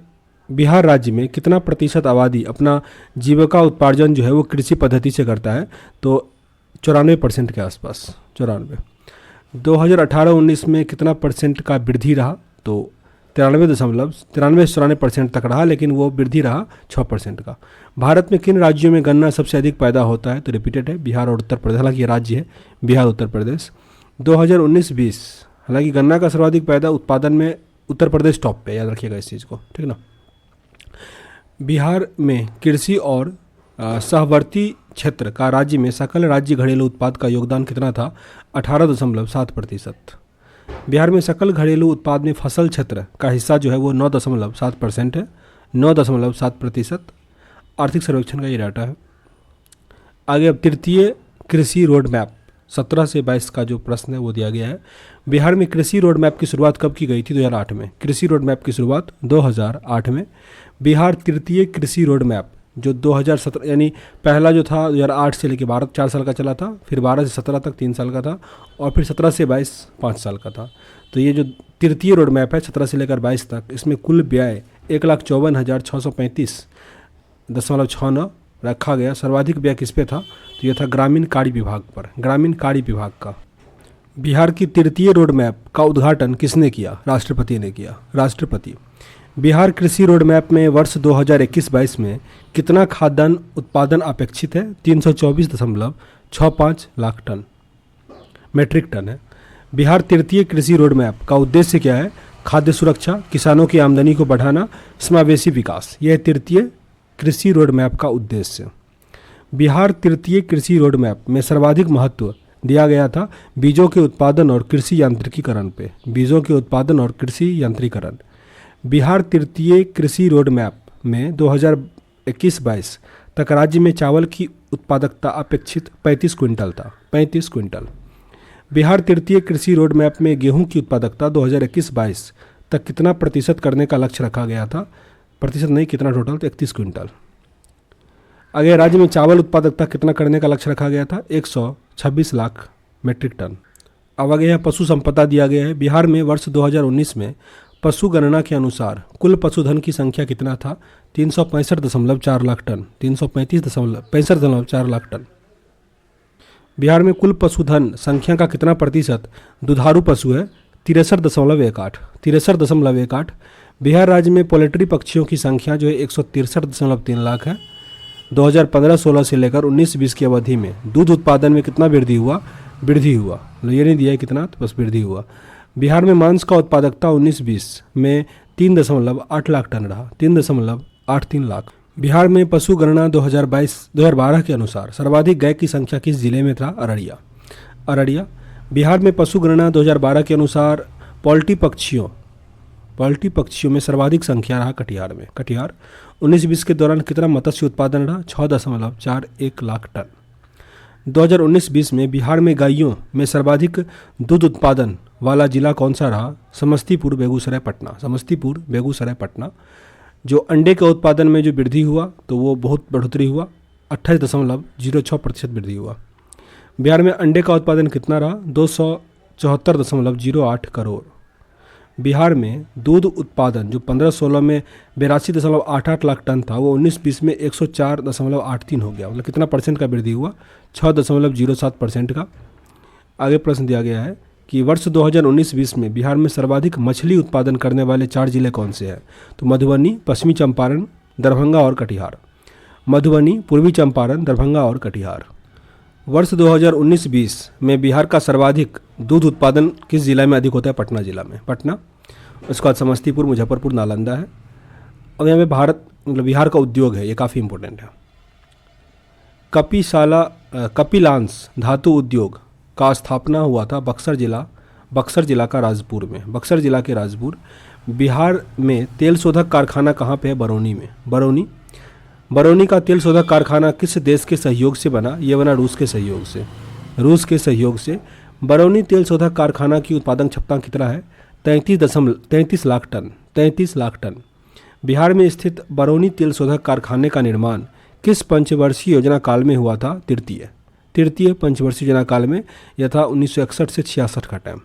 बिहार राज्य में कितना प्रतिशत आबादी अपना जीविका उत्पार्जन जो है वो कृषि पद्धति से करता है? तो 94% के आसपास। 94। 2018-19 में कितना परसेंट का वृद्धि रहा? तो 93.94% तक रहा, लेकिन वो वृद्धि रहा 6% का। भारत में किन राज्यों में गन्ना सबसे अधिक पैदा होता है? तो रिपीटेड है बिहार और उत्तर प्रदेश। हालांकि ये राज्य है बिहार उत्तर प्रदेश। 2019-20 हालांकि गन्ना का सर्वाधिक पैदा उत्पादन में उत्तर प्रदेश टॉप पे, याद रखिएगा इस चीज़ को, ठीक ना। बिहार में कृषि और सहवर्ती क्षेत्र का राज्य में सकल राज्य घरेलू उत्पाद का योगदान कितना था? 18.7%। बिहार में सकल घरेलू उत्पाद में फसल क्षेत्र का हिस्सा जो है वो 9.7% है। 9.7%। आर्थिक सर्वेक्षण का ये डाटा है। आगे अब तृतीय कृषि रोड मैप 17 से 22 का जो प्रश्न है वो दिया गया है। बिहार में कृषि रोड मैप की शुरुआत कब की गई थी? 2008 में। कृषि रोड मैप की शुरुआत 2008 में। बिहार तृतीय कृषि रोड मैप जो 2017 यानी पहला जो था 2008 से लेकर 12 4 साल का चला था, फिर 12 से 17 तक 3 साल का था, और फिर 17 से 22 5 साल का था। तो ये जो तृतीय रोड मैप है 17 से लेकर 22 तक, इसमें कुल व्यय 1,54,635.69 रखा गया। सर्वाधिक व्यय किस पे था? तो यह था ग्रामीण कार्य विभाग पर। ग्रामीण कार्य विभाग का। बिहार की तृतीय रोड मैप का उद्घाटन किसने किया? राष्ट्रपति ने किया। राष्ट्रपति। बिहार कृषि रोड मैप में वर्ष 2021-22 में कितना खाद्यान्न उत्पादन अपेक्षित है? 324.65 लाख टन मेट्रिक टन है। बिहार तृतीय कृषि रोड मैप का उद्देश्य क्या है? खाद्य सुरक्षा, किसानों की आमदनी को बढ़ाना, समावेशी विकास। यह तृतीय कृषि रोड मैप का उद्देश्य। बिहार तृतीय कृषि रोड मैप में सर्वाधिक महत्व दिया गया था बीजों के उत्पादन और कृषि यांत्रिकीकरण पे। बीजों के उत्पादन और कृषि यांत्रिकीकरण। बिहार तृतीय कृषि रोड मैप में 2021-22 तक राज्य में चावल की उत्पादकता अपेक्षित 35 क्विंटल था। 35 क्विंटल। बिहार तृतीय कृषि रोड मैप में गेहूं की उत्पादकता 2021-22 तक कितना प्रतिशत करने का लक्ष्य रखा गया था? प्रतिशत नहीं, कितना टोटल? तो 31 क्विंटल। आगे राज्य में चावल उत्पादकता कितना करने का लक्ष्य रखा गया था? 126 लाख मेट्रिक टन। अब आगे यहाँ पशु संपदा दिया गया है। बिहार में वर्ष 2019 में पशु गणना के अनुसार कुल पशुधन की संख्या कितना था? 365.4 लाख टन, 365.4 लाख टन। बिहार में कुल पशुधन संख्या का कितना प्रतिशत दुधारू पशु है? 63.18, 63.18। बिहार राज्य में पोल्ट्री पक्षियों की संख्या जो है 163.3 लाख है। 2015-16 से लेकर 19-20 की अवधि में दूध उत्पादन में कितना वृद्धि हुआ? वृद्धि हुआ, ये नहीं दिया है कितना, तो बस वृद्धि हुआ। बिहार में मांस का उत्पादकता 19-20 में 3.8 लाख टन रहा, 3.83 लाख। बिहार में पशु गणना 2012 के अनुसार सर्वाधिक गाय की संख्या किस जिले में था? अररिया, अररिया। बिहार में पशु गणना 2012 के अनुसार पोल्ट्री पक्षियों में सर्वाधिक संख्या रहा कटिहार में, कटिहार। 19-20 के दौरान कितना मत्स्य उत्पादन रहा? 6.41 लाख टन। 2019-20 में बिहार में गायों में सर्वाधिक दूध उत्पादन वाला जिला कौन सा रहा? समस्तीपुर, बेगूसराय, पटना, समस्तीपुर, बेगूसराय, पटना। जो अंडे के उत्पादन में जो वृद्धि हुआ तो वो बहुत बढ़ोतरी हुआ, 28.06% वृद्धि हुआ। बिहार में अंडे का उत्पादन कितना रहा? 274.08 करोड़। बिहार में दूध उत्पादन जो 15-16 में 82.88 लाख टन था वो 19-20 में 104.83 हो गया, मतलब कितना परसेंट का वृद्धि हुआ? 6.07% का। आगे प्रश्न दिया गया है कि वर्ष 2019-20 में बिहार में सर्वाधिक मछली उत्पादन करने वाले 4 जिले कौन से हैं? तो मधुबनी, पश्चिमी चंपारण, दरभंगा और कटिहार। मधुबनी, पूर्वी चंपारण, दरभंगा और कटिहार। वर्ष 2019-20 में बिहार का सर्वाधिक दूध उत्पादन किस जिला में अधिक होता है? पटना जिला में, पटना। उसके बाद समस्तीपुर, मुजफ्फरपुर, नालंदा है। अब यहाँ पे बिहार का उद्योग है, ये काफ़ी इंपॉर्टेंट है। कपिलांश धातु उद्योग का स्थापना हुआ था बक्सर जिला का राजपुर में, बक्सर जिला के राजपुर। बिहार में तेल शोधक कारखाना कहाँ पे है? बरौनी में, बरौनी। बरौनी का तेल शोधक कारखाना किस देश के सहयोग से बना? ये बना रूस के सहयोग से, रूस के सहयोग से। बरौनी तेल शोधक कारखाना की उत्पादन क्षमता कितना है? 33 लाख टन, 33 लाख टन। बिहार में स्थित बरौनी तेल शोधक कारखाने का निर्माण किस पंचवर्षीय योजना काल में हुआ था? तृतीय पंचवर्षीय योजना काल में, यह था 1961 से 66 का टाइम।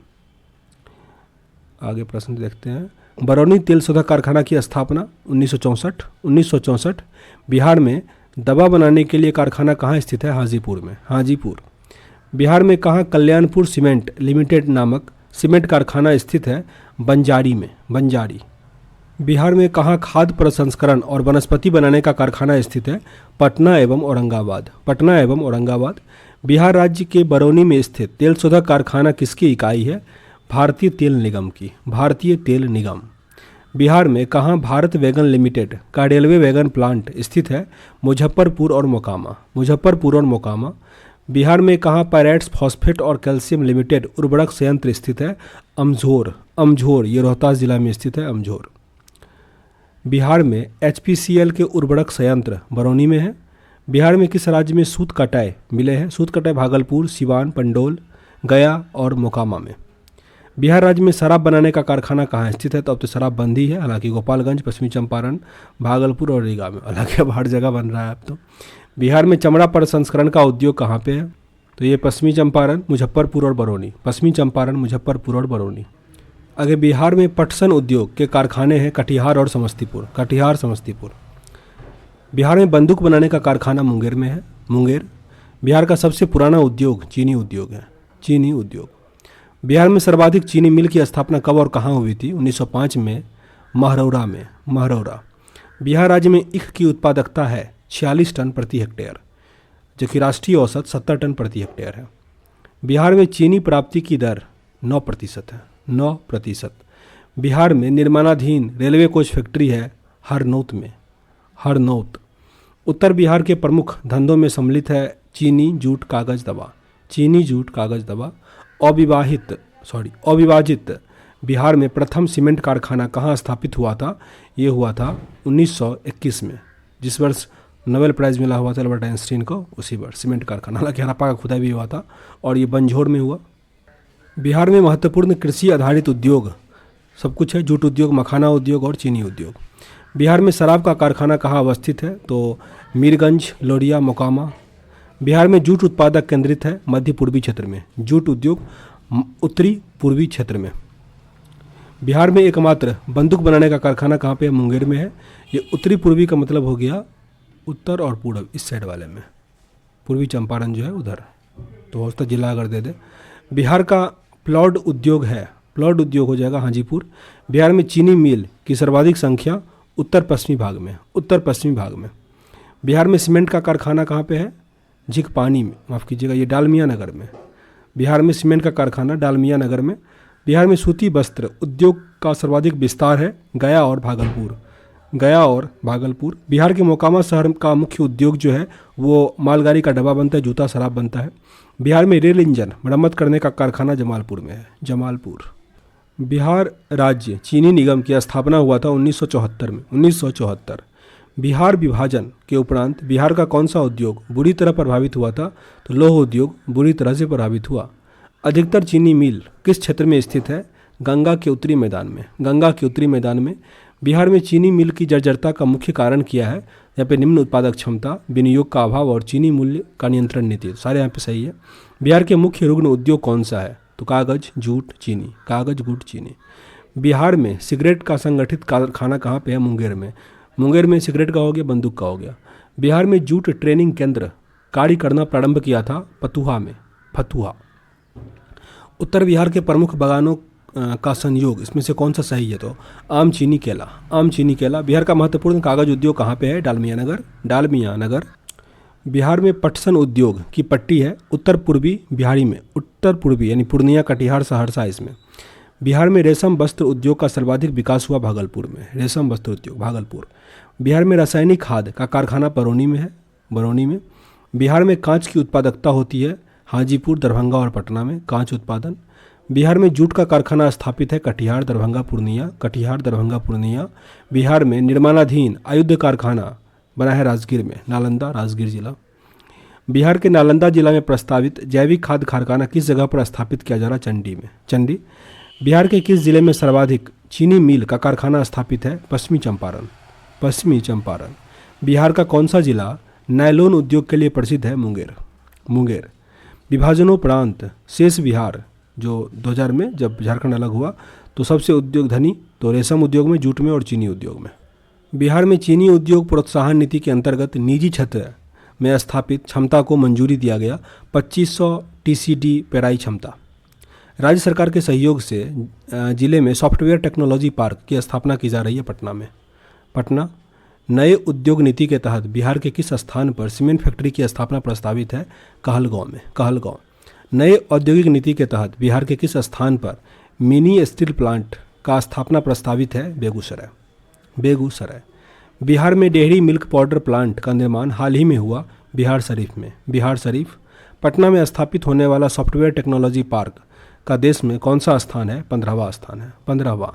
आगे प्रश्न देखते हैं। बरौनी तेल शोधक कारखाना की स्थापना 1964। बिहार में दवा बनाने के लिए कारखाना कहाँ स्थित है? हाजीपुर में, हाजीपुर। बिहार में कहाँ कल्याणपुर सीमेंट लिमिटेड नामक सीमेंट कारखाना स्थित है? बंजारी में, बंजारी। बिहार में कहाँ खाद्य प्रसंस्करण और वनस्पति बनाने का कारखाना स्थित है? पटना एवं औरंगाबाद, पटना एवं औरंगाबाद। बिहार राज्य के बरौनी में स्थित तेल शोधक कारखाना किसकी इकाई है? भारतीय तेल निगम की, भारतीय तेल निगम। बिहार में कहाँ भारत वैगन लिमिटेड का रेलवे वैगन प्लांट स्थित है? मुजफ्फरपुर और मोकामा, मुजफ्फरपुर और मोकामा। बिहार में कहाँ पायरेट्स फॉस्फेट और कैल्शियम लिमिटेड उर्वरक संयंत्र स्थित है? अमझोर, अमझोर, ये रोहतास जिला में स्थित है, अमझोर। बिहार में HPCL के उर्वरक संयंत्र बरौनी में है। बिहार में किस राज्य में सूत कटाई मिले हैं? सूत कटाई भागलपुर, सिवान, पंडौल, गया और मोकामा में। बिहार राज्य में शराब बनाने का कारखाना कहाँ स्थित है? तो अब तो शराब बंद ही है, हालांकि गोपालगंज, पश्चिमी चंपारण, भागलपुर और रीगा में, हालांकि अब हर जगह बन रहा है अब तो। बिहार में चमड़ा प्रसंस्करण का उद्योग कहाँ पे है? तो ये पश्चिमी चंपारण, मुजफ्फरपुर और बरौनी, पश्चिमी चंपारण, मुजफ्फरपुर और बरौनी। आगे बिहार में पटसन उद्योग के कारखाने हैं कटिहार और समस्तीपुर, कटिहार, समस्तीपुर। बिहार में बंदूक बनाने का कारखाना मुंगेर में है, मुंगेर। बिहार का सबसे पुराना उद्योग चीनी उद्योग है, चीनी उद्योग। बिहार में सर्वाधिक चीनी मिल की स्थापना कब और कहाँ हुई थी? 1905 में महरौरा में, महरौरा। बिहार राज्य में ईख की उत्पादकता है 46 टन प्रति हेक्टेयर, जो कि राष्ट्रीय औसत 70 टन प्रति हेक्टेयर है। बिहार में चीनी प्राप्ति की दर 9% है, 9%। बिहार में निर्माणाधीन रेलवे कोच फैक्ट्री है हरनौत में, हरनौत। उत्तर बिहार के प्रमुख धंधों में सम्मिलित है चीनी, जूट, कागज, दवा, चीनी, जूट, कागज, दवा। अविभाजित बिहार में प्रथम सीमेंट कारखाना कहाँ स्थापित हुआ था? ये हुआ था 1921 में, जिस वर्ष नोबेल प्राइज़ मिला हुआ था अल्बर्ट आइंस्टीन को, उसी वर्ष सीमेंट कारखाना, हालांकि हड़प्पा का खुदाई भी हुआ था और ये बंजोर में हुआ। बिहार में महत्वपूर्ण कृषि आधारित उद्योग सब कुछ है, जूट उद्योग, मखाना उद्योग और चीनी उद्योग। बिहार में शराब का कारखाना कहाँ अवस्थित है? तो मीरगंज, लोरिया, मोकामा। बिहार में जूट उत्पादक केंद्रित है मध्य पूर्वी क्षेत्र में, जूट उद्योग उत्तरी पूर्वी क्षेत्र में। बिहार में एकमात्र बंदूक बनाने का कारखाना कहाँ पे है? मुंगेर में है। ये उत्तरी पूर्वी का मतलब हो गया उत्तर और पूर्व, इस साइड वाले में, पूर्वी चंपारण जो है उधर। तो हो सकता जिला अगर दे दे। बिहार का प्लाउड उद्योग है, प्लाउड उद्योग हो जाएगा हाजीपुर। बिहार में चीनी मिल की सर्वाधिक संख्या उत्तर पश्चिमी भाग में, उत्तर पश्चिमी भाग में। बिहार में सीमेंट का कारखाना कहाँ पे है? झिकपानी में, माफ़ कीजिएगा, ये डालमिया नगर में। बिहार में सीमेंट का कारखाना डालमिया नगर में। बिहार में सूती वस्त्र उद्योग का सर्वाधिक विस्तार है गया और भागलपुर, गया और भागलपुर। बिहार के मोकामा शहर का मुख्य उद्योग जो है वो मालगाड़ी का डब्बा बनता है, जूता शराब बनता है। बिहार में रेल इंजन मरम्मत करने का कारखाना जमालपुर में है, जमालपुर। बिहार राज्य चीनी निगम की स्थापना हुआ था 1974 में, 1974। बिहार विभाजन के उपरांत बिहार का कौन सा उद्योग बुरी तरह प्रभावित हुआ था? तो लौह उद्योग बुरी तरह से प्रभावित हुआ। अधिकतर चीनी मिल किस क्षेत्र में स्थित है? गंगा के उत्तरी मैदान में, गंगा के उत्तरी मैदान में। बिहार में चीनी मिल की जर्जरता का मुख्य कारण क्या है? यहाँ पे निम्न उत्पादक क्षमता, विनियोग का अभाव और चीनी मूल्य का नियंत्रण नीति, सारे यहाँ पे सही है। बिहार के मुख्य रुग्ण उद्योग कौन सा है? तो कागज, जूट, चीनी, कागज, जूट, चीनी। बिहार में सिगरेट का संगठित कारखाना कहाँ पे है? मुंगेर में। मुंगेर में सिगरेट का हो गया, बंदूक का हो गया। बिहार में जूट ट्रेनिंग केंद्र कार्य करना प्रारंभ किया था फतुहा में, फतुहा। उत्तर बिहार के प्रमुख बागानों का संयोग इसमें से कौन सा सही है? तो आम, चीनी, केला, आम, चीनी, केला। बिहार का महत्वपूर्ण कागज उद्योग कहाँ पे है? डालमिया नगर, डालमिया नगर। बिहार में पटसन उद्योग की पट्टी है उत्तर पूर्वी बिहारी में, उत्तर पूर्वी यानी पूर्णिया, कटिहार, सहरसा इसमें। बिहार में रेशम वस्त्र उद्योग का सर्वाधिक विकास हुआ भागलपुर में, रेशम वस्त्र उद्योग भागलपुर। बिहार में रासायनिक खाद का कारखाना बरौनी में है, बरौनी में। बिहार में कांच की उत्पादकता होती है हाजीपुर, दरभंगा और पटना में, कांच उत्पादन। बिहार में जूट का कारखाना स्थापित है कटिहार, दरभंगा, पूर्णिया, कटिहार, दरभंगा, पूर्णिया। बिहार में निर्माणाधीन आयुध कारखाना बना है राजगीर में, नालंदा, राजगीर जिला। बिहार के नालंदा जिला में प्रस्तावित जैविक खाद कारखाना किस जगह पर स्थापित किया जा रहा है? चंडी में, चंडी। बिहार के किस जिले में सर्वाधिक चीनी मिल का कारखाना स्थापित है? पश्चिमी चंपारण, पश्चिमी चंपारण। बिहार का कौन सा जिला नायलॉन उद्योग के लिए प्रसिद्ध है? मुंगेर, मुंगेर। विभाजनोपरांत शेष बिहार जो 2000 में जब झारखंड अलग हुआ तो सबसे उद्योग धनी तो रेशम उद्योग में, जूट में और चीनी उद्योग में। बिहार में चीनी उद्योग प्रोत्साहन नीति के अंतर्गत निजी क्षेत्र में स्थापित क्षमता को मंजूरी दिया गया 2500 TCD पेराई क्षमता। राज्य सरकार के सहयोग से जिले में सॉफ्टवेयर टेक्नोलॉजी पार्क की स्थापना की जा रही है पटना में, पटना। नए उद्योग नीति के तहत बिहार के किस स्थान पर सीमेंट फैक्ट्री की स्थापना प्रस्तावित है? कहलगांव में, कहलगांव। नए औद्योगिक नीति के तहत बिहार के किस स्थान पर मिनी स्टील प्लांट का स्थापना प्रस्तावित है? बेगूसराय, बेगूसराय। बिहार में डेयरी मिल्क पाउडर प्लांट का निर्माण हाल ही में हुआ बिहार शरीफ में, बिहार शरीफ। पटना में स्थापित होने वाला सॉफ्टवेयर टेक्नोलॉजी पार्क का देश में कौन सा स्थान है? 15वां स्थान है, 15वां।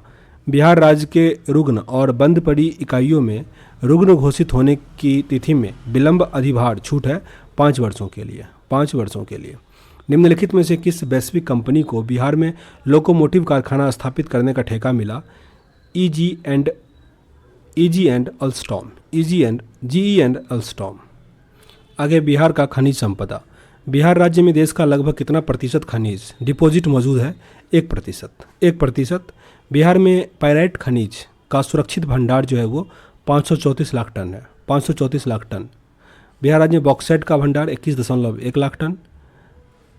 बिहार राज्य के रुग्ण और बंद पड़ी इकाइयों में रुग्ण घोषित होने की तिथि में विलंब अधिभार छूट है 5 वर्षों के लिए, 5 वर्षों के लिए। निम्नलिखित में से किस वैश्विक कंपनी को बिहार में लोकोमोटिव कारखाना स्थापित करने का ठेका मिला? GE and Alstom, GE and Alstom. आगे बिहार का खनिज संपदा। बिहार राज्य में देश का लगभग कितना प्रतिशत खनिज डिपॉजिट मौजूद है? 1%, 1%। बिहार में पायराइट खनिज का सुरक्षित भंडार जो है वो 534 लाख टन है, 534 लाख टन। बिहार राज्य में बॉक्साइट का भंडार 21.1 लाख टन।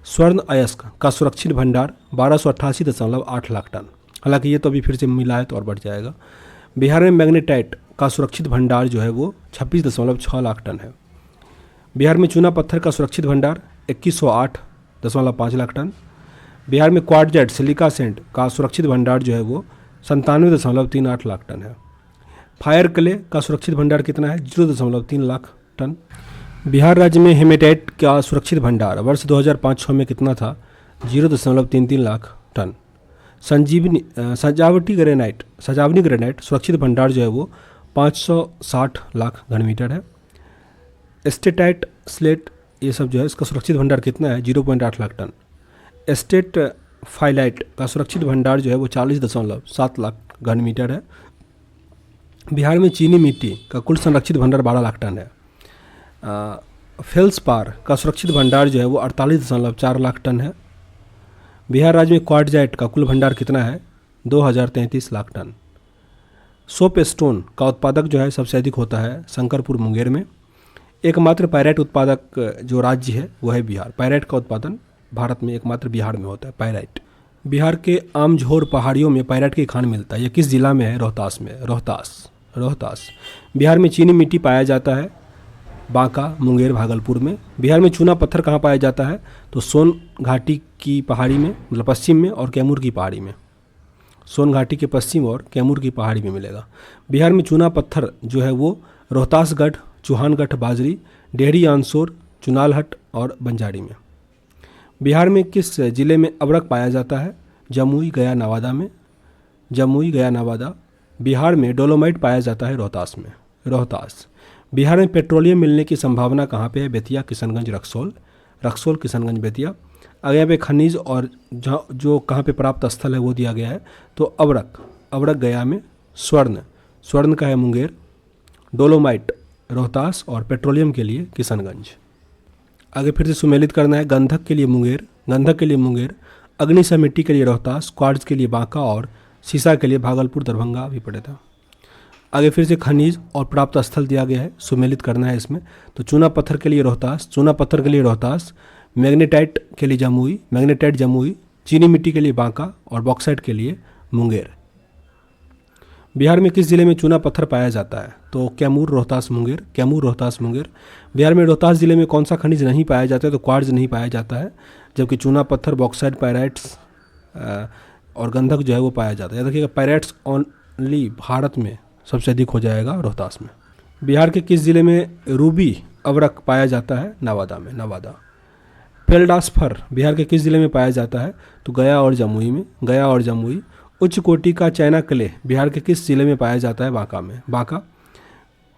स्वर्ण अयस्क का सुरक्षित भंडार 1288.8 लाख टन। हालांकि ये तो अभी फिर से मिला है तो और बढ़ जाएगा। बिहार में मैग्नेटाइट का सुरक्षित भंडार जो है वो 26.6 लाख टन है। बिहार में चूना पत्थर का सुरक्षित भंडार 2108.5 लाख टन। बिहार में क्वार्टजाइट सिलिका सेंट का सुरक्षित भंडार जो है वो 97.38 लाख टन है। फायर क्ले का सुरक्षित भंडार कितना है? 0.3 लाख टन। बिहार राज्य में हेमेटाइट का सुरक्षित भंडार वर्ष 2005-06 में कितना था? 0.33 लाख टन। सजावटी ग्रेनाइट सुरक्षित भंडार जो है वो 560 लाख घन मीटर है। एस्टेटाइट स्लेट ये सब जो है इसका सुरक्षित भंडार कितना है? 0.8 लाख टन। एस्टेट फाइलाइट का सुरक्षित भंडार जो है वो 40.7 लाख घन मीटर है। बिहार में चीनी मिट्टी का कुल संरक्षित भंडार 12 लाख टन है। फेल्सपार का सुरक्षित भंडार जो है वो 48.4 लाख टन है। बिहार राज्य में क्वार्टजाइट का कुल भंडार कितना है? 2033 लाख टन। सोप स्टोन का उत्पादक जो है सबसे अधिक होता है शंकरपुर मुंगेर में। एकमात्र पायराइट उत्पादक जो राज्य है वो है बिहार। पायराइट का उत्पादन भारत में एकमात्र बिहार में होता है, पायराइट। बिहार के आमझोर पहाड़ियों में पायराइट की खान मिलता है। यह किस जिला में है? रोहतास में। रोहतास। बिहार में चीनी मिट्टी पाया जाता है बांका, मुंगेर, भागलपुर में। बिहार में चूना पत्थर कहाँ पाया जाता है? तो सोन घाटी की पहाड़ी में, मतलब पश्चिम में, और कैमूर की पहाड़ी में। सोन घाटी के पश्चिम और कैमूर की पहाड़ी में मिलेगा। बिहार में चूना पत्थर जो है वो रोहतासगढ़, चौहानगढ़ बाजरी, डेहरी आंसोर, चुनालहट और बंजारी में। बिहार में किस जिले में अबरक पाया जाता है? जमुई, गया, नवादा में। जमुई, गया, नवादा। बिहार में डोलोमाइट पाया जाता है रोहतास में। रोहतास। बिहार में पेट्रोलियम मिलने की संभावना कहाँ पे है? बेतिया, किशनगंज, रक्सौल। रक्सौल, किशनगंज, बेतिया। अगर यहाँ पे खनिज और जहाँ जो कहाँ पे प्राप्त स्थल है वो दिया गया है। तो अबरक गया में। स्वर्ण का है मुंगेर। डोलोमाइट रोहतास और पेट्रोलियम के लिए किशनगंज। आगे फिर से सुमेलित करना है। गंधक के लिए मुंगेर, अग्निशा मिट्टी के लिए रोहतास, क्वार्ट्ज के लिए बांका और सीसा के लिए भागलपुर, दरभंगा भी पड़े था। आगे फिर से खनिज और प्राप्त स्थल दिया गया है, सुमेलित करना है इसमें। तो चूना पत्थर के लिए रोहतास, मैग्नेटाइट के लिए जमुई, चीनी मिट्टी के लिए बांका और बॉक्साइट के लिए मुंगेर। बिहार में किस जिले में चूना पत्थर पाया जाता है? तो कैमूर, रोहतास, मुंगेर। बिहार में रोहतास जिले में कौन सा खनिज नहीं पाया जाता है? तो क्वार्ट्ज नहीं पाया जाता है, जबकि चूना पत्थर, बॉक्साइट, पायराइट्स और गंधक जो है वो पाया जाता है। याद रखिएगा, पायराइट्स ओनली भारत में सबसे अधिक हो जाएगा रोहतास में। बिहार के किस जिले में रूबी अबरक पाया जाता है? नवादा में। फेल्डास्फर बिहार के किस जिले में पाया जाता है? तो गया और जमुई। उच्च कोटि का चाइना क्ले बिहार के किस जिले में पाया जाता है? बांका में।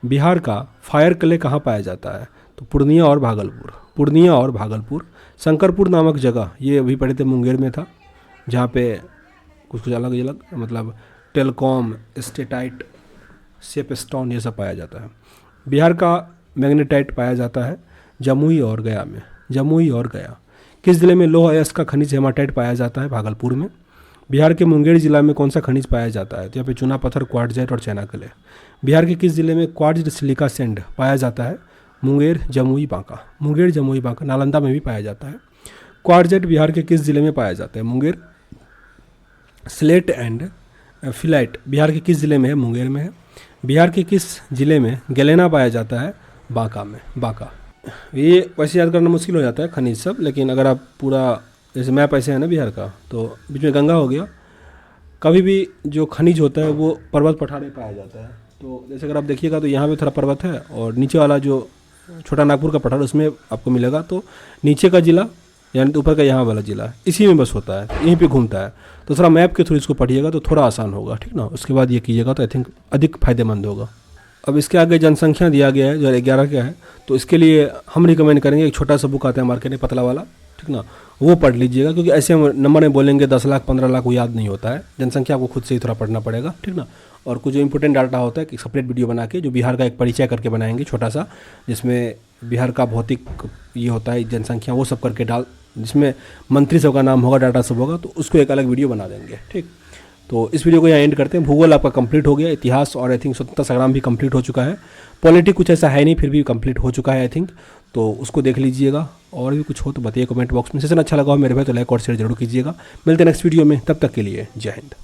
बिहार का फायर क्ले कहाँ पाया जाता है? तो पूर्णिया और भागलपुर। शंकरपुर नामक जगह, ये अभी पढ़े थे, मुंगेर में था, जहाँ पे कुछ अलग मतलब टेलकॉम, स्टेटाइट, सेप स्टोन ये सब पाया जाता है। बिहार का मैग्नेटाइट पाया जाता है जमुई और गया। किस जिले में लौह अयस्क का खनिज हेमाटाइट पाया जाता है? भागलपुर में। बिहार के मुंगेर जिला में कौन सा खनिज पाया जाता है? तो यहाँ पे चूना पत्थर, क्वार्टजाइट और चाइना क्ले। बिहार के किस जिले में क्वार्ट्ज सिलिका सैंड पाया जाता है? मुंगेर, जमुई, बांका। नालंदा में भी पाया जाता है। क्वार्टजाइट बिहार के किस जिले में पाया जाता है? मुंगेर। स्लेट एंड फिलाइट बिहार के किस जिले में है? मुंगेर में है। बिहार के किस जिले में गैलेना पाया जाता है? बांका। ये वैसे याद करना मुश्किल हो जाता है खनिज सब, लेकिन अगर आप पूरा, जैसे मैप ऐसे है ना बिहार का, तो बीच में गंगा हो गया। कभी भी जो खनिज होता है वो पर्वत पठार में पाया जाता है। तो जैसे अगर आप देखिएगा तो यहाँ पे थोड़ा पर्वत है, और नीचे वाला जो छोटा नागपुर का पठार उसमें आपको मिलेगा। तो नीचे का जिला यानी तो ऊपर का यहाँ वाला जिला इसी में बस होता है, यहीं पे घूमता है। तो थोड़ा मैप के थ्रू इसको पढ़िएगा तो थोड़ा आसान होगा, ठीक ना। उसके बाद ये कीजिएगा तो आई थिंक अधिक फायदेमंद होगा। अब इसके आगे जनसंख्या दिया गया है जो 11 का है, तो इसके लिए हम रिकमेंड करेंगे एक छोटा सा बुक आता है मार्केट में, पतला वाला, ठीक ना, वो पढ़ लीजिएगा, क्योंकि ऐसे नंबर में बोलेंगे 10 लाख 15 लाख वो याद नहीं होता है। जनसंख्या को खुद से ही थोड़ा पढ़ना पड़ेगा, ठीक ना। और कुछ जो इंपॉर्टेंट डाटा होता है कि सेपरेट वीडियो बना के जो बिहार का एक परिचय करके बनाएंगे छोटा सा, जिसमें बिहार का भौतिक ये होता है जनसंख्या, वो सब करके जिसमें मंत्री सब का नाम होगा, डाटा सब होगा, तो उसको एक अलग वीडियो बना देंगे, ठीक। तो इस वीडियो को यहाँ एंड करते हैं। भूगोल आपका कंप्लीट हो गया, इतिहास और आई थिंक स्वतंत्रता संग्राम भी कंप्लीट हो चुका है। पॉलिटिक्स कुछ ऐसा है नहीं, फिर भी कंप्लीट हो चुका है आई थिंक, तो उसको देख लीजिएगा। और भी कुछ हो तो बताइए कमेंट बॉक्स में। सेशन अच्छा लगा हो मेरे भाई तो लाइक और शेयर जरूर कीजिएगा। मिलते हैं नेक्स्ट वीडियो में, तब तक के लिए जय हिंद।